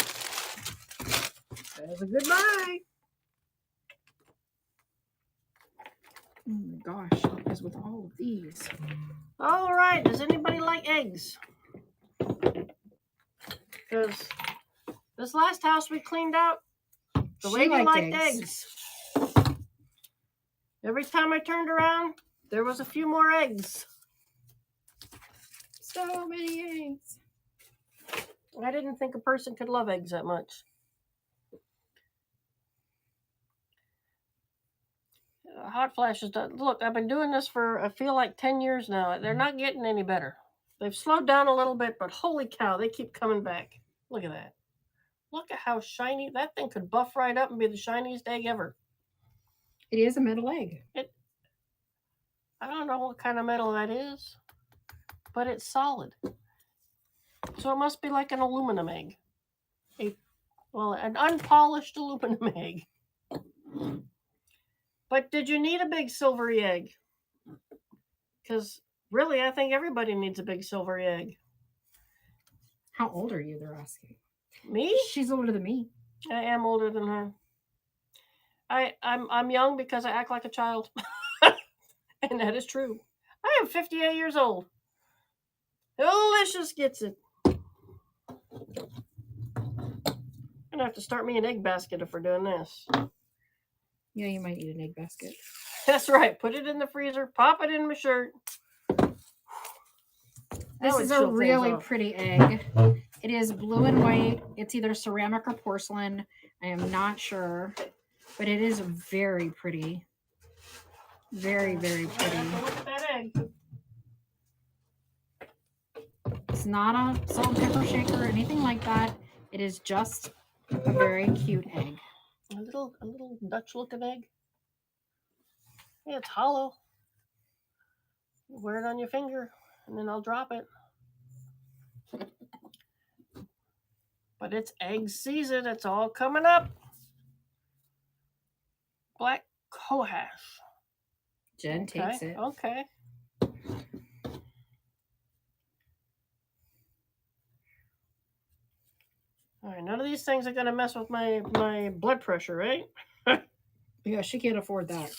Speaker 1: There's a goodbye.
Speaker 2: Oh my gosh, what is with all of these?
Speaker 1: All right, does anybody like eggs? Because this last house we cleaned out, the lady liked eggs. Every time I turned around, there was a few more eggs.
Speaker 2: So many eggs.
Speaker 1: I didn't think a person could love eggs that much. Hot flashes. Look, I've been doing this for, I feel like 10 years now. They're not getting any better. They've slowed down a little bit, but holy cow, they keep coming back. Look at that. Look at how shiny. That thing could buff right up and be the shiniest egg ever.
Speaker 2: It is a metal egg.
Speaker 1: I don't know what kind of metal that is, but it's solid. So it must be like an aluminum egg. An unpolished aluminum egg. But did you need a big silvery egg? Because really, I think everybody needs a big silvery egg.
Speaker 2: How old are you? They're asking.
Speaker 1: Me?
Speaker 2: She's older than me.
Speaker 1: I am older than her. I'm young because I act like a child. And that is true. I am 58 years old. Delicious gets it. I'm gonna have to start me an egg basket if we're doing this.
Speaker 2: Yeah, you might need an egg basket.
Speaker 1: That's right. Put it in the freezer. Pop it in my shirt.
Speaker 2: This is a really pretty egg. It is blue and white. It's either ceramic or porcelain. I am not sure. But it is very pretty. Very, very pretty.
Speaker 1: Look at that egg.
Speaker 2: It's not a salt and pepper shaker or anything like that. It is just a very cute egg.
Speaker 1: A little Dutch looking egg. Yeah, it's hollow. Wear it on your finger and then I'll drop it. But it's egg season. It's all coming up. Black cohosh.
Speaker 2: Jen takes it.
Speaker 1: Okay. All right, none of these things are going to mess with my blood pressure, right?
Speaker 2: Yeah, she can't afford that.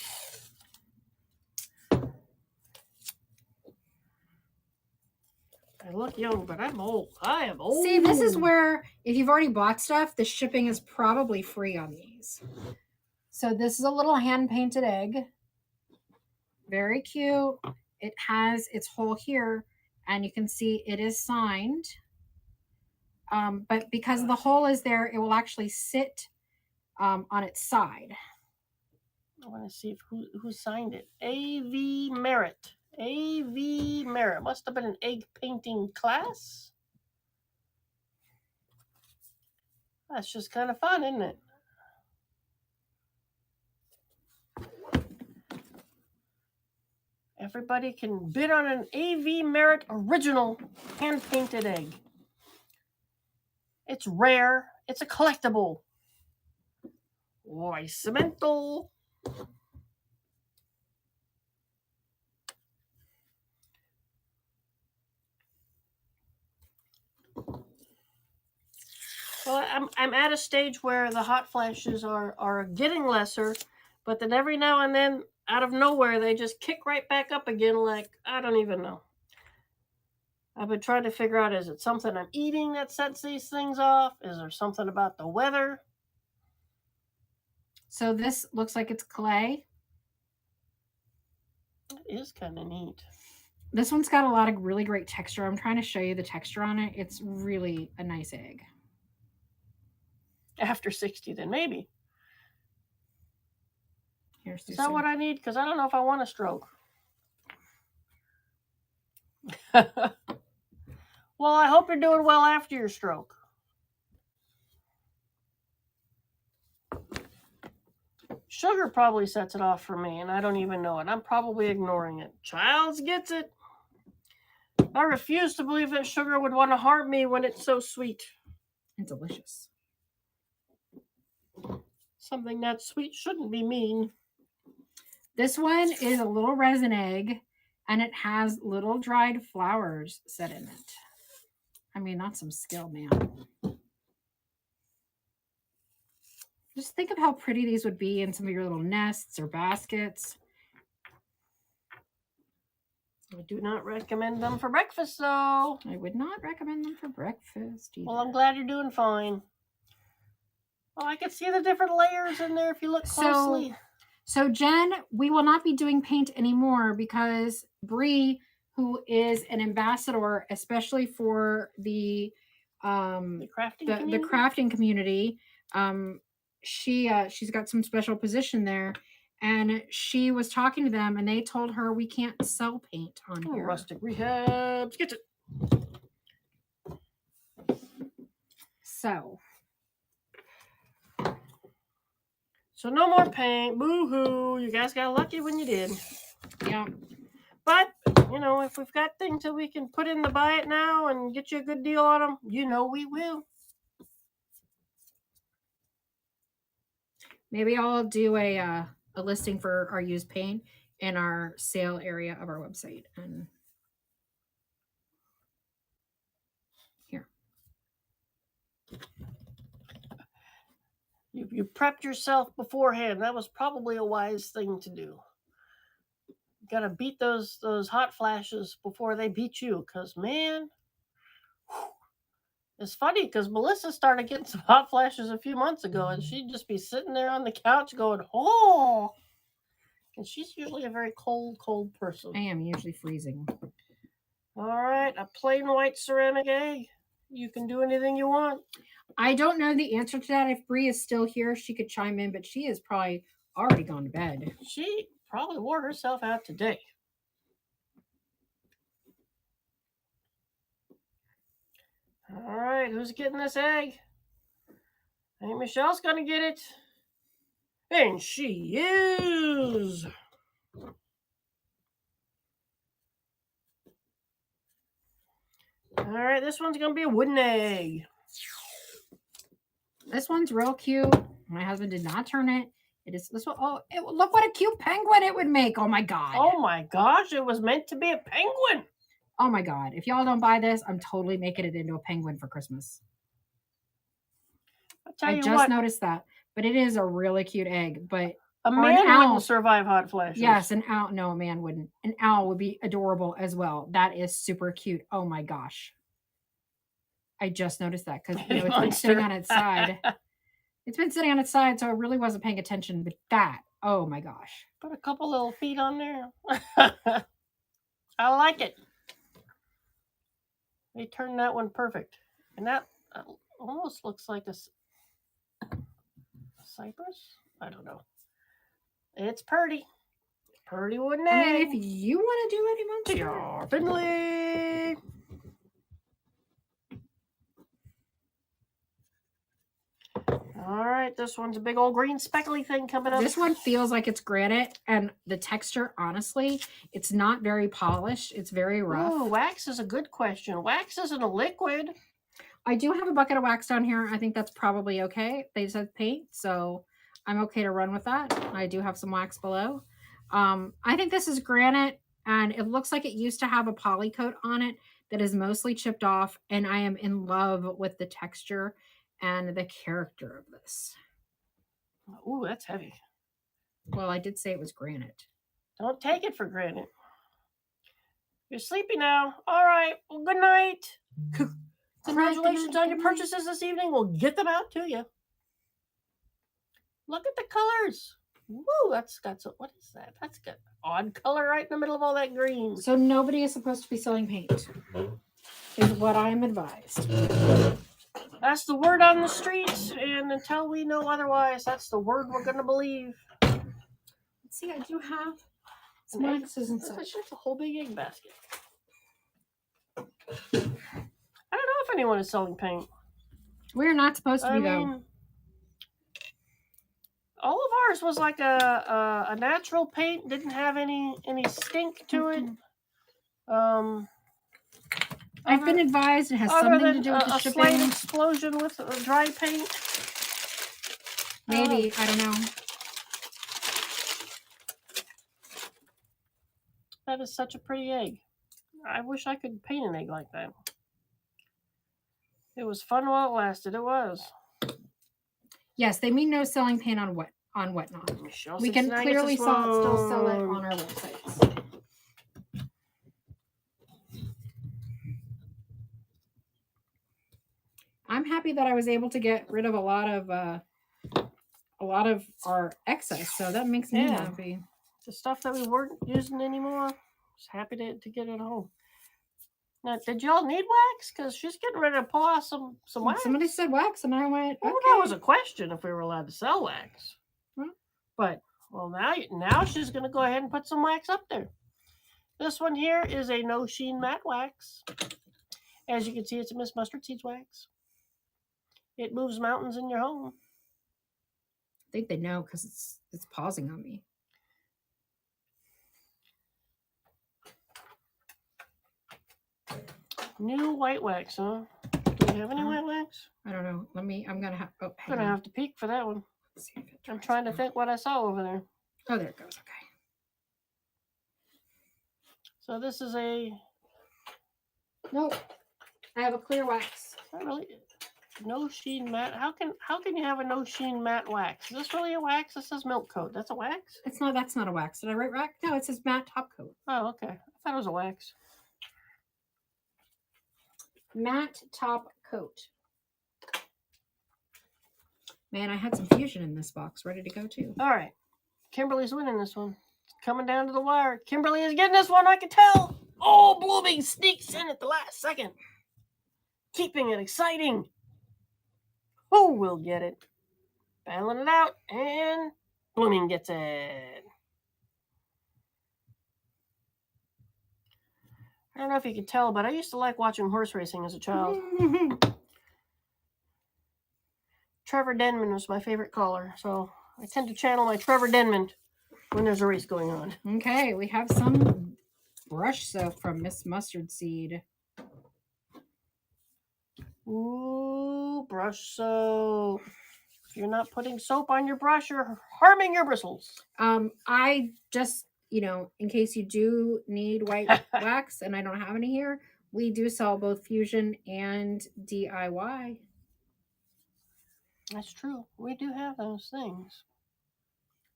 Speaker 1: I look young, but I'm old. I am old.
Speaker 2: See, this is where, if you've already bought stuff, the shipping is probably free on these. So this is a little hand-painted egg. Very cute. It has its hole here, and you can see it is signed. But because the hole is there, it will actually sit on its side.
Speaker 1: I want to see who signed it. A.V. Merritt. A.V. Merritt. Must have been an egg painting class. That's just kind of fun, isn't it? Everybody can bid on an A.V. Merritt original hand-painted egg. It's rare. It's a collectible. Why, cemento. Well, I'm at a stage where the hot flashes are getting lesser, but then every now and then, out of nowhere, they just kick right back up again like, I don't even know. I've been trying to figure out, is it something I'm eating that sets these things off? Is there something about the weather?
Speaker 2: So this looks like it's clay.
Speaker 1: It is kind of neat.
Speaker 2: This one's got a lot of really great texture. I'm trying to show you the texture on it. It's really a nice egg.
Speaker 1: After 60, then maybe.
Speaker 2: Here's
Speaker 1: Is that what I need? Because I don't know if I want a stroke. Well, I hope you're doing well after your stroke. Sugar probably sets it off for me, and I don't even know it. I'm probably ignoring it. Childs gets it. I refuse to believe that sugar would want to harm me when it's so sweet.
Speaker 2: And delicious.
Speaker 1: Something that sweet shouldn't be mean.
Speaker 2: This one is a little resin egg, and it has little dried flowers set in it. I mean, that's some skill, man. Just think of how pretty these would be in some of your little nests or baskets.
Speaker 1: I do not recommend them for breakfast, though.
Speaker 2: I would not recommend them for breakfast either.
Speaker 1: Well, I'm glad you're doing fine. Oh, I can see the different layers in there if you look closely.
Speaker 2: So Jen, we will not be doing paint anymore because Bree, who is an ambassador, especially for the crafting community, she's got some special position there, and she was talking to them, and they told her we can't sell paint on here.
Speaker 1: Rustic Rehabs, get it. So no more paint. Boo-hoo. You guys got lucky when you did.
Speaker 2: Yeah.
Speaker 1: But, if we've got things that we can put in the buy it now and get you a good deal on them, we will.
Speaker 2: Maybe I'll do a listing for our used paint in our sale area of our website. And here.
Speaker 1: You prepped yourself beforehand. That was probably a wise thing to do. You got to beat those hot flashes before they beat you. Because, man, it's funny because Melissa started getting some hot flashes a few months ago, and she'd just be sitting there on the couch going, oh. And she's usually a very cold person.
Speaker 2: I am usually freezing.
Speaker 1: All right, a plain white ceramic egg. You can do anything you want.
Speaker 2: I don't know the answer to that. If Bree is still here, she could chime in, but she is probably already gone to bed.
Speaker 1: She probably wore herself out today. All right, who's getting this egg? I think Michelle's going to get it. And she is. All right, this one's going to be a wooden egg.
Speaker 2: This one's real cute. My husband did not turn it. It is this one. Oh, look what a cute penguin it would make. Oh my God.
Speaker 1: Oh my gosh, it was meant to be a penguin.
Speaker 2: Oh my God. If y'all don't buy this, I'm totally making it into a penguin for Christmas. I just noticed that. But it is a really cute egg. But
Speaker 1: A
Speaker 2: an
Speaker 1: man
Speaker 2: owl.
Speaker 1: wouldn't survive hot flashes.
Speaker 2: Yes, an owl. No, a man wouldn't. An owl would be adorable as well. That is super cute. Oh my gosh. I just noticed that because it's been sitting on its side. It's been sitting on its side, so I really wasn't paying attention. But that, oh my gosh.
Speaker 1: Put a couple little feet on there. I like it. They turned that one perfect. And that almost looks like a cypress? I don't know. It's pretty. Pretty wooden egg.
Speaker 2: I mean, if you want to do any monster.
Speaker 1: T.R. Finley. All right, this one's a big old green speckly thing coming up.
Speaker 2: This one feels like it's granite, and the texture, honestly, it's not very polished. It's very rough.
Speaker 1: Ooh, wax is a good question. Wax isn't a liquid.
Speaker 2: I do have a bucket of wax down here. I think that's probably okay. They said paint, so I'm okay to run with that. I do have some wax below. I think this is granite, and it looks like it used to have a poly coat on it that is mostly chipped off, and I am in love with the texture and the character of this.
Speaker 1: Ooh, that's heavy.
Speaker 2: Well, I did say it was granite.
Speaker 1: Don't take it for granted. You're sleepy now. All right. Well, good night. Congratulations on your purchases this evening. We'll get them out to you. Look at the colors. Woo, that's got some, what is that? That's got odd color right in the middle of all that green.
Speaker 2: So nobody is supposed to be selling paint, is what I am advised.
Speaker 1: That's the word on the streets, and until we know otherwise, that's the word we're going to believe.
Speaker 2: Let's see, I do have some waxes and such.
Speaker 1: That's a whole big egg basket. I don't know if anyone is selling paint.
Speaker 2: We're not supposed to be, though.
Speaker 1: All of ours was like a natural paint, didn't have any stink to it.
Speaker 2: I've been advised it has something to do with the shipping.
Speaker 1: A slight explosion with dry paint.
Speaker 2: Maybe, I don't know.
Speaker 1: That is such a pretty egg. I wish I could paint an egg like that. It was fun while it lasted. It was.
Speaker 2: Yes, they mean no selling paint on whatnot. We can clearly still sell it on our websites. I'm happy that I was able to get rid of a lot of our excess, so that makes me happy.
Speaker 1: The stuff that we weren't using anymore. Just happy to get it home. Now, did y'all need wax? Because she's getting ready to pull out some wax.
Speaker 2: Somebody said wax, and I went, okay.
Speaker 1: Well, that was a question if we were allowed to sell wax. But, well, now she's going to go ahead and put some wax up there. This one here is a no sheen matte wax. As you can see, it's a Miss Mustard Seeds wax. It moves mountains in your home.
Speaker 2: I think they know because it's pausing on me.
Speaker 1: New white wax, huh? Do we have any white wax?
Speaker 2: I don't know. I'm gonna
Speaker 1: have to peek for that one.
Speaker 2: Let's see if it
Speaker 1: I'm trying to think what I saw over there.
Speaker 2: Oh, there it goes. Okay.
Speaker 1: So this is a.
Speaker 2: Nope. I have a clear wax.
Speaker 1: Not really. No sheen matte. How can you have a no sheen matte wax? Is this really a wax? This says milk coat. That's a wax?
Speaker 2: It's not. That's not a wax. Did I write wax? No, it says matte top coat.
Speaker 1: Oh, okay. I thought it was a wax.
Speaker 2: Matte top coat. Man, I had some fusion in this box ready to go too.
Speaker 1: All right. Kimberly's winning this one. It's coming down to the wire. Kimberly is getting this one, I can tell. Oh, Blooming sneaks in at the last second. Keeping it exciting. Who will get it? Battling it out, and Blooming gets it. I don't know if you can tell, but I used to like watching horse racing as a child. Trevor Denman was my favorite caller, so I tend to channel my Trevor Denman when there's a race going on.
Speaker 2: Okay, we have some brush soap from Miss Mustard Seed.
Speaker 1: Ooh, brush soap. If you're not putting soap on your brush, you're harming your bristles.
Speaker 2: I just, in case you do need white wax, and I don't have any here, we do sell both Fusion and DIY.
Speaker 1: That's true. We do have those things.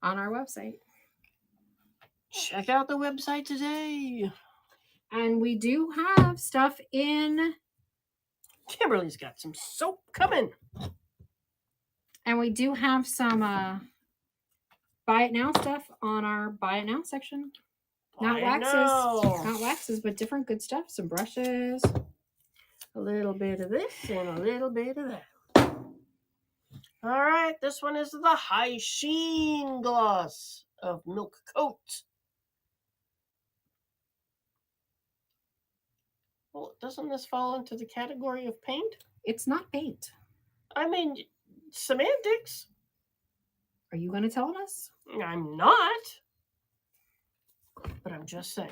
Speaker 2: on our website.
Speaker 1: Check out the website today.
Speaker 2: And we do have stuff in,
Speaker 1: Kimberly's got some soap coming.
Speaker 2: and we do have some buy it now stuff on our buy it now section. Not waxes, but different good stuff. Some brushes.
Speaker 1: A little bit of this and a little bit of that. All right, this one is the High Sheen Gloss of Milk Coat. Well, doesn't this fall into the category of paint?
Speaker 2: It's not paint.
Speaker 1: I mean, semantics.
Speaker 2: Are you going to tell us?
Speaker 1: I'm not. But I'm just saying.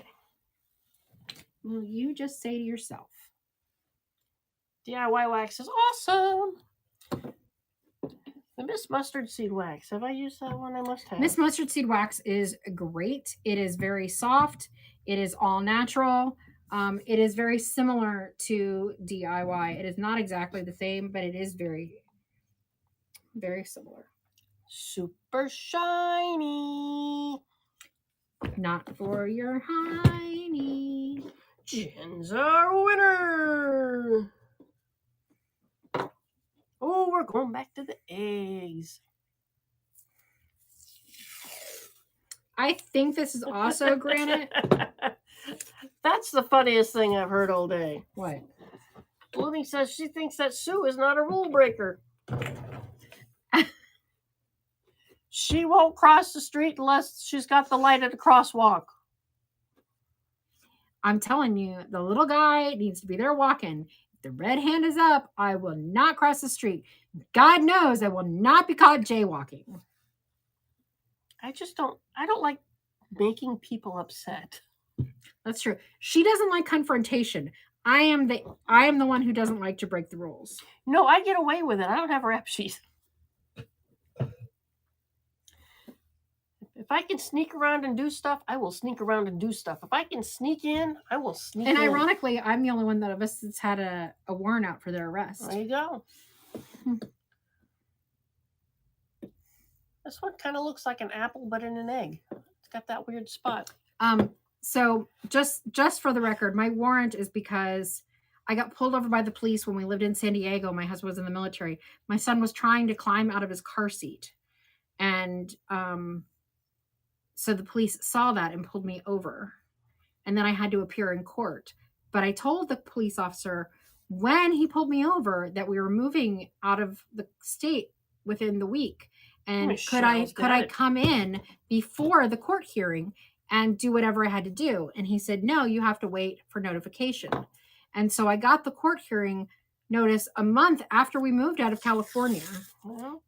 Speaker 2: Well, you just say to yourself.
Speaker 1: DIY wax is awesome. The Miss Mustard Seed Wax. Have I used that one? I must have.
Speaker 2: Miss Mustard Seed Wax is great. It is very soft. It is all natural. It is very similar to DIY. It is not exactly the same, but it is very, very similar.
Speaker 1: Super shiny.
Speaker 2: Not for your hiney.
Speaker 1: Jen's our winner. Oh, we're going back to the eggs.
Speaker 2: I think this is also granite.
Speaker 1: That's the funniest thing I've heard all day.
Speaker 2: What?
Speaker 1: Blooming says she thinks that Sue is not a rule breaker. She won't cross the street unless she's got the light at the crosswalk.
Speaker 2: I'm telling you, the little guy needs to be there walking. If the red hand is up, I will not cross the street. God knows I will not be caught jaywalking.
Speaker 1: I don't like making people upset.
Speaker 2: That's true. She doesn't like confrontation. I am the one who doesn't like to break the rules.
Speaker 1: No, I get away with it. I don't have a rap sheet. If I can sneak around and do stuff, I will sneak around and do stuff. If I can sneak in, I will sneak in.
Speaker 2: And ironically, I'm the only one of us that's had a warrant out for their arrest.
Speaker 1: There you go. This one kind of looks like an apple, but in an egg. It's got that weird spot.
Speaker 2: So just for the record, my warrant is because I got pulled over by the police when we lived in San Diego. My husband was in the military. My son was trying to climb out of his car seat. And so the police saw that and pulled me over. And then I had to appear in court. But I told the police officer when he pulled me over that we were moving out of the state within the week. And could I come in before the court hearing and do whatever I had to do? And he said, no, you have to wait for notification. And so I got the court hearing notice a month after we moved out of California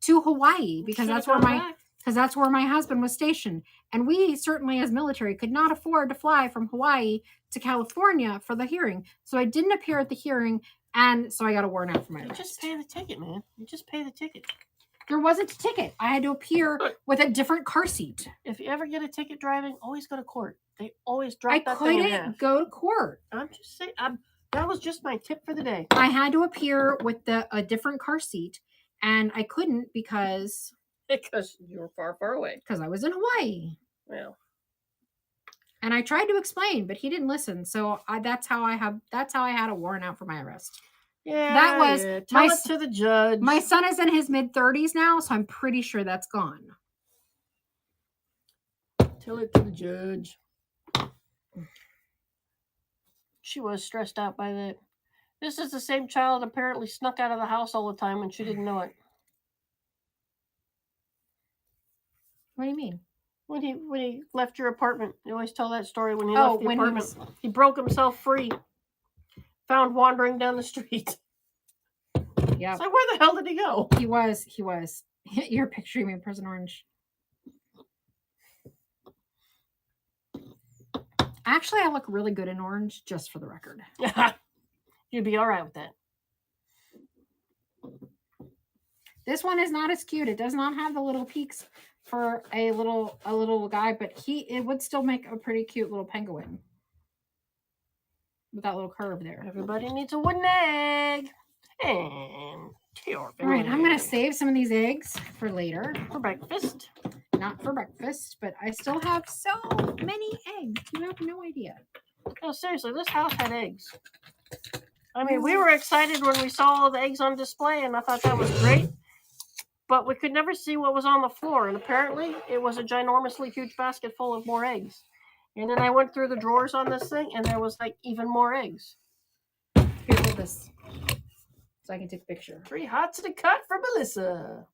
Speaker 2: to Hawaii, because that's where my husband was stationed. And we certainly as military could not afford to fly from Hawaii to California for the hearing. So I didn't appear at the hearing. And so I got a warrant out for my arrest.
Speaker 1: You just pay the ticket, man. You just pay the ticket.
Speaker 2: There wasn't a ticket. I had to appear with a different car seat.
Speaker 1: If you ever get a ticket driving, always go to court. They always drop that thing in half.
Speaker 2: I couldn't go to court.
Speaker 1: I'm just saying. That was just my tip for the day.
Speaker 2: I had to appear with a different car seat, and I couldn't because
Speaker 1: you were far, far away.
Speaker 2: Because I was in Hawaii.
Speaker 1: Well,
Speaker 2: and I tried to explain, but he didn't listen. So that's how I had a warrant out for my arrest.
Speaker 1: Yeah,
Speaker 2: that was
Speaker 1: tell it to the judge.
Speaker 2: My son is in his mid-30s now, so I'm pretty sure that's gone.
Speaker 1: Tell it to the judge. She was stressed out by that. This is the same child apparently snuck out of the house all the time and she didn't know it.
Speaker 2: What do you mean?
Speaker 1: When he left your apartment. You always tell that story when he left the apartment. He broke himself free. Found wandering down the street.
Speaker 2: Yeah.
Speaker 1: So where the hell did he go?
Speaker 2: He was. You're picturing me in Prison Orange. Actually, I look really good in orange, just for the record.
Speaker 1: You'd be all right with that.
Speaker 2: This one is not as cute. It does not have the little peaks for a little guy, but it would still make a pretty cute little penguin. With that little curve there.
Speaker 1: Everybody needs a wooden egg. And
Speaker 2: all right, I'm going to save some of these eggs for later.
Speaker 1: For breakfast.
Speaker 2: not for breakfast, but I still have so many eggs. You have no idea.
Speaker 1: No, seriously, this house had eggs. I mean, we were excited when we saw all the eggs on display, and I thought that was great. But we could never see what was on the floor, and apparently it was a ginormously huge basket full of more eggs. And then I went through the drawers on this thing, and there was like even more eggs.
Speaker 2: Here, hold this, so I can take a picture.
Speaker 1: 3 hots and a cut for Melissa.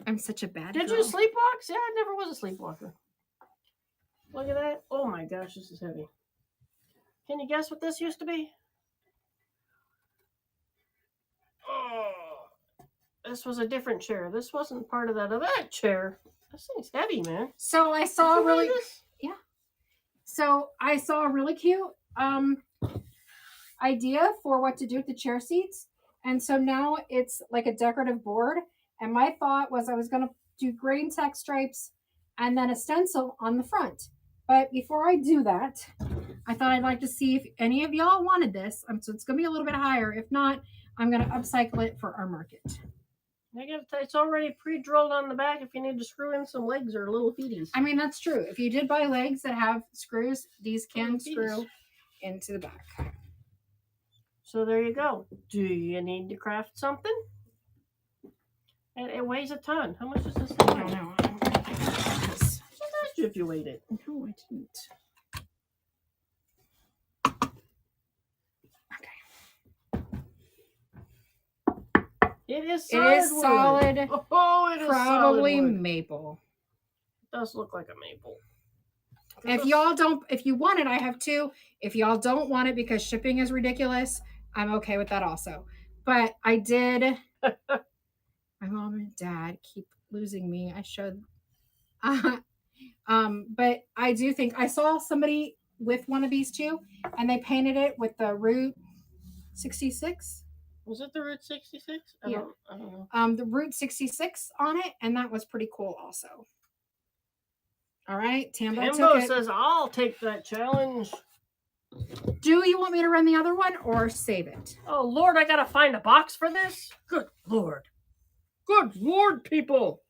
Speaker 2: I'm such a bad
Speaker 1: Did
Speaker 2: girl.
Speaker 1: you sleepwalk? Yeah, I never was a sleepwalker. Look at that. Oh my gosh, this is heavy. Can you guess what this used to be? Oh, this was a different chair. This wasn't part of that chair. This thing's heavy, man.
Speaker 2: So I saw really,
Speaker 1: this?
Speaker 2: yeah. So I saw a really cute idea for what to do with the chair seats, and so now it's like a decorative board. And my thought was I was going to do green text stripes and then a stencil on the front. But before I do that, I thought I'd like to see if any of y'all wanted this. So it's going to be a little bit higher. If not, I'm going to upcycle it for our market.
Speaker 1: I gotta tell you, it's already pre-drilled on the back if you need to screw in some legs or little feeties.
Speaker 2: I mean, that's true. If you did buy legs that have screws, these can screw into the back.
Speaker 1: So there you go. Do you need to craft something? And it weighs a ton. How much is this thing?
Speaker 2: I don't know. I
Speaker 1: asked you if you weighed it.
Speaker 2: No, I didn't.
Speaker 1: It is solid.
Speaker 2: It is solid.
Speaker 1: Oh, it is
Speaker 2: probably
Speaker 1: solid wood.
Speaker 2: Maple.
Speaker 1: It does look like a maple.
Speaker 2: If y'all don't, if you want it, I have 2. If y'all don't want it because shipping is ridiculous, I'm okay with that also. But I did. My mom and dad keep losing me. I should. But I do think I saw somebody with one of these too, and they painted it with the Route 66.
Speaker 1: Was it the Route 66?
Speaker 2: Yeah.
Speaker 1: I don't know.
Speaker 2: The Route 66 on it, and that was pretty cool also. All right, Tambo took it.
Speaker 1: Says, I'll take that challenge.
Speaker 2: Do you want me to run the other one or save it?
Speaker 1: Oh, Lord, I gotta find a box for this? Good Lord. Good Lord, people.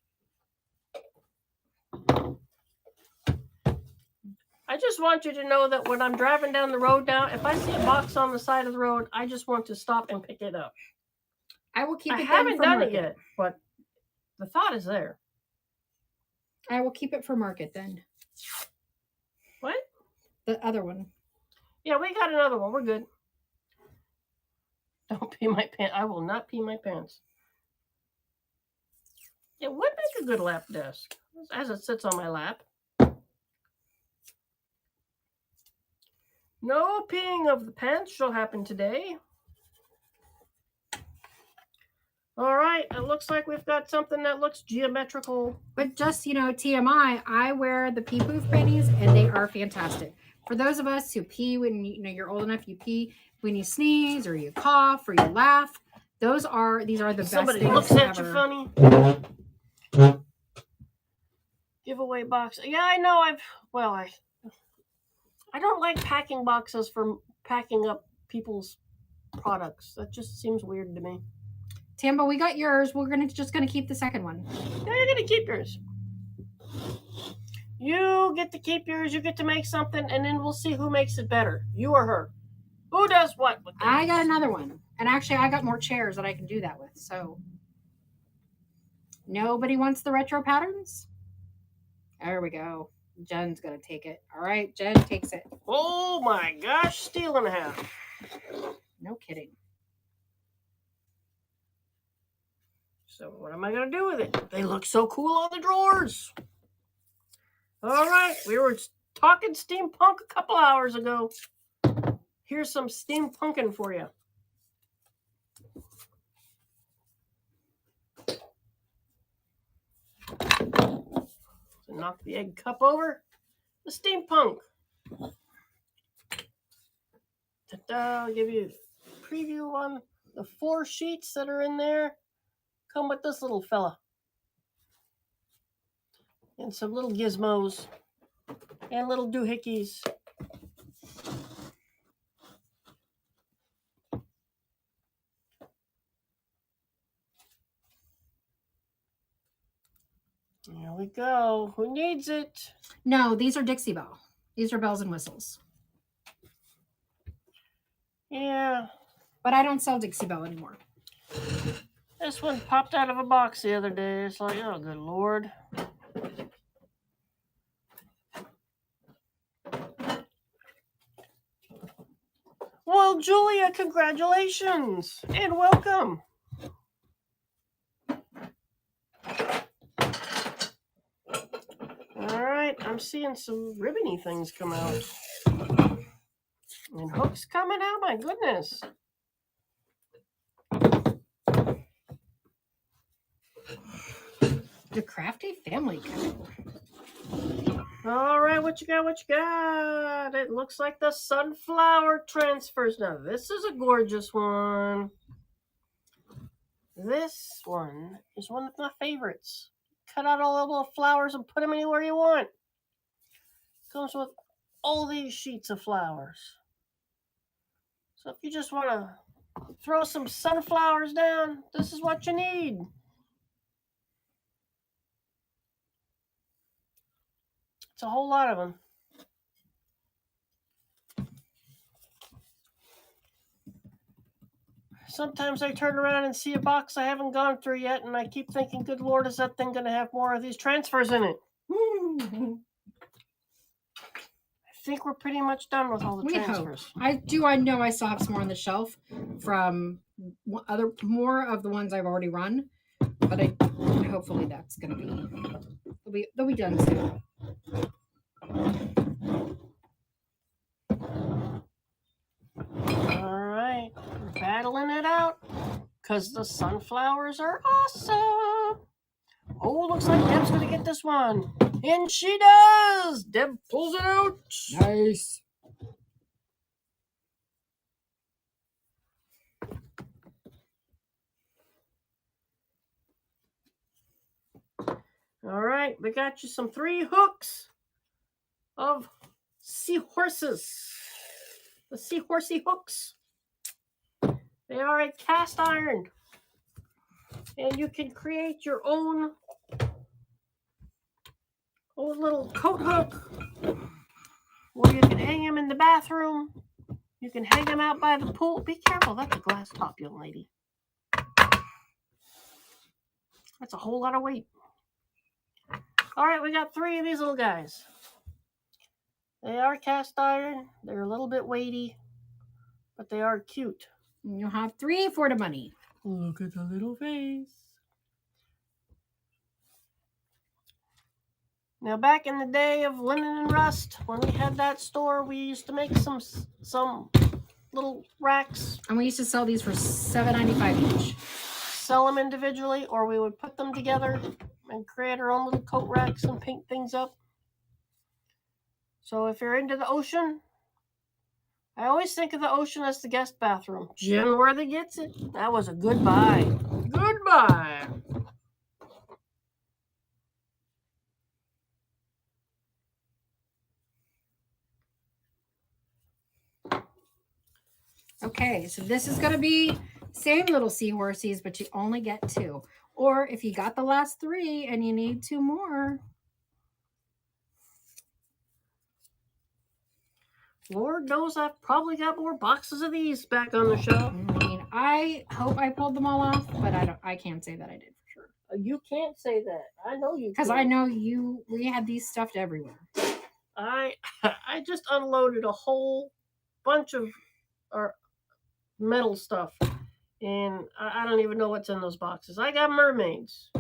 Speaker 1: I just want you to know that when I'm driving down the road now, if I see a box on the side of the road, I just want to stop and pick it up.
Speaker 2: I will keep it.
Speaker 1: I haven't done it yet, but the thought is there.
Speaker 2: I will keep it for market then.
Speaker 1: What?
Speaker 2: The other one.
Speaker 1: Yeah, we got another one. We're good. Don't pee my pants. I will not pee my pants. It would make a good lap desk as it sits on my lap. No peeing of the pants shall happen today. All right, it looks like we've got something that looks geometrical.
Speaker 2: But just, TMI, I wear the pee poof panties and they are fantastic. For those of us who pee when you're old enough, you pee when you sneeze or you cough or you laugh. These are the best
Speaker 1: Somebody
Speaker 2: things
Speaker 1: looks at
Speaker 2: ever.
Speaker 1: you funny. Giveaway box. Yeah, I know. I don't like packing boxes for packing up people's products. That just seems weird to me.
Speaker 2: Tambo, we got yours. We're just gonna keep the second one.
Speaker 1: Yeah, you're gonna keep yours. You get to keep yours. You get to make something, and then we'll see who makes it better. You or her. Who does what with this?
Speaker 2: I got another one, and actually, I got more chairs that I can do that with. So, nobody wants the retro patterns. There we go. Jen's gonna take it. All right, Jen takes it.
Speaker 1: Oh my gosh, steal and a half.
Speaker 2: No kidding.
Speaker 1: So what am I going to do with it? They look so cool on the drawers. All right, we were talking steampunk a couple hours ago. Here's some steampunking for you. So knock the egg cup over. The steampunk. I'll give you a preview on the 4 sheets that are in there. Come with this little fella. And some little gizmos. And little doohickeys. Here we go. Who needs it?
Speaker 2: No, these are Dixie Bell. These are bells and whistles.
Speaker 1: Yeah.
Speaker 2: But I don't sell Dixie Bell anymore.
Speaker 1: This one popped out of a box the other day. It's like, oh, good Lord. Well, Julia, congratulations and welcome. All right, I'm seeing some ribbony things come out. And hooks coming out, my goodness.
Speaker 2: The Crafty Family Co.
Speaker 1: All right, what you got? What you got? It looks like the sunflower transfers. Now, this is a gorgeous one. This one is one of my favorites. Cut out all the little flowers and put them anywhere you want. Comes with all these sheets of flowers. So if you just want to throw some sunflowers down, this is what you need. It's a whole lot of them. Sometimes I turn around and see a box I haven't gone through yet, and I keep thinking, good Lord, is that thing going to have more of these transfers in it? I think we're pretty much done with all the transfers.
Speaker 2: Hope. I know I still have some more on the shelf from more of the ones I've already run, but hopefully that's going to be they'll be done soon.
Speaker 1: All right, we're battling it out because the sunflowers are awesome. Oh, looks like Deb's going to get this one. And she does! Deb pulls it out.
Speaker 2: Nice.
Speaker 1: All right, we got you some 3 hooks of seahorses. The seahorsey hooks. They are a cast iron. And you can create your own little coat hook. Or you can hang them in the bathroom. You can hang them out by the pool. Be careful, that's a glass top, young lady. That's a whole lot of weight. All right, we got 3 of these little guys. They are cast iron. They're a little bit weighty, but they are cute.
Speaker 2: You'll have 3 for the money.
Speaker 1: Look at the little face. Now, back in the day of Linen and Rust, when we had that store, we used to make some little racks.
Speaker 2: And we used to sell these for $7.95 each.
Speaker 1: Sell them individually, or we would put them together and create our own little coat racks and paint things up. So if you're into the ocean, I always think of the ocean as the guest bathroom. Jim Worthy gets it. That was a good buy. Goodbye.
Speaker 2: Okay, so this is going to be same little seahorses, but you only get 2. Or if you got the last 3 and you need 2 more.
Speaker 1: Lord knows I've probably got more boxes of these back on the shelf.
Speaker 2: I mean, I hope I pulled them all off, but I can't say that I did for sure.
Speaker 1: You can't say that. I know you.
Speaker 2: Because I know we had these stuffed everywhere.
Speaker 1: I just unloaded a whole bunch of metal stuff, and I don't even know what's in those boxes. I got mermaids.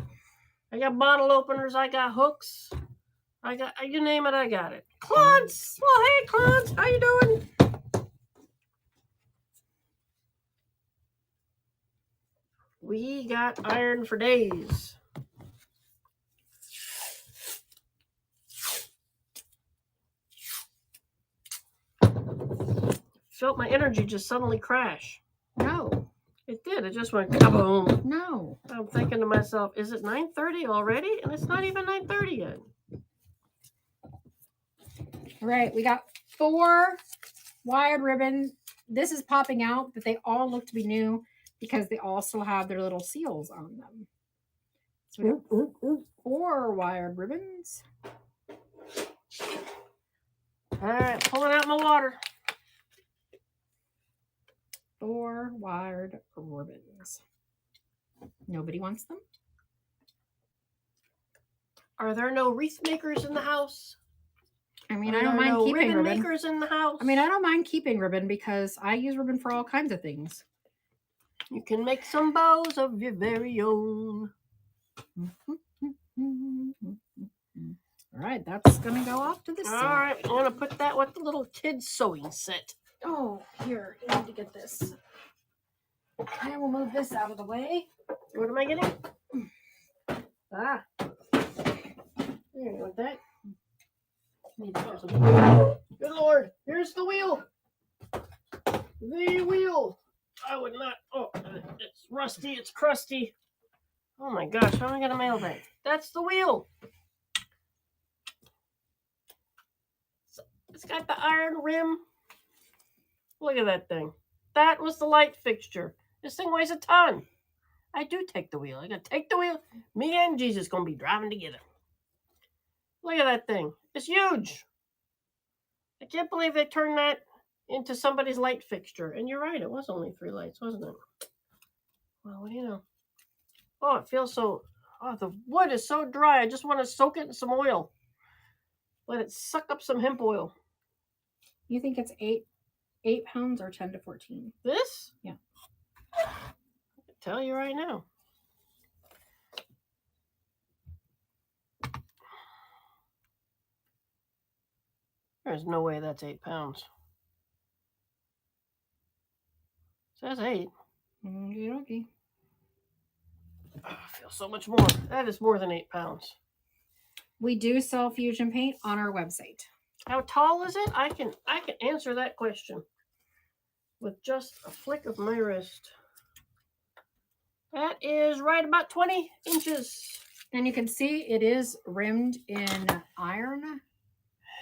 Speaker 1: I got bottle openers. I got hooks. I got, you name it, I got it. Clance! Well, hey, Clance, how you doing? We got iron for days. Felt my energy just suddenly crash.
Speaker 2: No.
Speaker 1: It did. It just went kaboom.
Speaker 2: No.
Speaker 1: I'm thinking to myself, is it 9:30 already? And it's not even 9:30 yet.
Speaker 2: All right, we got 4 wired ribbon. This is popping out, but they all look to be new because they all still have their little seals on them. So we got 4 wired ribbons.
Speaker 1: All right, pulling out my water.
Speaker 2: 4 wired ribbons. Nobody wants them?
Speaker 1: Are there no wreath makers in the house?
Speaker 2: I mean,
Speaker 1: Are
Speaker 2: I don't
Speaker 1: there
Speaker 2: mind
Speaker 1: no
Speaker 2: keeping
Speaker 1: ribbon
Speaker 2: ribbon.
Speaker 1: makers in the house?
Speaker 2: I mean, I don't mind keeping ribbon because I use ribbon for all kinds of things.
Speaker 1: You can make some bows of your very own.
Speaker 2: All right, that's going to go off to the
Speaker 1: All
Speaker 2: side.
Speaker 1: right, I'm going to put that with the little kid's sewing set.
Speaker 2: Oh, here, you need to get this. I will move this out of the way.
Speaker 1: What am I getting? Ah. There you go with that. Need to have some. Good Lord, here's the wheel. The wheel. I would not. Oh, it's rusty. It's crusty. Oh my gosh, how am I going to mail that? That's the wheel. It's got the iron rim. Look at that thing. That was the light fixture. This thing weighs a ton. I do take the wheel. I gotta take the wheel. Me and Jesus gonna be driving together. Look at that thing. It's huge. I can't believe they turned that into somebody's light fixture. And you're right, it was only 3 lights, wasn't it? Well, what do you know? Oh, it feels so... Oh, the wood is so dry. I just want to soak it in some oil. Let it suck up some hemp oil.
Speaker 2: You think it's 8 pounds or 10 to 14?
Speaker 1: This?
Speaker 2: Yeah.
Speaker 1: I can tell you right now. There's no way that's 8 pounds. It says 8.
Speaker 2: Okay.
Speaker 1: Oh, I feel so much more. That is more than 8 pounds.
Speaker 2: We do sell fusion paint on our website.
Speaker 1: How tall is it? I can answer that question with just a flick of my wrist. That is right about 20 inches.
Speaker 2: And you can see it is rimmed in iron.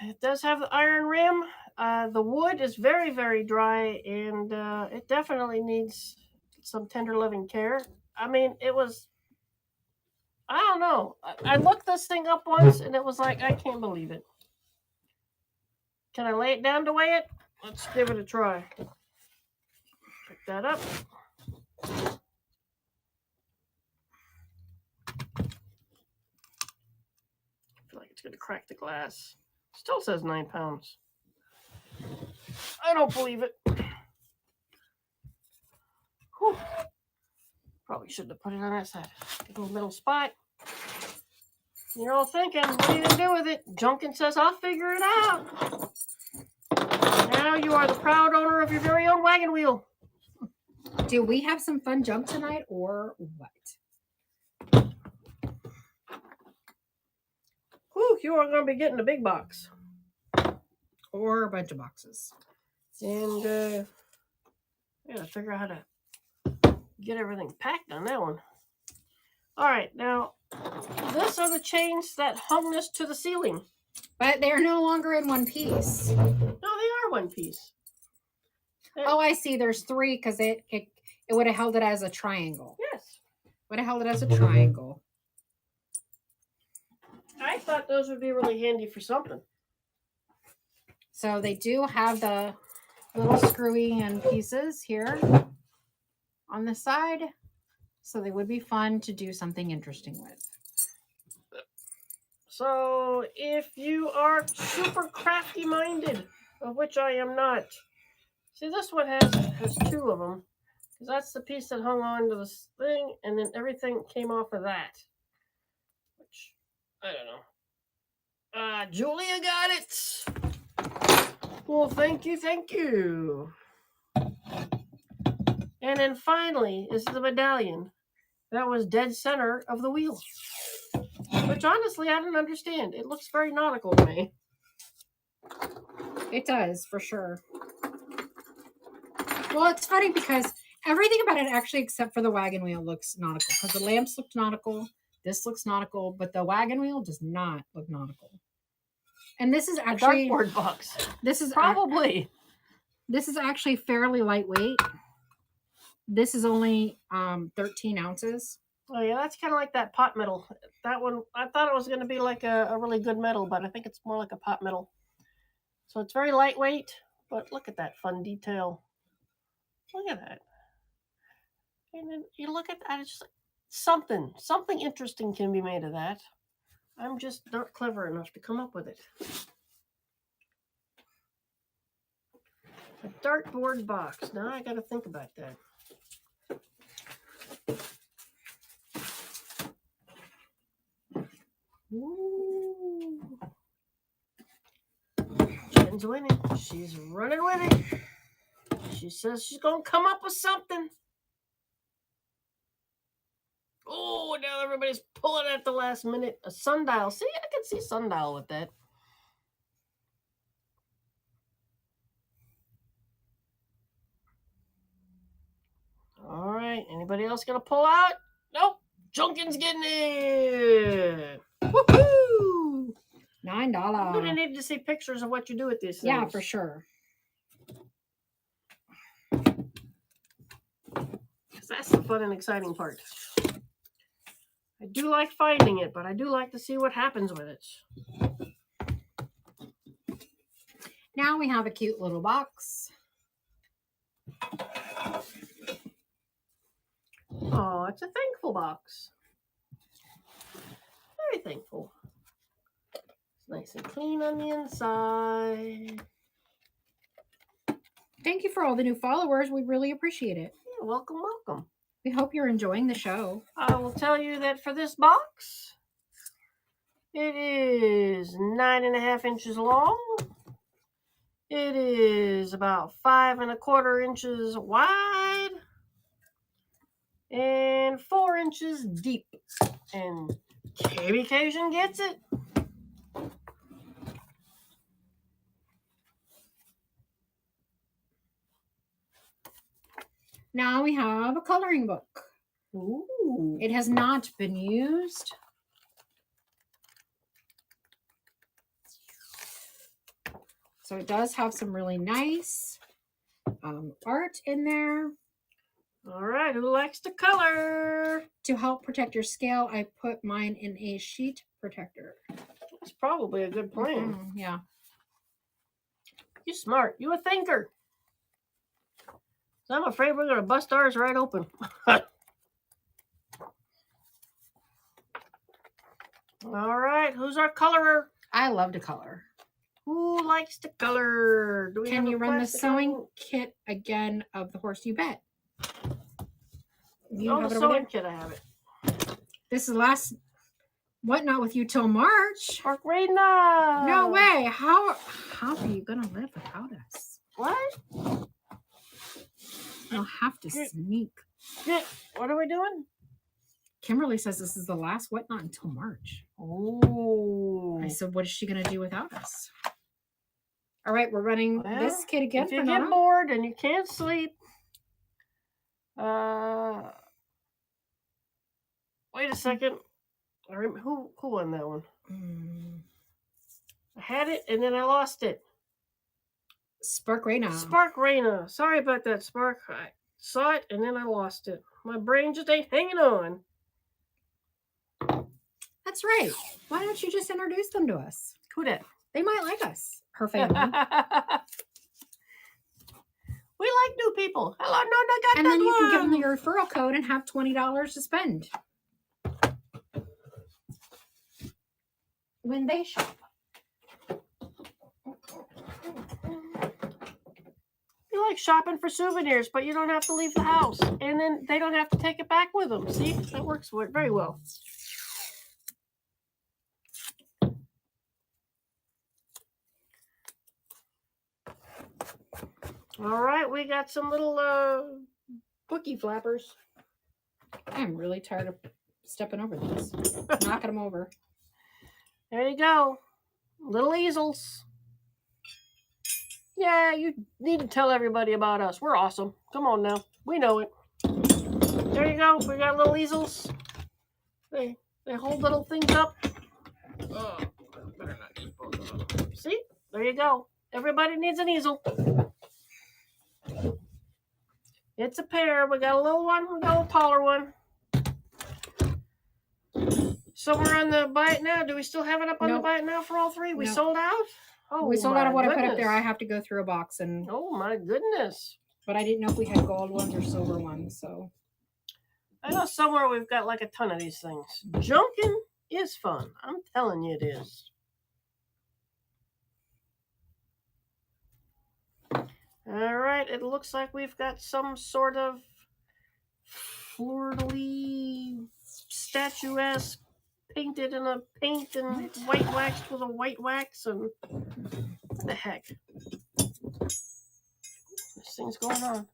Speaker 1: It does have the iron rim. The wood is very, very dry, and it definitely needs some tender loving care. I mean, it was... I don't know. I looked this thing up once, and it was like, I can't believe it. Can I lay it down to weigh it? Let's give it a try. Pick that up. I feel like it's going to crack the glass. Still says 9 pounds. I don't believe it. Whew. Probably shouldn't have put it on that side. Get a little middle spot. You're all thinking, what are you going to do with it? Junkin says, I'll figure it out. Now you are the proud owner of your very own wagon wheel.
Speaker 2: Do we have some fun junk tonight or what?
Speaker 1: Whew, you are going to be getting a big box.
Speaker 2: Or a bunch of boxes.
Speaker 1: And I got to figure out how to get everything packed on that one. All right, now, these are the chains that hung this to the ceiling.
Speaker 2: But they're no longer in one piece.
Speaker 1: No, they are one piece.
Speaker 2: Oh, I see. There's 3 because it would have held it as a triangle.
Speaker 1: Yes.
Speaker 2: Would have held it as a triangle.
Speaker 1: I thought those would be really handy for something.
Speaker 2: So they do have the little screwy end pieces here on the side. So they would be fun to do something interesting with.
Speaker 1: So if you are super crafty minded, of which I am not. See, this one has 2 of them. Because that's the piece that hung on to this thing, and then everything came off of that. Which, I don't know. Julia got it. Well, thank you, thank you. And then finally is the medallion that was dead center of the wheel. Which honestly, I don't understand. It looks very nautical to me.
Speaker 2: It does, for sure. Well, it's funny because everything about it, actually, except for the wagon wheel, looks nautical. Because the lamps look nautical, this looks nautical, but the wagon wheel does not look nautical. And this is actually...
Speaker 1: Dartboard box.
Speaker 2: This is
Speaker 1: probably...
Speaker 2: This is actually fairly lightweight. This is only 13 ounces.
Speaker 1: Oh yeah, that's kind of like that pot metal. That one, I thought it was going to be like a really good metal, but I think it's more like a pot metal. So it's very lightweight, but look at that fun detail. Look at that. And then you look at that, it's just like something interesting can be made of that. I'm just not clever enough to come up with it. A dartboard box. Now I got to think about that. Ooh. Jen's winning. She's running with it. She says she's going to come up with something. Oh, now everybody's pulling at the last minute. A sundial. See, I can see sundial with that. All right. Anybody else going to pull out? Nope. Junkin's getting it. Woohoo!
Speaker 2: $9.
Speaker 1: I'm going to need to see pictures of what you do with these things.
Speaker 2: Yeah, for sure.
Speaker 1: That's the fun and exciting part. I do like finding it, but I do like to see what happens with it.
Speaker 2: Now we have a cute little box.
Speaker 1: Oh, it's a thankful box. Very thankful. It's nice and clean on the inside.
Speaker 2: Thank you for all the new followers. We really appreciate it.
Speaker 1: Yeah, welcome, welcome.
Speaker 2: We hope you're enjoying the show.
Speaker 1: I will tell you that for this box, it is 9.5 inches long. It is about 5 1/4 inches wide and 4 inches deep. And KB Cajun gets it.
Speaker 2: Now we have a coloring book.
Speaker 1: Ooh.
Speaker 2: It has not been used. So it does have some really nice art in there.
Speaker 1: All right, who likes to color?
Speaker 2: To help protect your scale, I put mine in a sheet protector.
Speaker 1: That's probably a good plan.
Speaker 2: Yeah.
Speaker 1: You smart. You a thinker. So I'm afraid we're going to bust ours right open. All right, who's our colorer?
Speaker 2: I love to color.
Speaker 1: Who likes to color? Do we
Speaker 2: Can
Speaker 1: have
Speaker 2: you
Speaker 1: a
Speaker 2: run the
Speaker 1: plastic
Speaker 2: sewing
Speaker 1: envelope?
Speaker 2: kit again of the horse you bet? You
Speaker 1: Oh,
Speaker 2: have
Speaker 1: the
Speaker 2: it over
Speaker 1: sewing
Speaker 2: there?
Speaker 1: kit, I have it.
Speaker 2: This is the last Whatnot with you till March.
Speaker 1: Spark Reina!
Speaker 2: No way. How are you gonna live without us?
Speaker 1: What?
Speaker 2: You'll have to sneak.
Speaker 1: What are we doing?
Speaker 2: Kimberly says this is the last Whatnot until March.
Speaker 1: Oh.
Speaker 2: I said, what is she gonna do without us? All right, we're running this kit again.
Speaker 1: If you get bored and you can't sleep, wait a second. Who won that one? I had it and then I lost it.
Speaker 2: Spark Reina.
Speaker 1: Spark Reina. Sorry about that, Spark. I saw it and then I lost it. My brain just ain't hanging on.
Speaker 2: That's right. Why don't you just introduce them to us?
Speaker 1: Who dat?
Speaker 2: They might like us. Her family.
Speaker 1: We like new people. Hello, no,
Speaker 2: and then you can give them your referral code and have $20 to spend when they shop.
Speaker 1: You like shopping for souvenirs, but you don't have to leave the house. And then they don't have to take it back with them. See? That works very well. All right, we got some little cookie flappers.
Speaker 2: I'm really tired of stepping over these. Knocking them over.
Speaker 1: There you go. Little easels. Yeah, you need to tell everybody about us. We're awesome. Come on now. We know it. There you go. We got little easels. They hold little things up. Oh, better not use both of them. See? There you go. Everybody needs an easel. It's a pair. We got a little one. We got a little taller one. So we're on the buy it now. Do we still have it up on the
Speaker 2: Nope.
Speaker 1: buy it now for all three? We
Speaker 2: Nope.
Speaker 1: sold out? Oh,
Speaker 2: we sold out of what I
Speaker 1: goodness.
Speaker 2: put up there. I have to go through a box and.
Speaker 1: Oh my goodness.
Speaker 2: But I didn't know if we had gold ones or silver ones, so.
Speaker 1: I know somewhere we've got like a ton of these things. Junking is fun. I'm telling you it is. All right, it looks like we've got some sort of fleur-de-lis statuesque painted in a paint and white waxed with a white wax and what the heck? This thing's going on.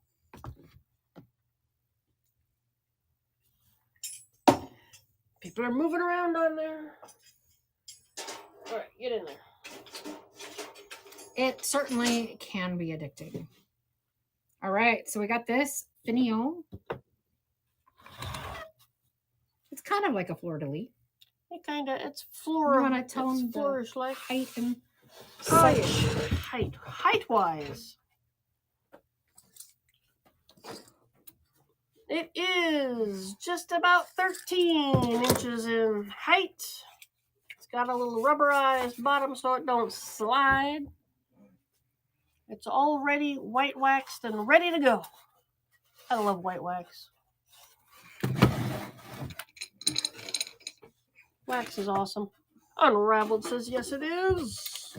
Speaker 1: People are moving around on there. All right, get in there.
Speaker 2: It certainly can be addicting. All right, so we got this finial. It's kind of like a fleur-de-lis.
Speaker 1: It kind of, it's floor.
Speaker 2: You want to tell them
Speaker 1: flourish like
Speaker 2: height and
Speaker 1: size. Height-wise. It is just about 13 inches in height. It's got a little rubberized bottom so it don't slide. It's already white waxed and ready to go. I love white wax. Wax is awesome. Unraveled says yes it is.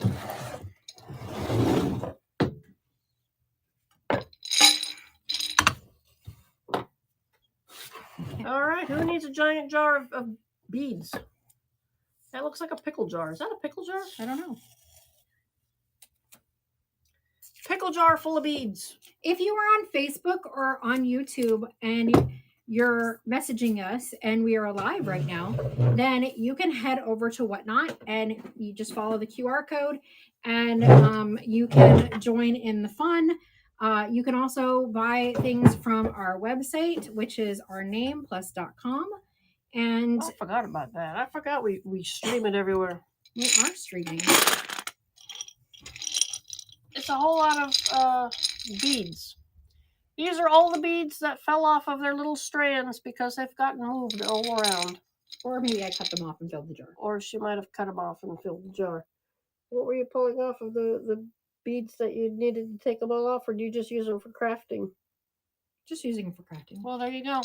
Speaker 1: All right, who needs a giant jar of beads? That looks like a pickle jar. Is that a pickle jar?
Speaker 2: I don't know.
Speaker 1: Pickle jar full of beads.
Speaker 2: If you are on Facebook or on YouTube and you're messaging us and we are live right now, then you can head over to Whatnot and you just follow the QR code and you can join in the fun. You can also buy things from our website, which is ournameplus.com. And
Speaker 1: I forgot about that. I forgot we stream it everywhere.
Speaker 2: We are streaming.
Speaker 1: It's a whole lot of beads. These are all the beads that fell off of their little strands because they've gotten moved all around.
Speaker 2: Or maybe I cut them off and filled the jar.
Speaker 1: Or she might have cut them off and filled the jar. What were you pulling off of the beads that you needed to take them all off, or do you just use them for crafting?
Speaker 2: Just using them for crafting.
Speaker 1: Well, there you go.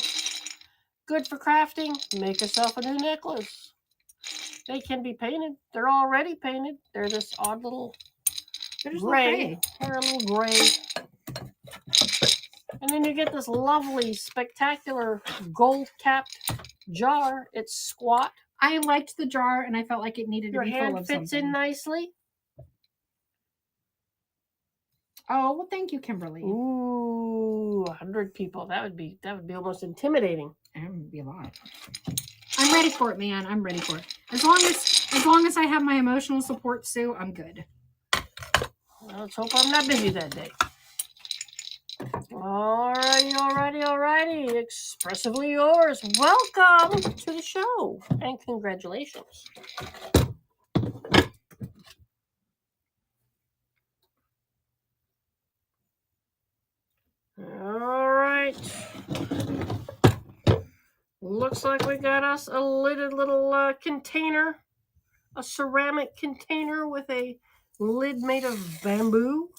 Speaker 1: Good for crafting. Make yourself a new necklace. They can be painted. They're already painted. They're this odd little gray. They're a little gray. And then you get this lovely, spectacular gold-capped jar. It's squat.
Speaker 2: I liked the jar, and I felt like it needed to be full of something.
Speaker 1: Your hand fits in nicely.
Speaker 2: Oh, well, thank you, Kimberly.
Speaker 1: Ooh, 100 people. That would be almost intimidating.
Speaker 2: That would be a lot. I'm ready for it, man. I'm ready for it. As long as I have my emotional support, Sue, I'm good.
Speaker 1: Well, let's hope I'm not busy that day. Alrighty. Expressively yours. Welcome to the show, and congratulations. All right. Looks like we got us a lidded little container, a ceramic container with a lid made of bamboo.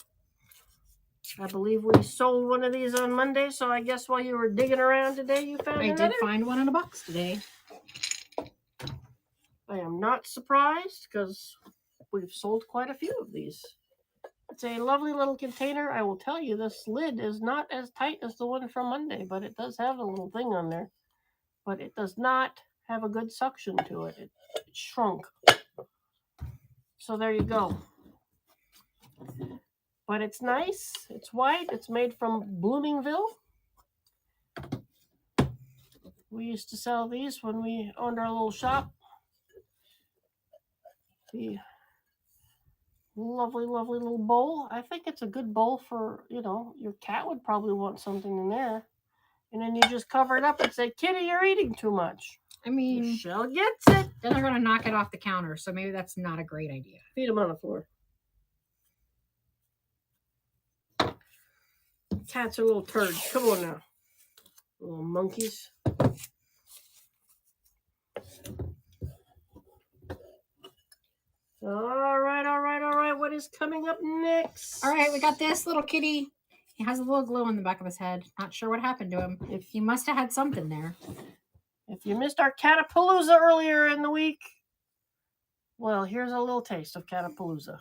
Speaker 1: I believe we sold one of these on Monday, so I guess while you were digging around today, you found another?
Speaker 2: I did find one in a box today.
Speaker 1: I am not surprised because we've sold quite a few of these. It's a lovely little container. I will tell you, this lid is not as tight as the one from Monday, but it does have a little thing on there. But it does not have a good suction to it. It shrunk. So there you go. But it's nice. It's white. It's made from Bloomingville. We used to sell these when we owned our little shop. The lovely little bowl. I think it's a good bowl for, your cat would probably want something in there. And then you just cover it up and say, Kitty, you're eating too much.
Speaker 2: I mean,
Speaker 1: Michelle gets it.
Speaker 2: Then they're going to knock it off the counter, so maybe that's not a great idea.
Speaker 1: Feed them on the floor. Cats are little turds. Come on now. Little monkeys. All right. What is coming up next?
Speaker 2: All right, we got this little kitty. He has a little glow on the back of his head. Not sure what happened to him.
Speaker 1: If
Speaker 2: He must have had something there.
Speaker 1: If you missed our Catapalooza earlier in the week, well, here's a little taste of Catapalooza.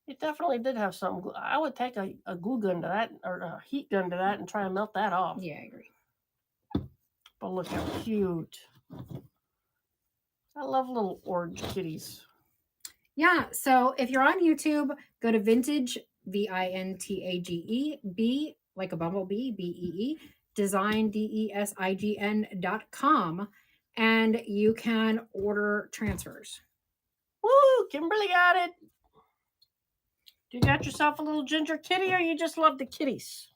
Speaker 1: It definitely did have some. I would take a glue gun to that, or a heat gun to that, and try and melt that off.
Speaker 2: Yeah, I agree.
Speaker 1: But look how cute. I love little orange kitties.
Speaker 2: Yeah, so if you're on YouTube, go to Vintage, VINTAGE, like a bumblebee, BEE, design, DESIGN.com, and you can order transfers.
Speaker 1: Woo! Kimberly got it. You got yourself a little ginger kitty, or you just love the kitties?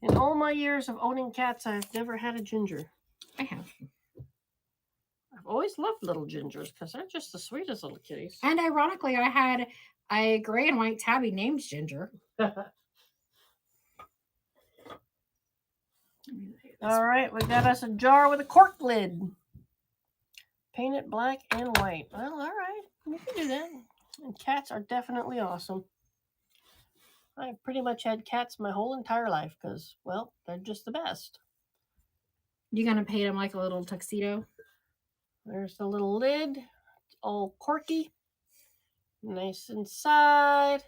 Speaker 1: In all my years of owning cats, I've never had a ginger.
Speaker 2: I have.
Speaker 1: I've always loved little gingers because they're just the sweetest little kitties.
Speaker 2: And ironically, I had a gray and white tabby named Ginger.
Speaker 1: All right, we got us a jar with a cork lid. Paint it black and white. Well, all right, we can do that. And cats are definitely awesome. I've pretty much had cats my whole entire life because, well, they're just the best.
Speaker 2: You gonna paint him like a little tuxedo?
Speaker 1: There's the little lid. It's all corky. Nice inside.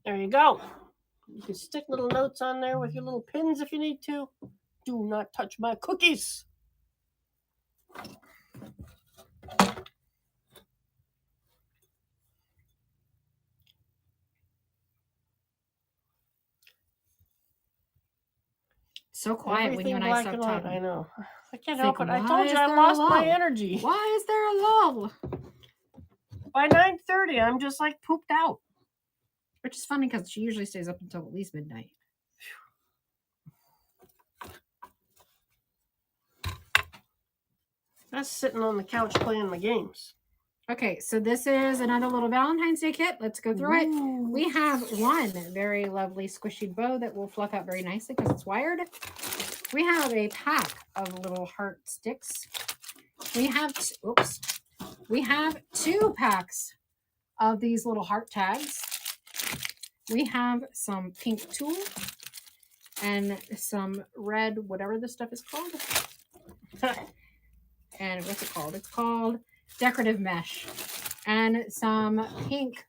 Speaker 1: There you go. You can stick little notes on there with your little pins if you need to. Do not touch my cookies.
Speaker 2: So quiet when you and I stop talking.
Speaker 1: I know. I can't
Speaker 2: It's
Speaker 1: help
Speaker 2: like,
Speaker 1: it. I
Speaker 2: why
Speaker 1: told you
Speaker 2: is
Speaker 1: I
Speaker 2: there a
Speaker 1: lost my
Speaker 2: lull?
Speaker 1: energy.
Speaker 2: Why is there a lull?
Speaker 1: By 9:30, I'm just like pooped out.
Speaker 2: Which is funny because she usually stays up until at least midnight.
Speaker 1: That's sitting on the couch playing my games.
Speaker 2: Okay, so this is another little Valentine's Day kit. Let's go through it.
Speaker 1: Ooh.
Speaker 2: We have one very lovely squishy bow that will fluff out very nicely because it's wired. We have a pack of little heart sticks. We have, we have 2 packs of these little heart tags. We have some pink tulle and some red, whatever this stuff is called. And what's it called? It's called decorative mesh. And some pink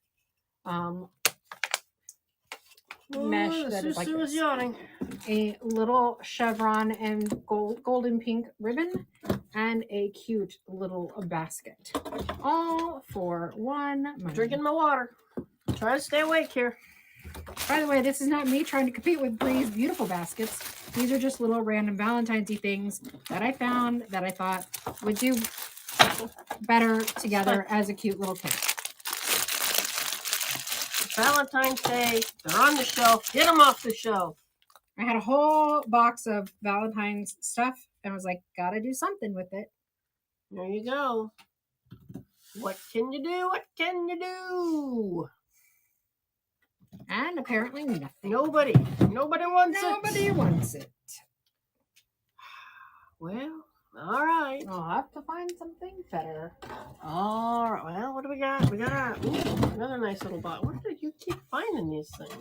Speaker 2: mesh that is like
Speaker 1: Susu is yawning.
Speaker 2: a little chevron and golden pink ribbon and a cute little basket. All for one money.
Speaker 1: Drinking my water. Trying to stay awake here.
Speaker 2: By the way, this is not me trying to compete with Bree's beautiful baskets. These are just little random Valentine's-y things that I found that I thought would do better together as a cute little kit.
Speaker 1: Valentine's Day. They're on the shelf. Get them off the shelf.
Speaker 2: I had a whole box of Valentine's stuff, and I was like, gotta do something with it.
Speaker 1: There you go. What can you do? What can you do?
Speaker 2: And apparently nothing.
Speaker 1: Nobody wants it.
Speaker 2: Nobody wants it.
Speaker 1: Well, all right.
Speaker 2: I'll have to find something better.
Speaker 1: All right. Well, what do we got? We got another nice little box. Where did you keep finding these things?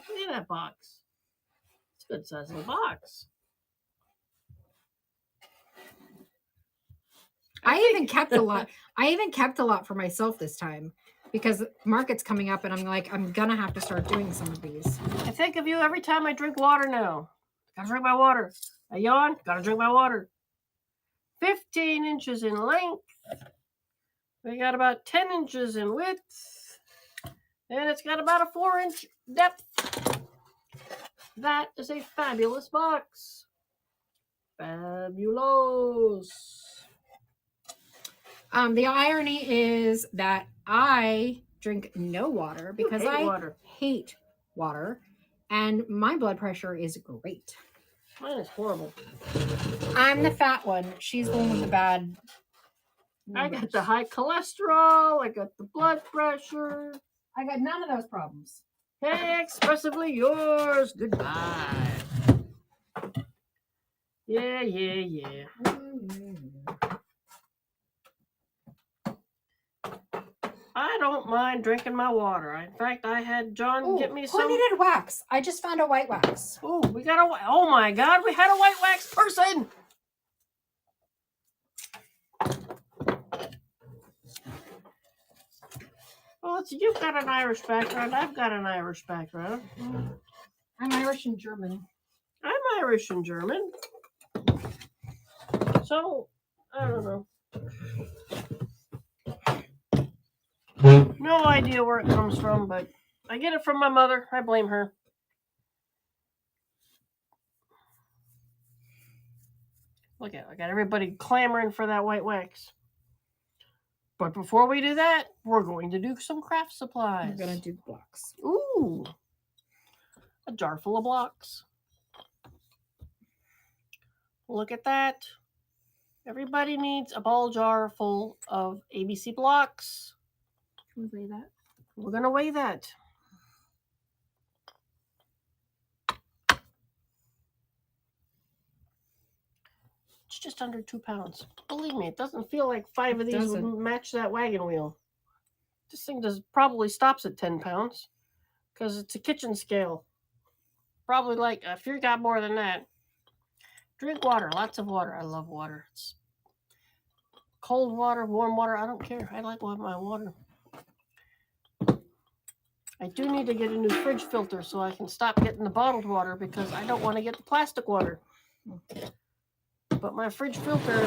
Speaker 1: Look at that box. It's a good size little box.
Speaker 2: I even kept a lot. I even kept a lot for myself this time because market's coming up, and I'm like, I'm gonna have to start doing some of these.
Speaker 1: I think of you every time I drink water now. Gotta drink my water. I yawn. Gotta drink my water. 15 inches in length. We got about 10 inches in width. And it's got about a 4-inch depth. That is a fabulous box. Fabulous.
Speaker 2: The irony is that I drink no water because I hate water, and my blood pressure is great.
Speaker 1: Mine is horrible.
Speaker 2: I'm the fat one. She's the one with the bad
Speaker 1: I got the high cholesterol. I got the blood pressure.
Speaker 2: I got none of those problems.
Speaker 1: Hey, expressively yours. Goodbye. Yeah. I don't mind drinking my water. In fact, I had John get me some.
Speaker 2: Who needed wax? I just found a white wax.
Speaker 1: Oh, we got a. Oh my God, we had a white wax person. Well, you've got an Irish background. I've got an Irish background.
Speaker 2: I'm Irish and German.
Speaker 1: I'm Irish and German. So, I don't know. No idea where it comes from, but I get it from my mother. I blame her. Look at it. I got everybody clamoring for that white wax. But before we do that, we're going to do some craft supplies.
Speaker 2: We're going to do blocks.
Speaker 1: Ooh. A jar full of blocks. Look at that. Everybody needs a ball jar full of ABC blocks.
Speaker 2: Can we weigh that?
Speaker 1: We're going to weigh that. It's just under 2 pounds. Believe me, it doesn't feel like 5 of these would match that wagon wheel. This thing probably stops at 10 pounds because it's a kitchen scale. Probably like, if you got more than that, drink water, lots of water. I love water. It's cold water, warm water, I don't care. I like my water. I do need to get a new fridge filter so I can stop getting the bottled water because I don't want to get the plastic water. But my fridge filter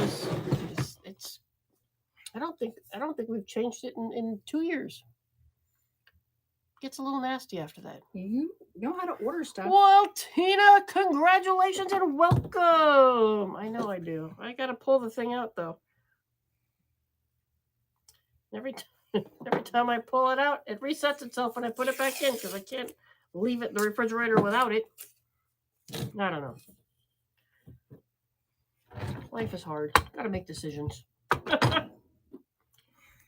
Speaker 1: it's I don't think we've changed it in 2 years. Gets a little nasty after that.
Speaker 2: You know how to order stuff.
Speaker 1: Well, Tina, congratulations and welcome. I know I do. I gotta pull the thing out though. Every time I pull it out, it resets itself when I put it back in because I can't leave it in the refrigerator without it. I don't know. Life is hard. Gotta make decisions.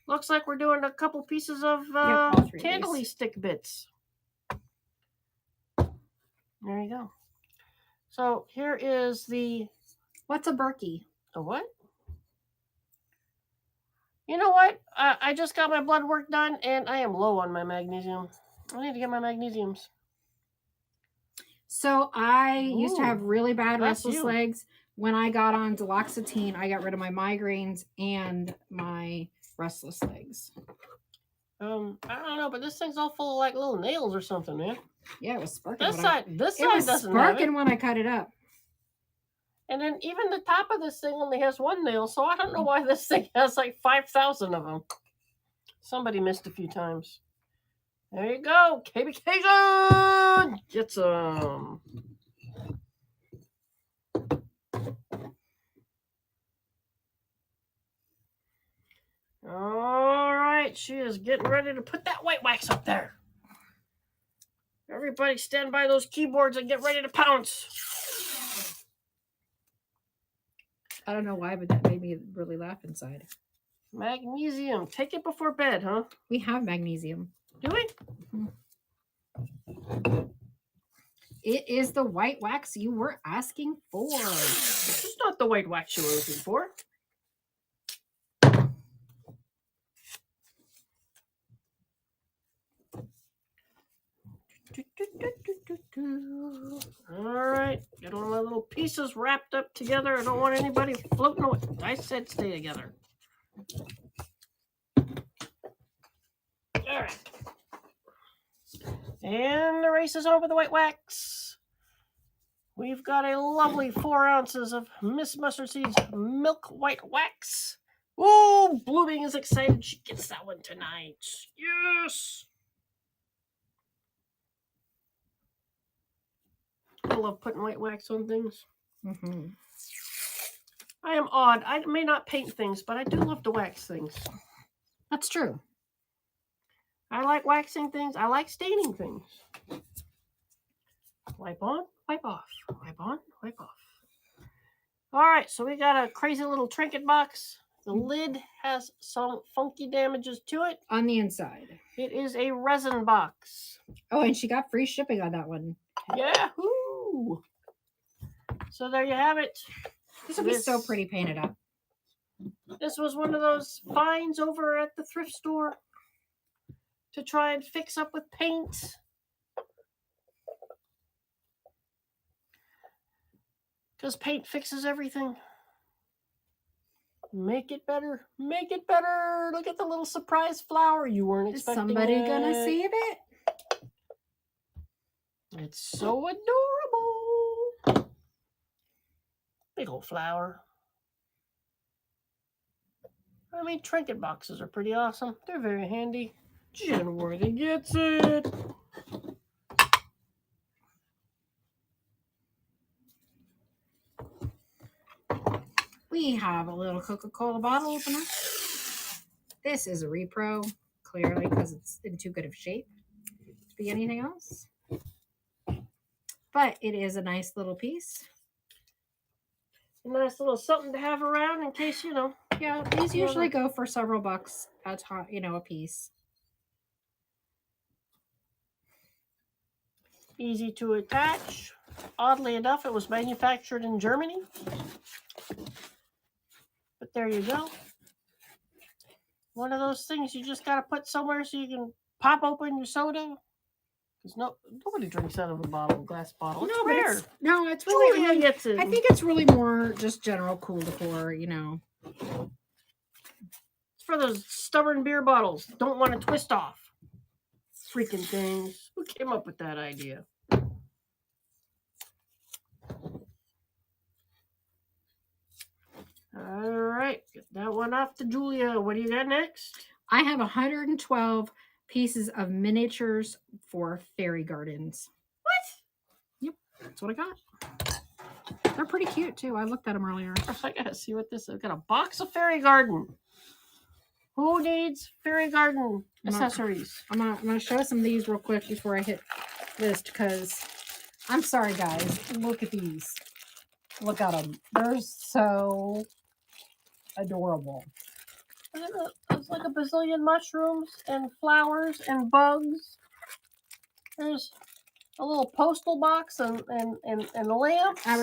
Speaker 1: Looks like we're doing a couple pieces of candle stick bits. There you go. So here is the...
Speaker 2: What's a Berkey?
Speaker 1: A what? You know what? I just got my blood work done and I am low on my magnesium. I need to get my magnesiums.
Speaker 2: So I used to have really bad restless legs. When I got on duloxetine, I got rid of my migraines and my restless legs.
Speaker 1: I don't know, but this thing's all full of like little nails or something, man.
Speaker 2: Yeah, it was sparking.
Speaker 1: This side doesn't have it.
Speaker 2: Sparking when I cut it up.
Speaker 1: And then even the top of this thing only has 1 nail, so I don't know why this thing has like 5,000 of them. Somebody missed a few times. There you go, KBcation! Get some. All right, she is getting ready to put that white wax up there. Everybody stand by those keyboards and get ready to pounce.
Speaker 2: I don't know why, but that made me really laugh inside.
Speaker 1: Magnesium. Take it before bed, huh?
Speaker 2: We have magnesium.
Speaker 1: Do we?
Speaker 2: Mm-hmm. It is the white wax you were asking for.
Speaker 1: This is not the white wax you were looking for. All right, get all my little pieces wrapped up together. I don't want anybody floating away. I said stay together. All right. And the race is over the white wax. We've got a lovely 4 ounces of Miss Mustard Seed's milk white wax. Ooh, Blooming is excited. She gets that one tonight. Yes. I love putting white wax on things.
Speaker 2: Mm-hmm.
Speaker 1: I am odd. I may not paint things, but I do love to wax things.
Speaker 2: That's true.
Speaker 1: I like waxing things. I like staining things. Wipe on, wipe off. Wipe on, wipe off. All right, so we got a crazy little trinket box. The lid has some funky damages to it.
Speaker 2: On the inside.
Speaker 1: It is a resin box.
Speaker 2: Oh, and she got free shipping on that one.
Speaker 1: Yahoo! So there you have it.
Speaker 2: This will be so pretty painted up.
Speaker 1: This was one of those finds over at the thrift store to try and fix up with paint. Because paint fixes everything. Make it better. Make it better. Look at the little surprise flower. You weren't expecting it.
Speaker 2: Is somebody gonna save it?
Speaker 1: It's so adorable. Big old flower. I mean, trinket boxes are pretty awesome. They're very handy. Jen Worthy gets it.
Speaker 2: We have a little Coca-Cola bottle opener. This is a repro, clearly, because it's in too good of shape to be anything else. But it is a nice little piece.
Speaker 1: A nice little something to have around in case,
Speaker 2: Yeah, these usually go for several bucks a piece.
Speaker 1: Easy to attach. Oddly enough, it was manufactured in Germany. But there you go. One of those things you just got to put somewhere so you can pop open your soda. Because nobody drinks out of a glass bottle. It's rare.
Speaker 2: It's really.
Speaker 1: Julia gets it.
Speaker 2: I think it's really more just general cool decor,
Speaker 1: It's for those stubborn beer bottles. Don't want to twist off. Freaking things. Who came up with that idea? All right. Get that one off to Julia. What do you got next?
Speaker 2: I have 112 pieces of miniatures for fairy gardens.
Speaker 1: What?
Speaker 2: Yep. That's what I got. They're pretty cute, too. I looked at them earlier.
Speaker 1: I got to see what this is. I've got a box of fairy garden. Who needs fairy garden accessories?
Speaker 2: I'm gonna show some of these real quick before I hit list, because I'm sorry, guys. Look at these. Look at them. They're so adorable.
Speaker 1: It's like a bazillion mushrooms and flowers and bugs. There's a little postal box and lamps.
Speaker 2: I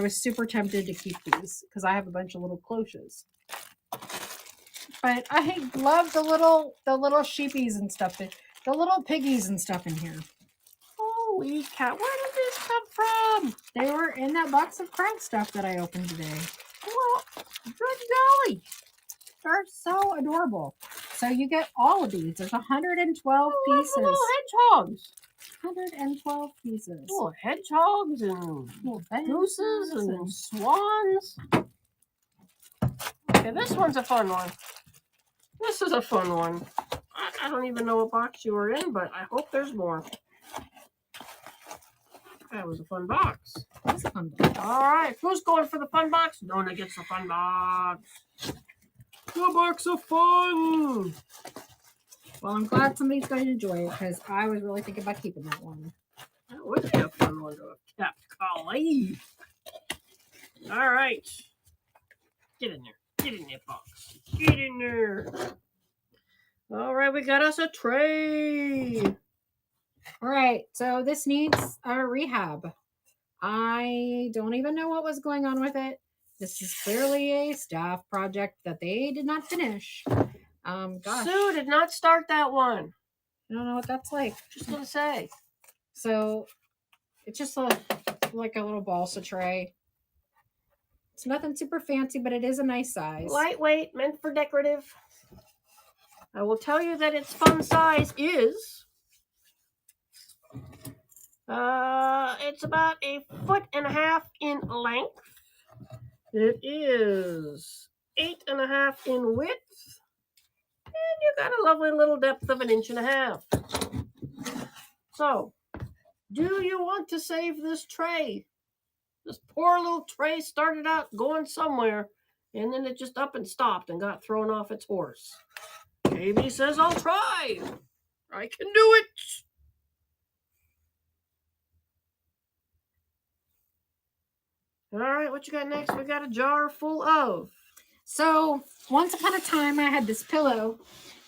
Speaker 2: was super tempted to keep these because I have a bunch of little cloches. But I love the little sheepies and stuff, the little piggies and stuff in here.
Speaker 1: Holy cow! Where did this come from?
Speaker 2: They were in that box of crab stuff that I opened today.
Speaker 1: Well, good golly!
Speaker 2: They're so adorable. So you get all of these. There's 112 pieces.
Speaker 1: Little hedgehogs.
Speaker 2: 112 pieces.
Speaker 1: Little hedgehogs and little gooses and swans. Okay, this one's a fun one. This is a fun one. I don't even know what box you were in, but I hope there's more. That was a fun box.
Speaker 2: That's a fun box.
Speaker 1: All right, who's going for the fun box? Nona gets the fun box. The box of fun.
Speaker 2: Well, I'm glad somebody's going to enjoy it because I was really thinking about keeping that one.
Speaker 1: That would be a fun one to have kept, golly. All right. Get in there. Get in that box. Get in there. All right, we got us a tray.
Speaker 2: All right, so this needs a rehab. I don't even know what was going on with it. This is clearly a staff project that they did not finish. Gosh.
Speaker 1: Sue did not start that one.
Speaker 2: I don't know what that's like.
Speaker 1: Just gonna say.
Speaker 2: So it's just like a little balsa tray. It's nothing super fancy, but it is a nice size.
Speaker 1: Lightweight, meant for decorative. I will tell you that its fun size is it's about 1.5 feet in length. It is 8.5 in width. And you got a lovely little depth of 1.5 inches. So, do you want to save this tray? This poor little tray started out going somewhere, and then it just up and stopped and got thrown off its horse. KB says, I'll try. I can do it. All right, what you got next? We got a jar full of
Speaker 2: So once upon a time, I had this pillow,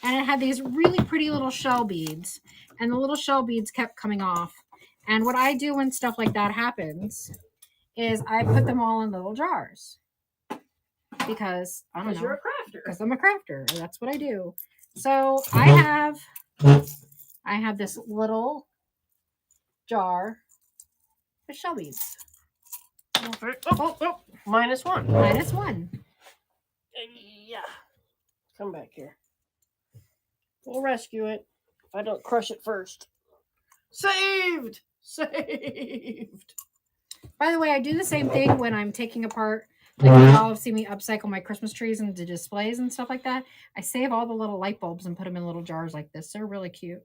Speaker 2: and it had these really pretty little shell beads, and the little shell beads kept coming off. And what I do when stuff like that happens is I put them all in little jars because I don't
Speaker 1: Because you're a
Speaker 2: know,
Speaker 1: crafter.
Speaker 2: because I'm a crafter. And that's what I do. So I have this little jar with shell beads.
Speaker 1: Oh, minus one.
Speaker 2: Minus one.
Speaker 1: Yeah. Come back here. We'll rescue it if I don't crush it first. Saved! Saved!
Speaker 2: By the way, I do the same thing when I'm taking apart. Like you all have seen me upcycle my Christmas trees into displays and stuff like that. I save all the little light bulbs and put them in little jars like this. They're really cute.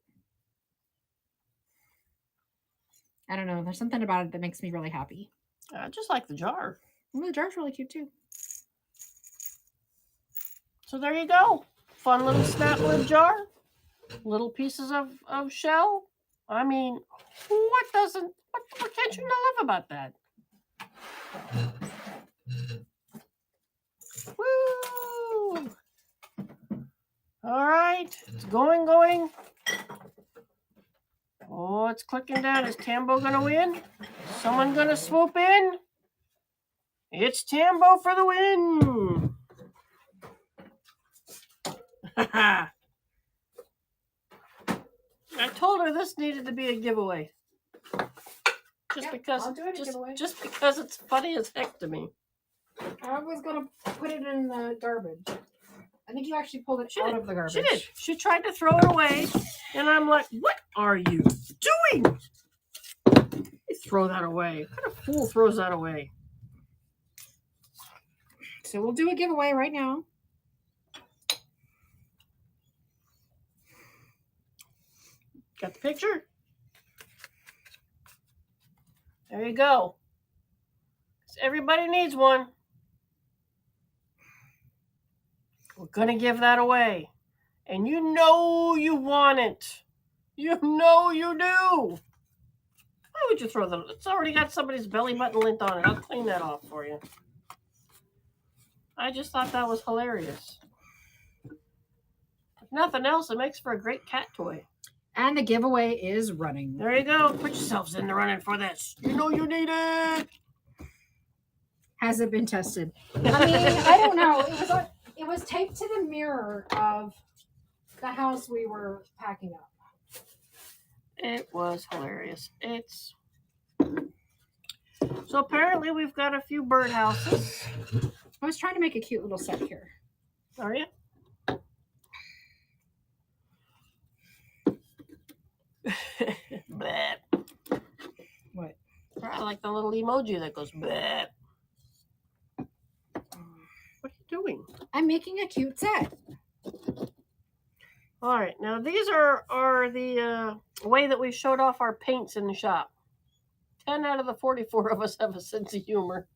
Speaker 2: I don't know. There's something about it that makes me really happy.
Speaker 1: I just like the jar.
Speaker 2: Well, the jar's really cute too.
Speaker 1: So there you go. Fun little snap lid jar. Little pieces of shell. I mean, what can't you not love about that? Woo! All right, it's going. Oh, it's clicking down. Is Tambo gonna win? Someone gonna swoop in? It's Tambo for the win! I told her this needed to be a giveaway. Just because it's funny as heck to me.
Speaker 2: I was gonna put it in the garbage. I think you actually pulled it out of the garbage.
Speaker 1: She did. She tried to throw it away, and I'm like, "What are you doing? You throw that away. What kind of fool throws that away?"
Speaker 2: So we'll do a giveaway right now.
Speaker 1: Got the picture? There you go. Everybody needs one. We're going to give that away. And you know you want it. You know you do. Why would you throw that? It's already got somebody's belly button lint on it. I'll clean that off for you. I just thought that was hilarious. If nothing else, it makes for a great cat toy.
Speaker 2: And the giveaway is running.
Speaker 1: There you go. Put yourselves in the running for this. You know you need it.
Speaker 2: Has it been tested? I mean, I don't know. It was taped to the mirror of the house we were packing up.
Speaker 1: It was hilarious. So apparently we've got a few birdhouses.
Speaker 2: I was trying to make a cute little set here.
Speaker 1: Are you? Bleh.
Speaker 2: What?
Speaker 1: I like the little emoji that goes bleh. What are you doing?
Speaker 2: I'm making a cute set.
Speaker 1: All right, now these are the way that we showed off our paints in the shop. 10 out of the 44 of us have a sense of humor.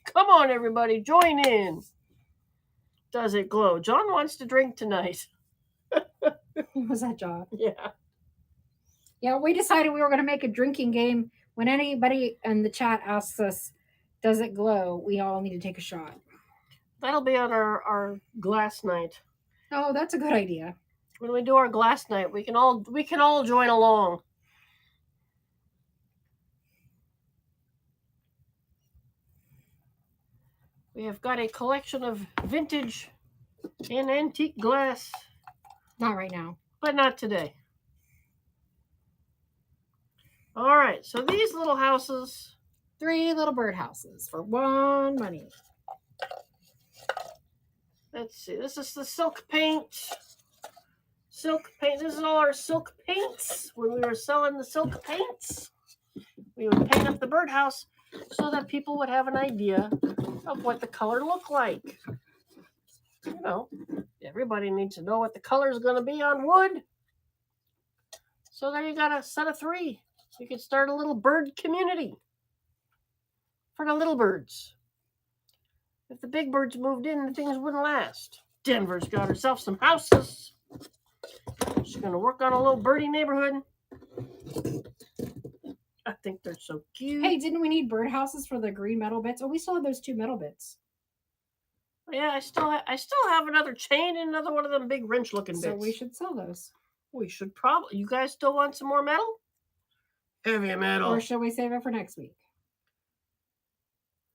Speaker 1: Come on, everybody, join in. Does it glow? John wants to drink tonight.
Speaker 2: Was that John?
Speaker 1: Yeah.
Speaker 2: Yeah, we decided we were going to make a drinking game. When anybody in the chat asks us, does it glow? We all need to take a shot.
Speaker 1: That'll be on our glass night.
Speaker 2: Oh, that's a good idea.
Speaker 1: When we do our glass night, we can all join along. We have got a collection of vintage and antique glass.
Speaker 2: Not right now.
Speaker 1: But not today. All right, so these little houses.
Speaker 2: 3 little bird houses for 1 money.
Speaker 1: Let's see. This is the silk paint. Silk paint. This is all our silk paints. When we were selling the silk paints, we would paint up the birdhouse so that people would have an idea of what the color looked like. You know, everybody needs to know what the color is going to be on wood. So there you got a set of 3. You could start a little bird community for the little birds. If the big birds moved in, the things wouldn't last. Denver's got herself some houses. She's going to work on a little birdie neighborhood. I think they're so cute.
Speaker 2: Hey, didn't we need bird houses for the green metal bits? Oh, we still have those 2 metal bits.
Speaker 1: Yeah, I still have another chain and another one of them big wrench looking bits.
Speaker 2: So we should sell those.
Speaker 1: We should probably. You guys still want some more metal? Heavy metal.
Speaker 2: Or should we save it for next week?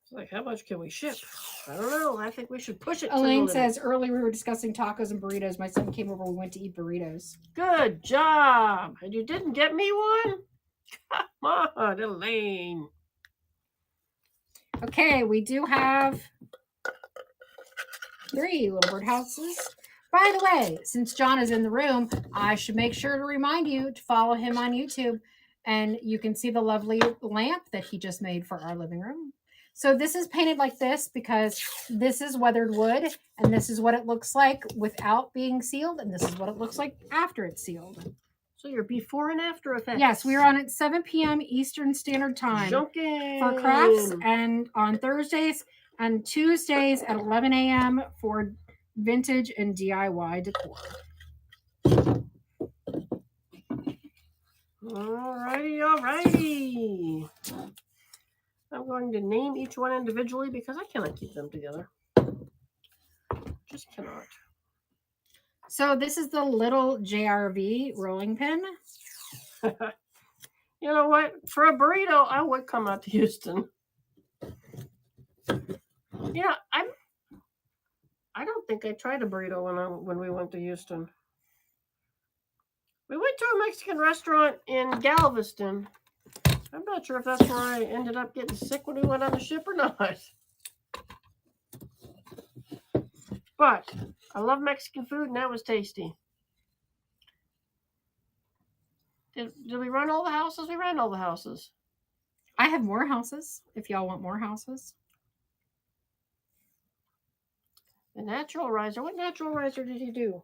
Speaker 1: It's like, how much can we ship? I don't know. I think we should push it.
Speaker 2: Elaine says, earlier we were discussing tacos and burritos. My son came over. We went to eat burritos.
Speaker 1: Good job. And you didn't get me one? Come on, Elaine.
Speaker 2: Okay, we do have 3 little bird houses. By the way, since John is in the room, I should make sure to remind you to follow him on YouTube. And you can see the lovely lamp that he just made for our living room. So this is painted like this because this is weathered wood. And this is what it looks like without being sealed. And this is what it looks like after it's sealed.
Speaker 1: So your before and after effects.
Speaker 2: Yes, we are on at 7 p.m. Eastern Standard Time
Speaker 1: Junkin'.
Speaker 2: for crafts, and on Thursdays and Tuesdays at 11 a.m. for vintage and DIY decor.
Speaker 1: Alrighty. I'm going to name each one individually because I cannot keep them together. Just cannot.
Speaker 2: So this is the little JRV rolling pin.
Speaker 1: You know what? For a burrito, I would come out to Houston. Yeah, I don't think I tried a burrito when we went to Houston. We went to a Mexican restaurant in Galveston. I'm not sure if that's where I ended up getting sick when we went on the ship or not. But I love Mexican food, and that was tasty. Did we run all the houses? We ran all the houses.
Speaker 2: I have more houses if y'all want more houses.
Speaker 1: The natural riser. What natural riser did he do?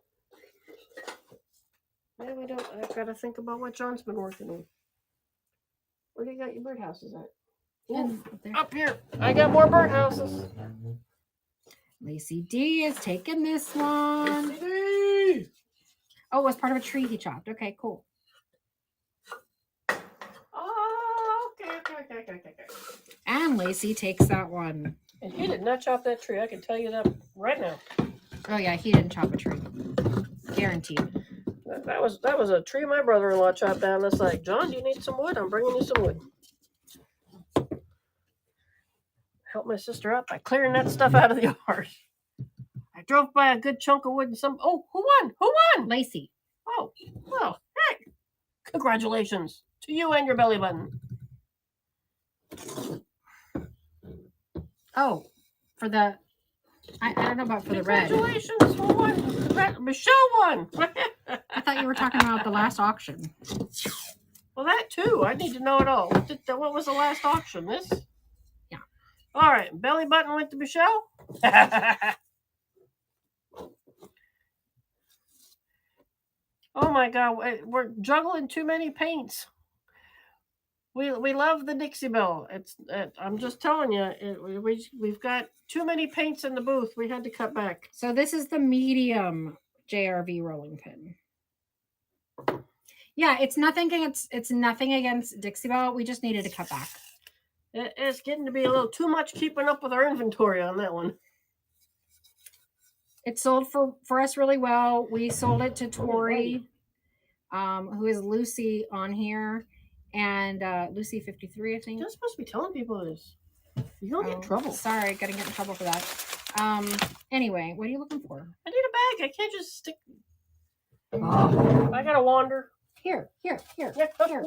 Speaker 1: Yeah, we don't. I've got to think about what John's been working on. Where do you got your birdhouses at?
Speaker 2: And there.
Speaker 1: Up here. I got more birdhouses.
Speaker 2: Lacey D is taking this one.
Speaker 1: Lacey!
Speaker 2: Oh, it was part of a tree he chopped. Okay, cool.
Speaker 1: Oh, okay.
Speaker 2: And Lacey takes that one.
Speaker 1: And he did not chop that tree. I can tell you that right now.
Speaker 2: Oh yeah, he didn't chop a tree. Guaranteed.
Speaker 1: That was a tree my brother-in-law chopped down. It's like, John, do you need some wood? I'm bringing you some wood. Help my sister out by clearing that stuff out of the yard. I drove by a good chunk of wood and some. Oh, who won? Who won?
Speaker 2: Lacey.
Speaker 1: Oh, well, heck. Congratulations to you and your belly button.
Speaker 2: Oh, for the. I don't know about for the red.
Speaker 1: Congratulations, who won? Michelle won.
Speaker 2: I thought you were talking about the last auction.
Speaker 1: Well, that too. I need to know it all. What was the last auction? This?
Speaker 2: Yeah.
Speaker 1: All right. Belly button went to Michelle. Oh my God. We're juggling too many paints. We love the Dixie Belle. I'm just telling you, we've got too many paints in the booth. We had to cut back.
Speaker 2: So this is the medium JRV rolling pin. Yeah, it's nothing against Dixie Belle. We just needed to cut back.
Speaker 1: It's getting to be a little too much keeping up with our inventory on that one.
Speaker 2: It sold for us really well. We sold it to Tori, who is Lucy on here. And Lucy 53, I think.
Speaker 1: You're not supposed to be telling people this. You're going to get in trouble.
Speaker 2: Sorry, gotta get in trouble for that. Anyway, what are you looking for?
Speaker 1: I need a bag. I can't just stick. Oh, I gotta wander.
Speaker 2: Here.
Speaker 1: Here. Never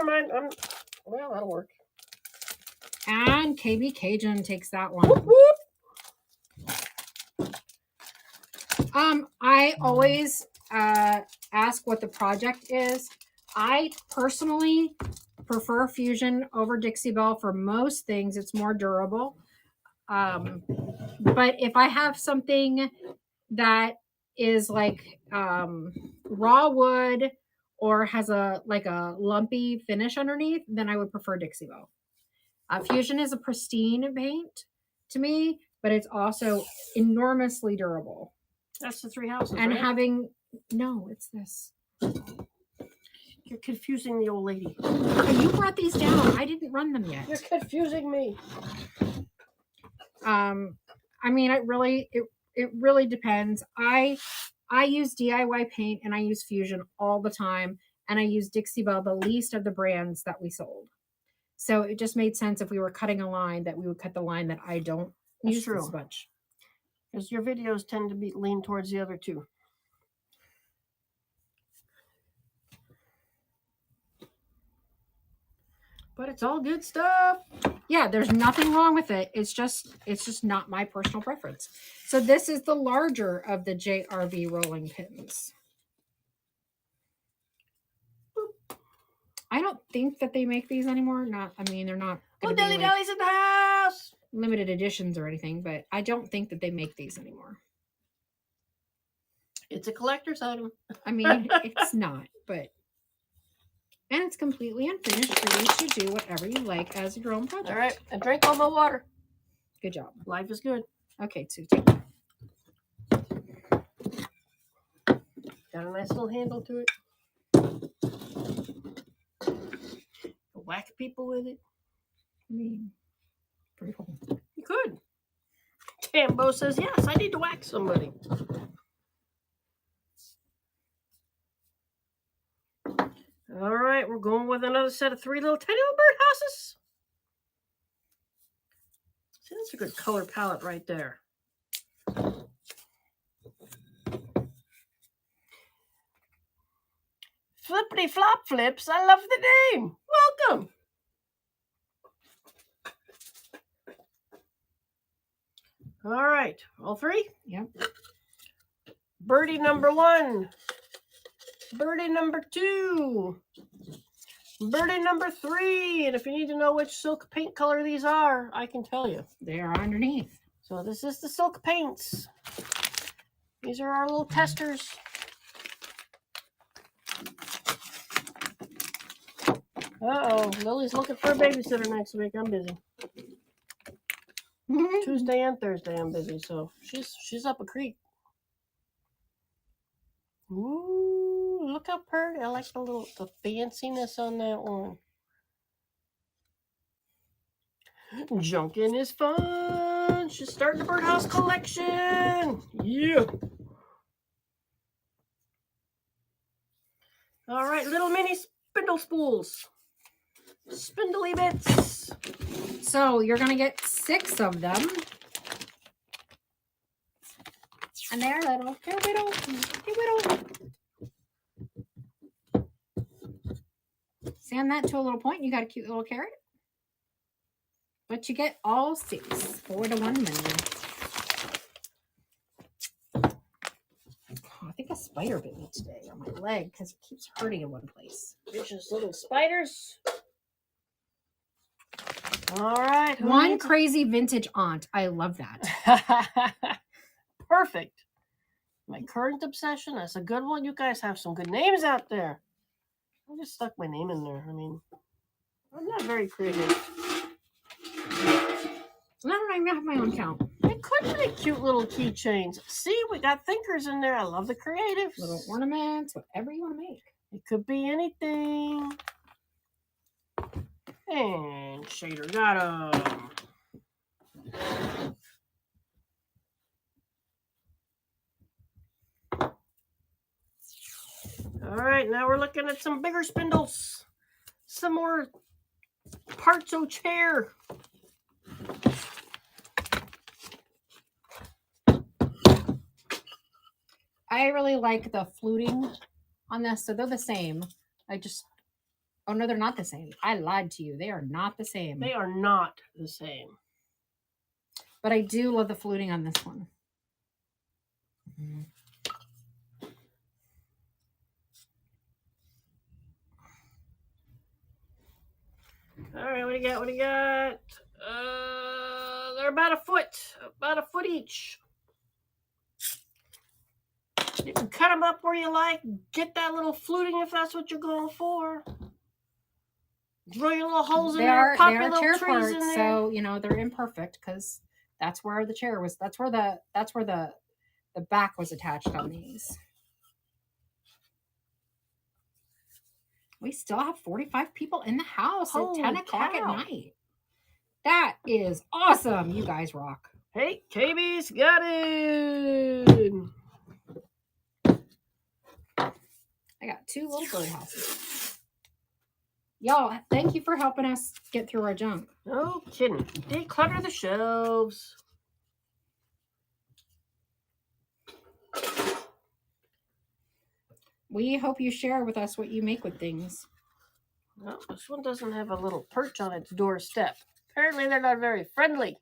Speaker 1: mind. Well, that'll work.
Speaker 2: And KB Cajun takes that one.
Speaker 1: Whoop, whoop.
Speaker 2: I always ask what the project is. I personally prefer Fusion over Dixie Belle for most things. It's more durable. But if I have something that is like raw wood or has a lumpy finish underneath, then I would prefer Dixie Belle. Fusion is a pristine paint to me, but it's also enormously durable.
Speaker 1: That's the 3 houses.
Speaker 2: And
Speaker 1: right?
Speaker 2: No, it's this.
Speaker 1: You're confusing the old lady.
Speaker 2: You brought these down. I didn't run them yet.
Speaker 1: You're confusing me.
Speaker 2: I mean, it really depends. I use DIY paint and I use Fusion all the time, and I use Dixie Belle, the least of the brands that we sold. So it just made sense if we were cutting a line that we would cut the line that I don't
Speaker 1: That's
Speaker 2: use
Speaker 1: true.
Speaker 2: as much.
Speaker 1: Because your videos tend to be lean towards the other two. But it's all good stuff.
Speaker 2: Yeah, there's nothing wrong with it. It's just not my personal preference. So this is the larger of the JRB rolling pins. I don't think that they make these anymore. I mean, they're not
Speaker 1: Oh,
Speaker 2: going to
Speaker 1: Dilly
Speaker 2: be like
Speaker 1: Dally's in the house.
Speaker 2: limited editions or anything, but I don't think that they make these anymore.
Speaker 1: It's a collector's item.
Speaker 2: I mean, it's not, but and it's completely unfinished. At least you do whatever you like as your own project.
Speaker 1: All right, I drank all my water.
Speaker 2: Good job.
Speaker 1: Life is good.
Speaker 2: Okay, so take that.
Speaker 1: Got a nice little handle to it. Whack people with it.
Speaker 2: I mean, pretty cool.
Speaker 1: You could. Tambo says, yes, I need to whack somebody. All right, we're going with another set of 3 little tiny little birdhouses. See, that's a good color palette right there. Flippity Flop Flips, I love the name. Welcome. All right, all 3?
Speaker 2: Yep.
Speaker 1: Birdie number 1. Birdie number 2. Birdie number 3. And if you need to know which silk paint color these are, I can tell you.
Speaker 2: They are underneath.
Speaker 1: So this is the silk paints. These are our little testers. Uh-oh, Lily's looking for a babysitter next week. I'm busy. Tuesday and Thursday I'm busy, so she's up a creek. Ooh, look how pretty. I like the fanciness on that one. Junkin' is fun. She's starting the birdhouse collection. Yeah. All right, little mini spindle spools. Spindly bits.
Speaker 2: So you're going to get 6 of them. And they're little. They're little. They're little. Sand that to a little point. You got a cute little carrot. But you get all 6 for the 1 million. Oh, I think a spider bit me today on my leg because it keeps hurting in one place.
Speaker 1: Vicious little spiders. All right.
Speaker 2: One crazy vintage aunt. I love that.
Speaker 1: Perfect. My current obsession. That's a good one. You guys have some good names out there. I just stuck my name in there. I mean, I'm not very creative.
Speaker 2: I don't even have my own count.
Speaker 1: I could make cute little keychains. See, we got thinkers in there. I love the creatives.
Speaker 2: Little ornaments, whatever you want to make.
Speaker 1: It could be anything. And shader got him. All right, now we're looking at some bigger spindles. Some more parts of chair.
Speaker 2: I really like the fluting on this. So they're the same. Oh no, they're not the same. I lied to you. They are not the same.
Speaker 1: They are not the same.
Speaker 2: But I do love the fluting on this one.
Speaker 1: All right, what do you got? What do you got? They're about a foot each. You can cut them up where you like. Get that little fluting if that's what you're going for. Drill your little holes in there. Pop your little trees in there.
Speaker 2: So you know they're imperfect because that's where the chair was. That's where the back was attached on these. We still have 45 people in the house at 10 o'clock at night. That is awesome. You guys rock.
Speaker 1: Hey, KB's got it.
Speaker 2: I got 2 little birdhouses. Y'all, thank you for helping us get through our junk.
Speaker 1: No kidding. Declutter the shelves.
Speaker 2: We hope you share with us what you make with things.
Speaker 1: No, this one doesn't have a little perch on its doorstep. Apparently, they're not very friendly.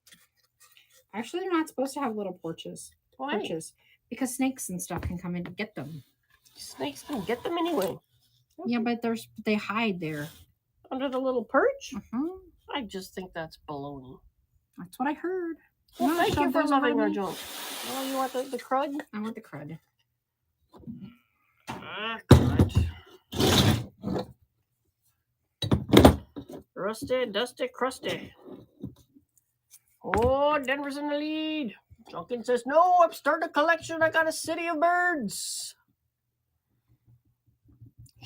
Speaker 2: Actually, they're not supposed to have little porches.
Speaker 1: Why?
Speaker 2: Perches. Because snakes and stuff can come in and get them.
Speaker 1: Snakes can get them anyway.
Speaker 2: Yeah, but they hide there.
Speaker 1: Under the little perch?
Speaker 2: Uh-huh.
Speaker 1: I just think that's baloney.
Speaker 2: That's what I heard.
Speaker 1: Well, thank you for loving our junk. Oh, you want the crud?
Speaker 2: I want the crud.
Speaker 1: Crud. Rusty, dusty, crusty. Oh, Denver's in the lead. Junkin says, no, I'm starting a collection. I got a city of birds.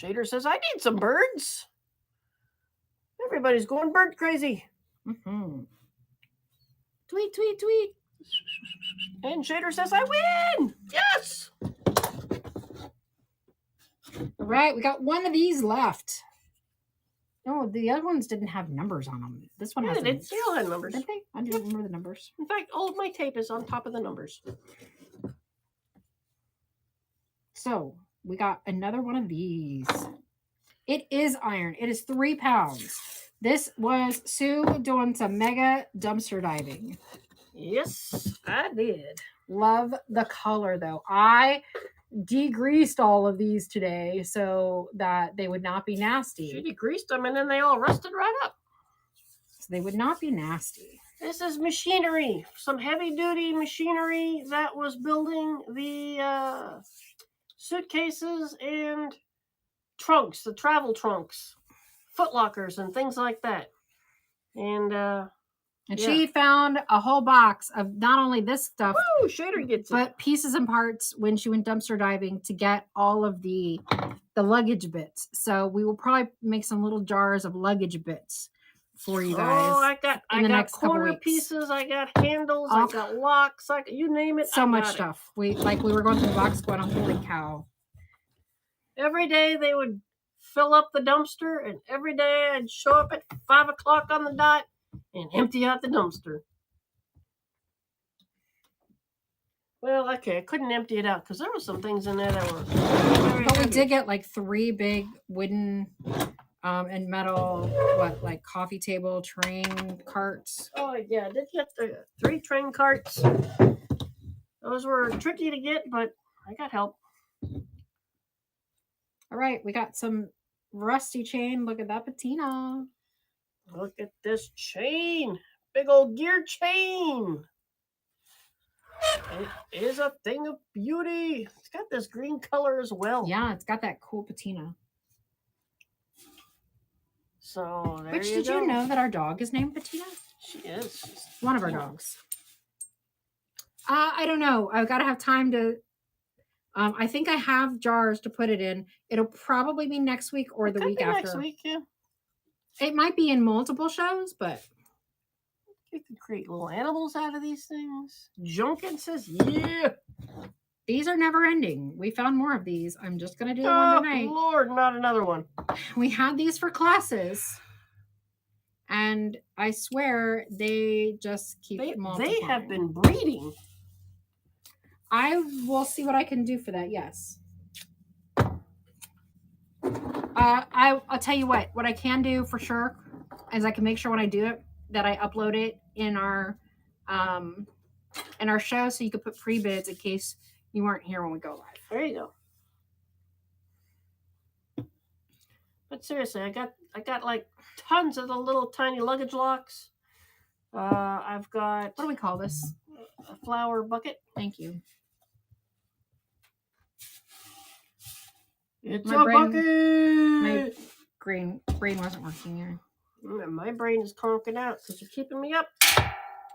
Speaker 1: Shader says, I need some birds. Everybody's going bird crazy.
Speaker 2: Mm-hmm. Tweet, tweet, tweet.
Speaker 1: And Shader says, I win. Yes.
Speaker 2: All right, we got one of these left. No, the other ones didn't have numbers on them. This one has.
Speaker 1: They all had numbers.
Speaker 2: Did they? I didn't remember the numbers.
Speaker 1: In fact, all of my tape is on top of the numbers.
Speaker 2: So we got another one of these. It is iron. It is 3 pounds. This was Sue doing some mega dumpster diving.
Speaker 1: Yes, I did.
Speaker 2: Love the color though. I degreased all of these today so that they would not be nasty.
Speaker 1: She degreased them and then they all rusted right up.
Speaker 2: So they would not be nasty.
Speaker 1: This is machinery. Some heavy-duty machinery that was building the suitcases and trunks, the travel trunks, footlockers and things like that. And
Speaker 2: she found a whole box of not only this stuff,
Speaker 1: woo, Shader gets
Speaker 2: but
Speaker 1: it.
Speaker 2: Pieces and parts when she went dumpster diving to get all of the luggage bits. So we will probably make some little jars of luggage bits for you guys.
Speaker 1: Oh, I got corner pieces, I got handles, I got locks, you name it.
Speaker 2: So much stuff. We were going through the box going, holy cow.
Speaker 1: Every day they would fill up the dumpster, and every day I'd show up at 5 o'clock on the dot and empty out the dumpster. Well, okay, I couldn't empty it out because there were some things in there that were very
Speaker 2: But
Speaker 1: heavy.
Speaker 2: we did get like 3 big wooden and metal, like coffee table train carts.
Speaker 1: Oh, yeah, I did get the 3 train carts. Those were tricky to get, but I got help.
Speaker 2: All right, we got some rusty chain. Look at that patina.
Speaker 1: Look at this chain. Big old gear chain. It is a thing of beauty. It's got this green color as well.
Speaker 2: Yeah, it's got that cool patina.
Speaker 1: So there
Speaker 2: Which
Speaker 1: you
Speaker 2: did
Speaker 1: go.
Speaker 2: you know that our dog is named Patina?
Speaker 1: She is. She's
Speaker 2: one of our dogs. I don't know. I've got to have time to. I think I have jars to put it in. It'll probably be next week or the week after.
Speaker 1: Next week, yeah.
Speaker 2: It might be in multiple shows, but
Speaker 1: you can create little animals out of these things. Junkin says, yeah.
Speaker 2: These are never ending. We found more of these. I'm just going to do one tonight.
Speaker 1: Lord, not another one.
Speaker 2: We had these for classes. And I swear they just keep multiplying.
Speaker 1: They have been breeding.
Speaker 2: I will see what I can do for that, yes. I'll tell you what I can do for sure is I can make sure when I do it that I upload it in our show so you can put pre-bids in case you weren't here when we go live.
Speaker 1: There you go. But seriously, I got like tons of the little tiny luggage locks. I've got,
Speaker 2: what do we call this?
Speaker 1: A flower bucket.
Speaker 2: Thank you.
Speaker 1: It's a bucket.
Speaker 2: My brain wasn't working here.
Speaker 1: My brain is conking out because you're keeping me up.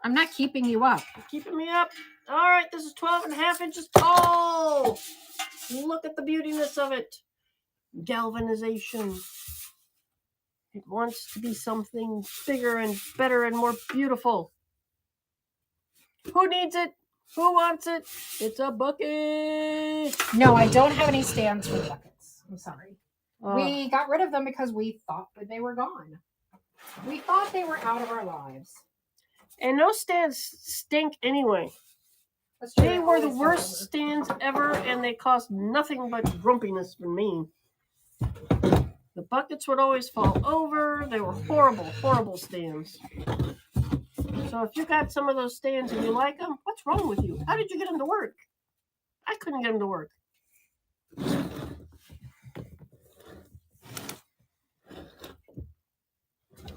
Speaker 2: I'm not keeping you up.
Speaker 1: You're keeping me up. All right, this is 12.5 inches tall. Look at the beautiness of it. Galvanization. It wants to be something bigger and better and more beautiful. Who needs it? Who wants it? It's a bucket.
Speaker 2: No, I don't have any stands for the buckets. I'm sorry.
Speaker 1: Oh,
Speaker 2: We got rid of them because we thought that they were gone. We thought they were out of our lives.
Speaker 1: and those stands stink anyway.
Speaker 2: That's true,
Speaker 1: They
Speaker 2: I
Speaker 1: were the
Speaker 2: always
Speaker 1: worst
Speaker 2: thought
Speaker 1: stands ever, and they cost nothing but grumpiness for me. The buckets would always fall over. They were horrible, horrible stands. So if you got some of those stands and you like them, what's wrong with you? How did you get them to work? I couldn't get them to work.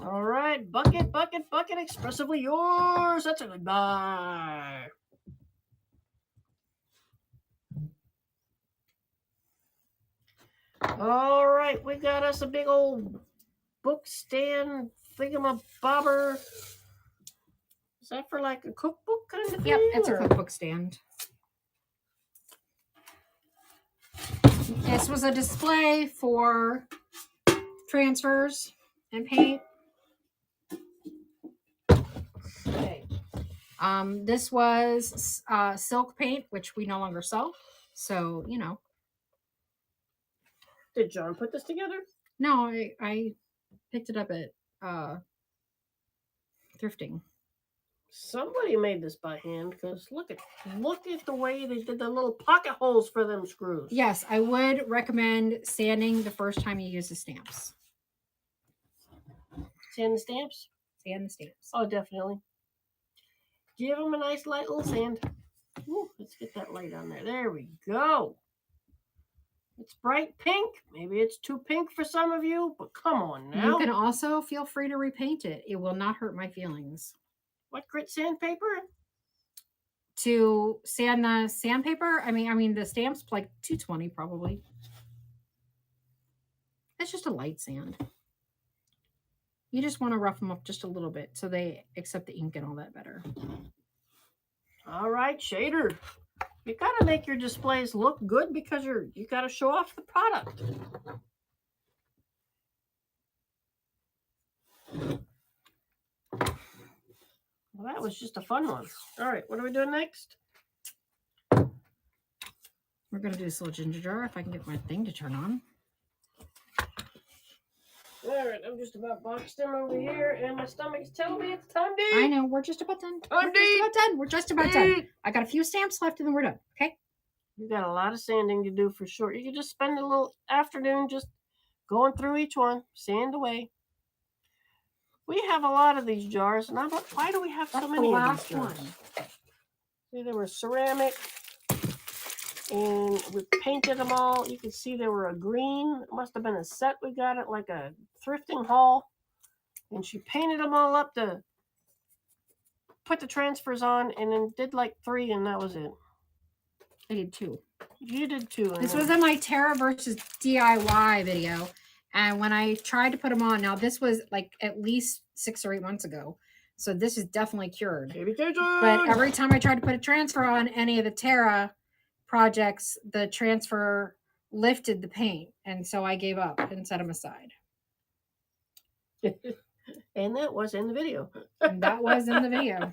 Speaker 1: All right, bucket, bucket, bucket, expressively yours. That's a goodbye. All right, we got us a big old book stand thingamabobber. Is that for like a cookbook kind of thing?
Speaker 2: Yep, it's a
Speaker 1: or-
Speaker 2: cookbook stand. This was a display for transfers and paint. Okay. This was silk paint, which we no longer sell. So, you know.
Speaker 1: Did John put this together?
Speaker 2: No, I picked it up at thrifting.
Speaker 1: Somebody made this by hand because look at the way they did the little pocket holes for them screws.
Speaker 2: Yes, I would recommend sanding the first time you use the stamps.
Speaker 1: Sand the stamps?
Speaker 2: Sand the stamps.
Speaker 1: Oh, definitely. Give them a nice light little sand. Ooh, let's get that light on there. There we go. It's bright pink. Maybe it's too pink for some of you, but come on now.
Speaker 2: You can also feel free to repaint it. It will not hurt my feelings.
Speaker 1: What grit sandpaper?
Speaker 2: To sand the sandpaper, I mean the stamps like 220 probably. It's just a light sand. You just want to rough them up just a little bit so they accept the ink and all that better.
Speaker 1: All right, shader. You got to make your displays look good because you got to show off the product. Well, that was just a fun one. All right, what are we doing next?
Speaker 2: We're going to do this little ginger jar if I can get my thing to turn on.
Speaker 1: All right, I'm just about boxed in over here, and my stomach's telling me it's time to eat.
Speaker 2: I know, we're just about done. We're just about
Speaker 1: Eat.
Speaker 2: done. I got a few stamps left and then we're done. Okay?
Speaker 1: You got a lot of sanding to do for sure. You can just spend a little afternoon just going through each one, sand away. We have a lot of these jars, and I'm like, why do we have so
Speaker 2: That's
Speaker 1: many
Speaker 2: the
Speaker 1: of
Speaker 2: last
Speaker 1: these jars?
Speaker 2: one.
Speaker 1: See, they were ceramic, and we painted them all. You can see they were a green. It must have been a set we got at like a thrifting haul. And she painted them all up to put the transfers on, and then did like 3, and that was it.
Speaker 2: I did 2.
Speaker 1: You did 2.
Speaker 2: This was in my Terra versus DIY video. And when I tried to put them on, now this was like at least 6 or 8 months ago. So this is definitely cured. But every time I tried to put a transfer on any of the Terra projects, the transfer lifted the paint. And so I gave up and set them aside.
Speaker 1: And that was in the video.
Speaker 2: And that was in the video.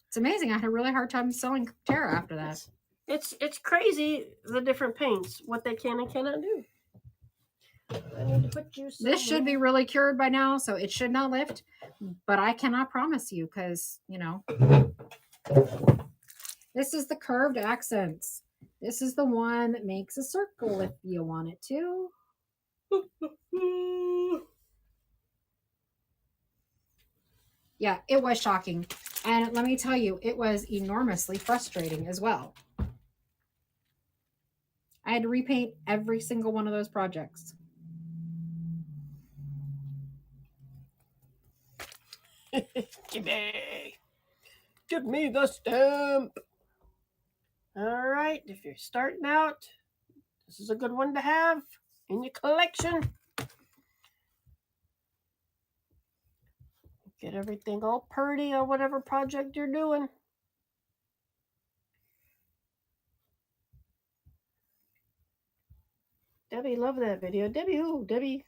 Speaker 2: It's amazing. I had a really hard time selling Terra after that.
Speaker 1: It's crazy the different paints, what they can and cannot do. I need to put you
Speaker 2: This should be really cured by now, so it should not lift. But I cannot promise you because, you know, this is the curved accents. This is the one that makes a circle if you want it to. Yeah, it was shocking. And let me tell you, it was enormously frustrating as well. I had to repaint every single one of those projects.
Speaker 1: Give me the stamp. All right, if you're starting out, this is a good one to have in your collection. Get everything all purty on whatever project you're doing. Debbie loved that video. Debbie who? Debbie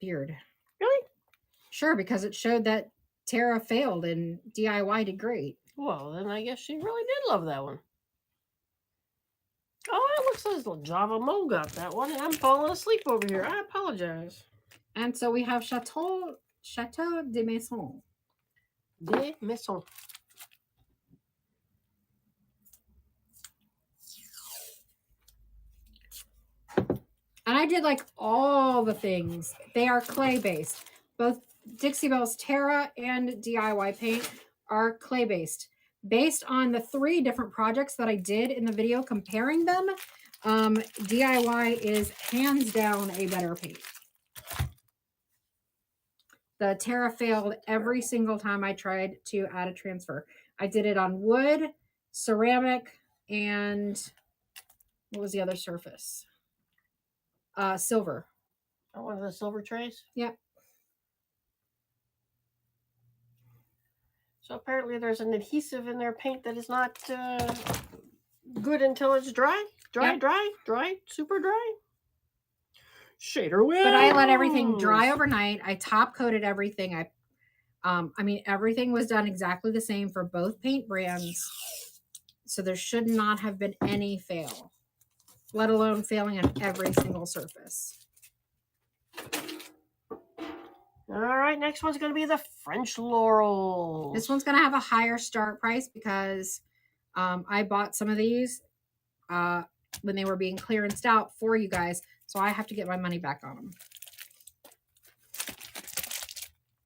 Speaker 2: Beard.
Speaker 1: Really?
Speaker 2: Sure, because it showed that Tara failed and DIY did great.
Speaker 1: Well, then I guess she really did love that one. Oh, it looks as though Java Mo got that one, and I'm falling asleep over here. I apologize.
Speaker 2: And so we have Chateau de Maison.
Speaker 1: De Maison.
Speaker 2: And I did like all the things. They are clay based. Both Dixie Belle's Terra and DIY paint are clay based. Based on the 3 different projects that I did in the video comparing them, DIY is hands down a better paint. The Terra failed every single time I tried to add a transfer. I did it on wood, ceramic, and what was the other surface? Silver.
Speaker 1: Oh, one of the silver trays?
Speaker 2: Yep.
Speaker 1: So apparently there's an adhesive in their paint that is not good until it's dry. Dry,
Speaker 2: Yep.
Speaker 1: super dry. Shader wins.
Speaker 2: But I let everything dry overnight. I top coated everything. I mean, everything was done exactly the same for both paint brands. So there should not have been any fail, let alone failing on every single surface.
Speaker 1: All right, next one's going to be the French Laurel.
Speaker 2: This one's going to have a higher start price because I bought some of these when they were being clearanced out for you guys. So I have to get my money back on them.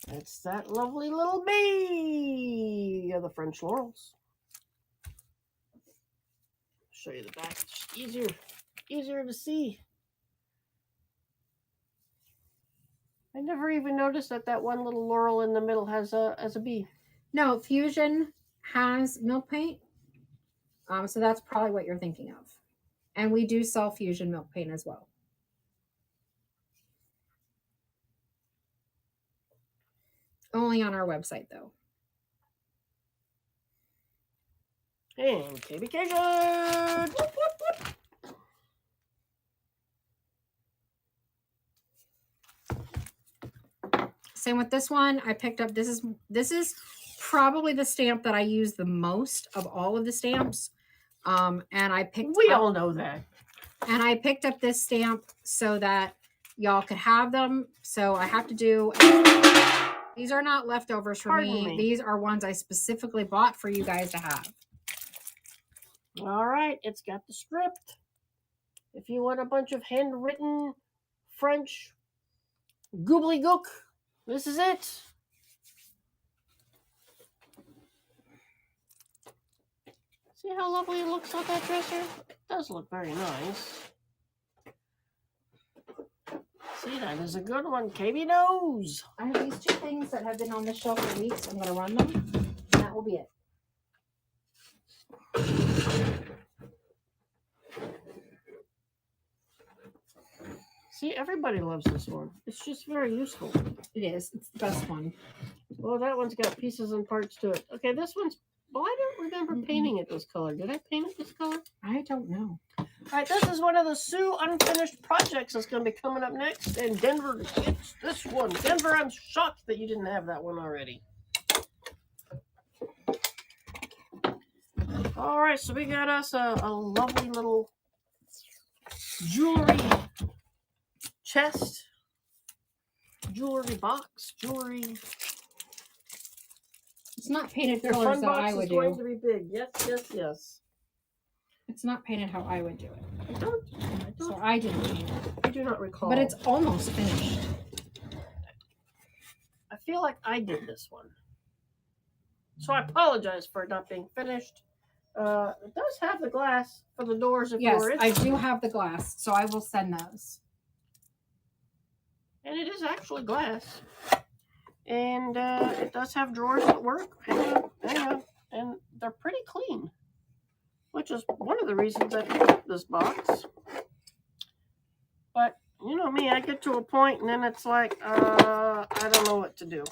Speaker 1: It's that lovely little bee of the French Laurels. Show you the back. It's just easier to see. I never even noticed that one little laurel in the middle has a bee.
Speaker 2: No, Fusion has milk paint. So that's probably what you're thinking of. And we do sell Fusion milk paint as well. Only on our website, though.
Speaker 1: And KBK. Whoop, whoop,
Speaker 2: whoop. Same with this one. I picked up, this is probably the stamp that I use the most of all of the stamps. And I picked
Speaker 1: We all know that.
Speaker 2: And I picked up this stamp so that y'all could have them. So I have to do, these are not leftovers for me. These are ones I specifically bought for you guys to have.
Speaker 1: All right, it's got the script. If you want a bunch of handwritten French gobbledygook, this is it. See how lovely it looks on that dresser? It does look very nice. See, that is a good one. KB knows.
Speaker 2: I have these 2 things that have been on the shelf for weeks. I'm going to run them, and that will be it.
Speaker 1: See, everybody loves this one. It's just very useful.
Speaker 2: It is. It's the best one.
Speaker 1: Well, that one's got pieces and parts to it. Okay, this one's... Well, I don't remember painting it this color. Did I paint it this color?
Speaker 2: I don't know.
Speaker 1: All right, this is one of the Sue unfinished projects that's going to be coming up next. And Denver gets this one. Denver, I'm shocked that you didn't have that one already. All right, so we got us a lovely little jewelry chest, jewelry box, jewelry.
Speaker 2: It's not painted
Speaker 1: Your
Speaker 2: colors
Speaker 1: fun
Speaker 2: that
Speaker 1: box
Speaker 2: I would
Speaker 1: is
Speaker 2: do.
Speaker 1: going to be big. Yes, yes, yes.
Speaker 2: It's not painted how I would do it.
Speaker 1: I don't.
Speaker 2: So I didn't paint it.
Speaker 1: I do not recall.
Speaker 2: But it's almost finished.
Speaker 1: I feel like I did this one. So I apologize for it not being finished. It does have the glass for the doors if
Speaker 2: Yes,
Speaker 1: you're
Speaker 2: I
Speaker 1: interested.
Speaker 2: do have the glass, so I will send those.
Speaker 1: And it is actually glass. And it does have drawers that work. Hang on. And they're pretty clean. Which is one of the reasons I picked up this box. But, you know me, I get to a point and then it's like, I don't know what to do.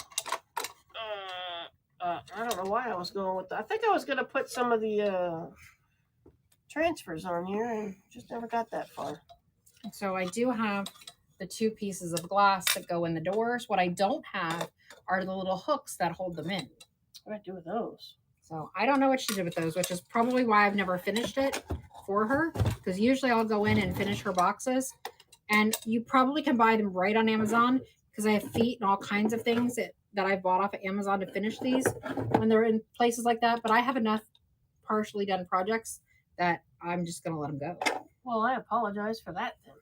Speaker 1: I don't know why I was going with that. I think I was going to put some of the transfers on here and just never got that far.
Speaker 2: So I do have the 2 pieces of glass that go in the doors. What I don't have are the little hooks that hold them in.
Speaker 1: What do I do with those?
Speaker 2: So I don't know what she did with those, which is probably why I've never finished it for her. Because usually I'll go in and finish her boxes. And you probably can buy them right on Amazon because I have feet and all kinds of things that I bought off of Amazon to finish these when they're in places like that. But I have enough partially done projects that I'm just going to let them go.
Speaker 1: Well, I apologize for that then.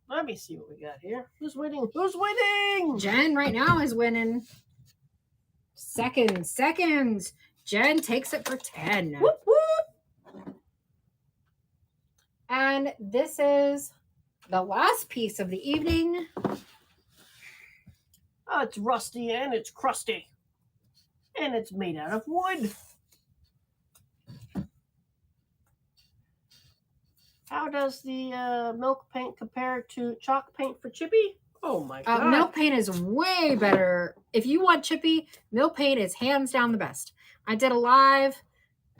Speaker 1: Let me see what we got here. Who's winning? Who's winning?
Speaker 2: Jen right now is winning. Seconds. Jen takes it for 10.
Speaker 1: Whoop, whoop.
Speaker 2: And this is the last piece of the evening.
Speaker 1: Oh, it's rusty and it's crusty. And it's made out of wood. How does the milk paint compare to chalk paint for Chippy? Oh my god.
Speaker 2: Milk paint is way better. If you want Chippy, milk paint is hands down the best. I did a live,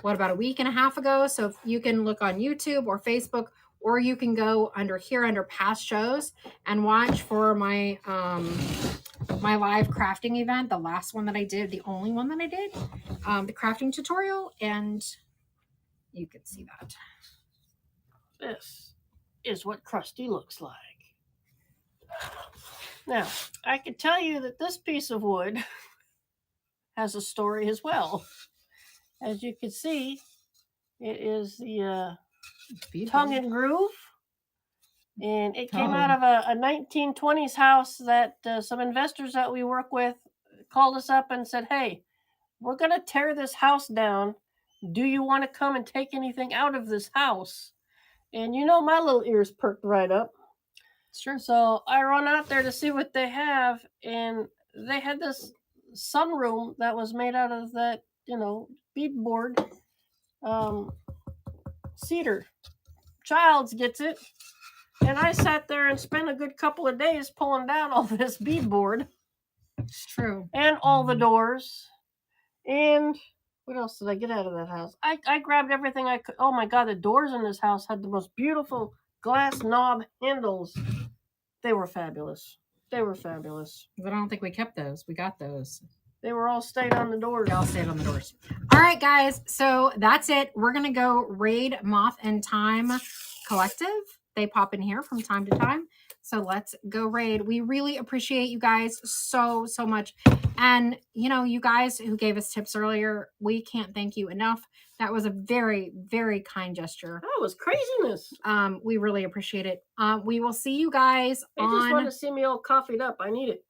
Speaker 2: about a week and a half ago. So if you can look on YouTube or Facebook, or you can go under past shows and watch for my my live crafting event, the last one that I did, the only one that I did, the crafting tutorial, and you can see that.
Speaker 1: This is what crusty looks like. Now, I can tell you that this piece of wood has a story as well. As you can see, it is the tongue and groove. And it came out of a 1920s house that some investors that we work with called us up and said, hey, we're going to tear this house down. Do you want to come and take anything out of this house? And you know, my little ears perked right up.
Speaker 2: Sure.
Speaker 1: So I run out there to see what they have, and they had this sunroom that was made out of that, beadboard cedar. Childs gets it. And I sat there and spent a good couple of days pulling down all this beadboard.
Speaker 2: It's true.
Speaker 1: And all the doors. And what else did I get out of that house? I grabbed everything I could. Oh my god, the doors in this house had the most beautiful glass knob handles. They were fabulous. But
Speaker 2: I don't think we kept those. We got those.
Speaker 1: They were all stayed on the doors.
Speaker 2: They all stayed on the doors. All right, guys. So that's it. We're going to go raid Moth and Time Collective. They pop in here from time to time. So let's go raid. We really appreciate you guys so much. And, you guys who gave us tips earlier, we can't thank you enough. That was a very, very kind gesture.
Speaker 1: That was craziness.
Speaker 2: We really appreciate it. We will see you guys
Speaker 1: I just want to see me all coffeeed up. I need it.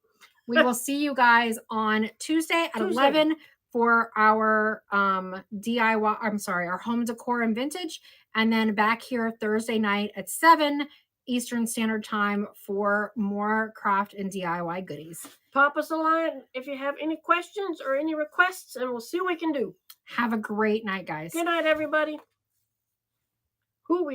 Speaker 2: We will see you guys on Tuesday at 11 for our DIY. I'm sorry, our home decor and vintage. And then back here Thursday night at 7 Eastern Standard Time for more craft and DIY goodies.
Speaker 1: Pop us a line if you have any questions or any requests, and we'll see what we can do.
Speaker 2: Have a great night, guys.
Speaker 1: Good night, everybody. Who we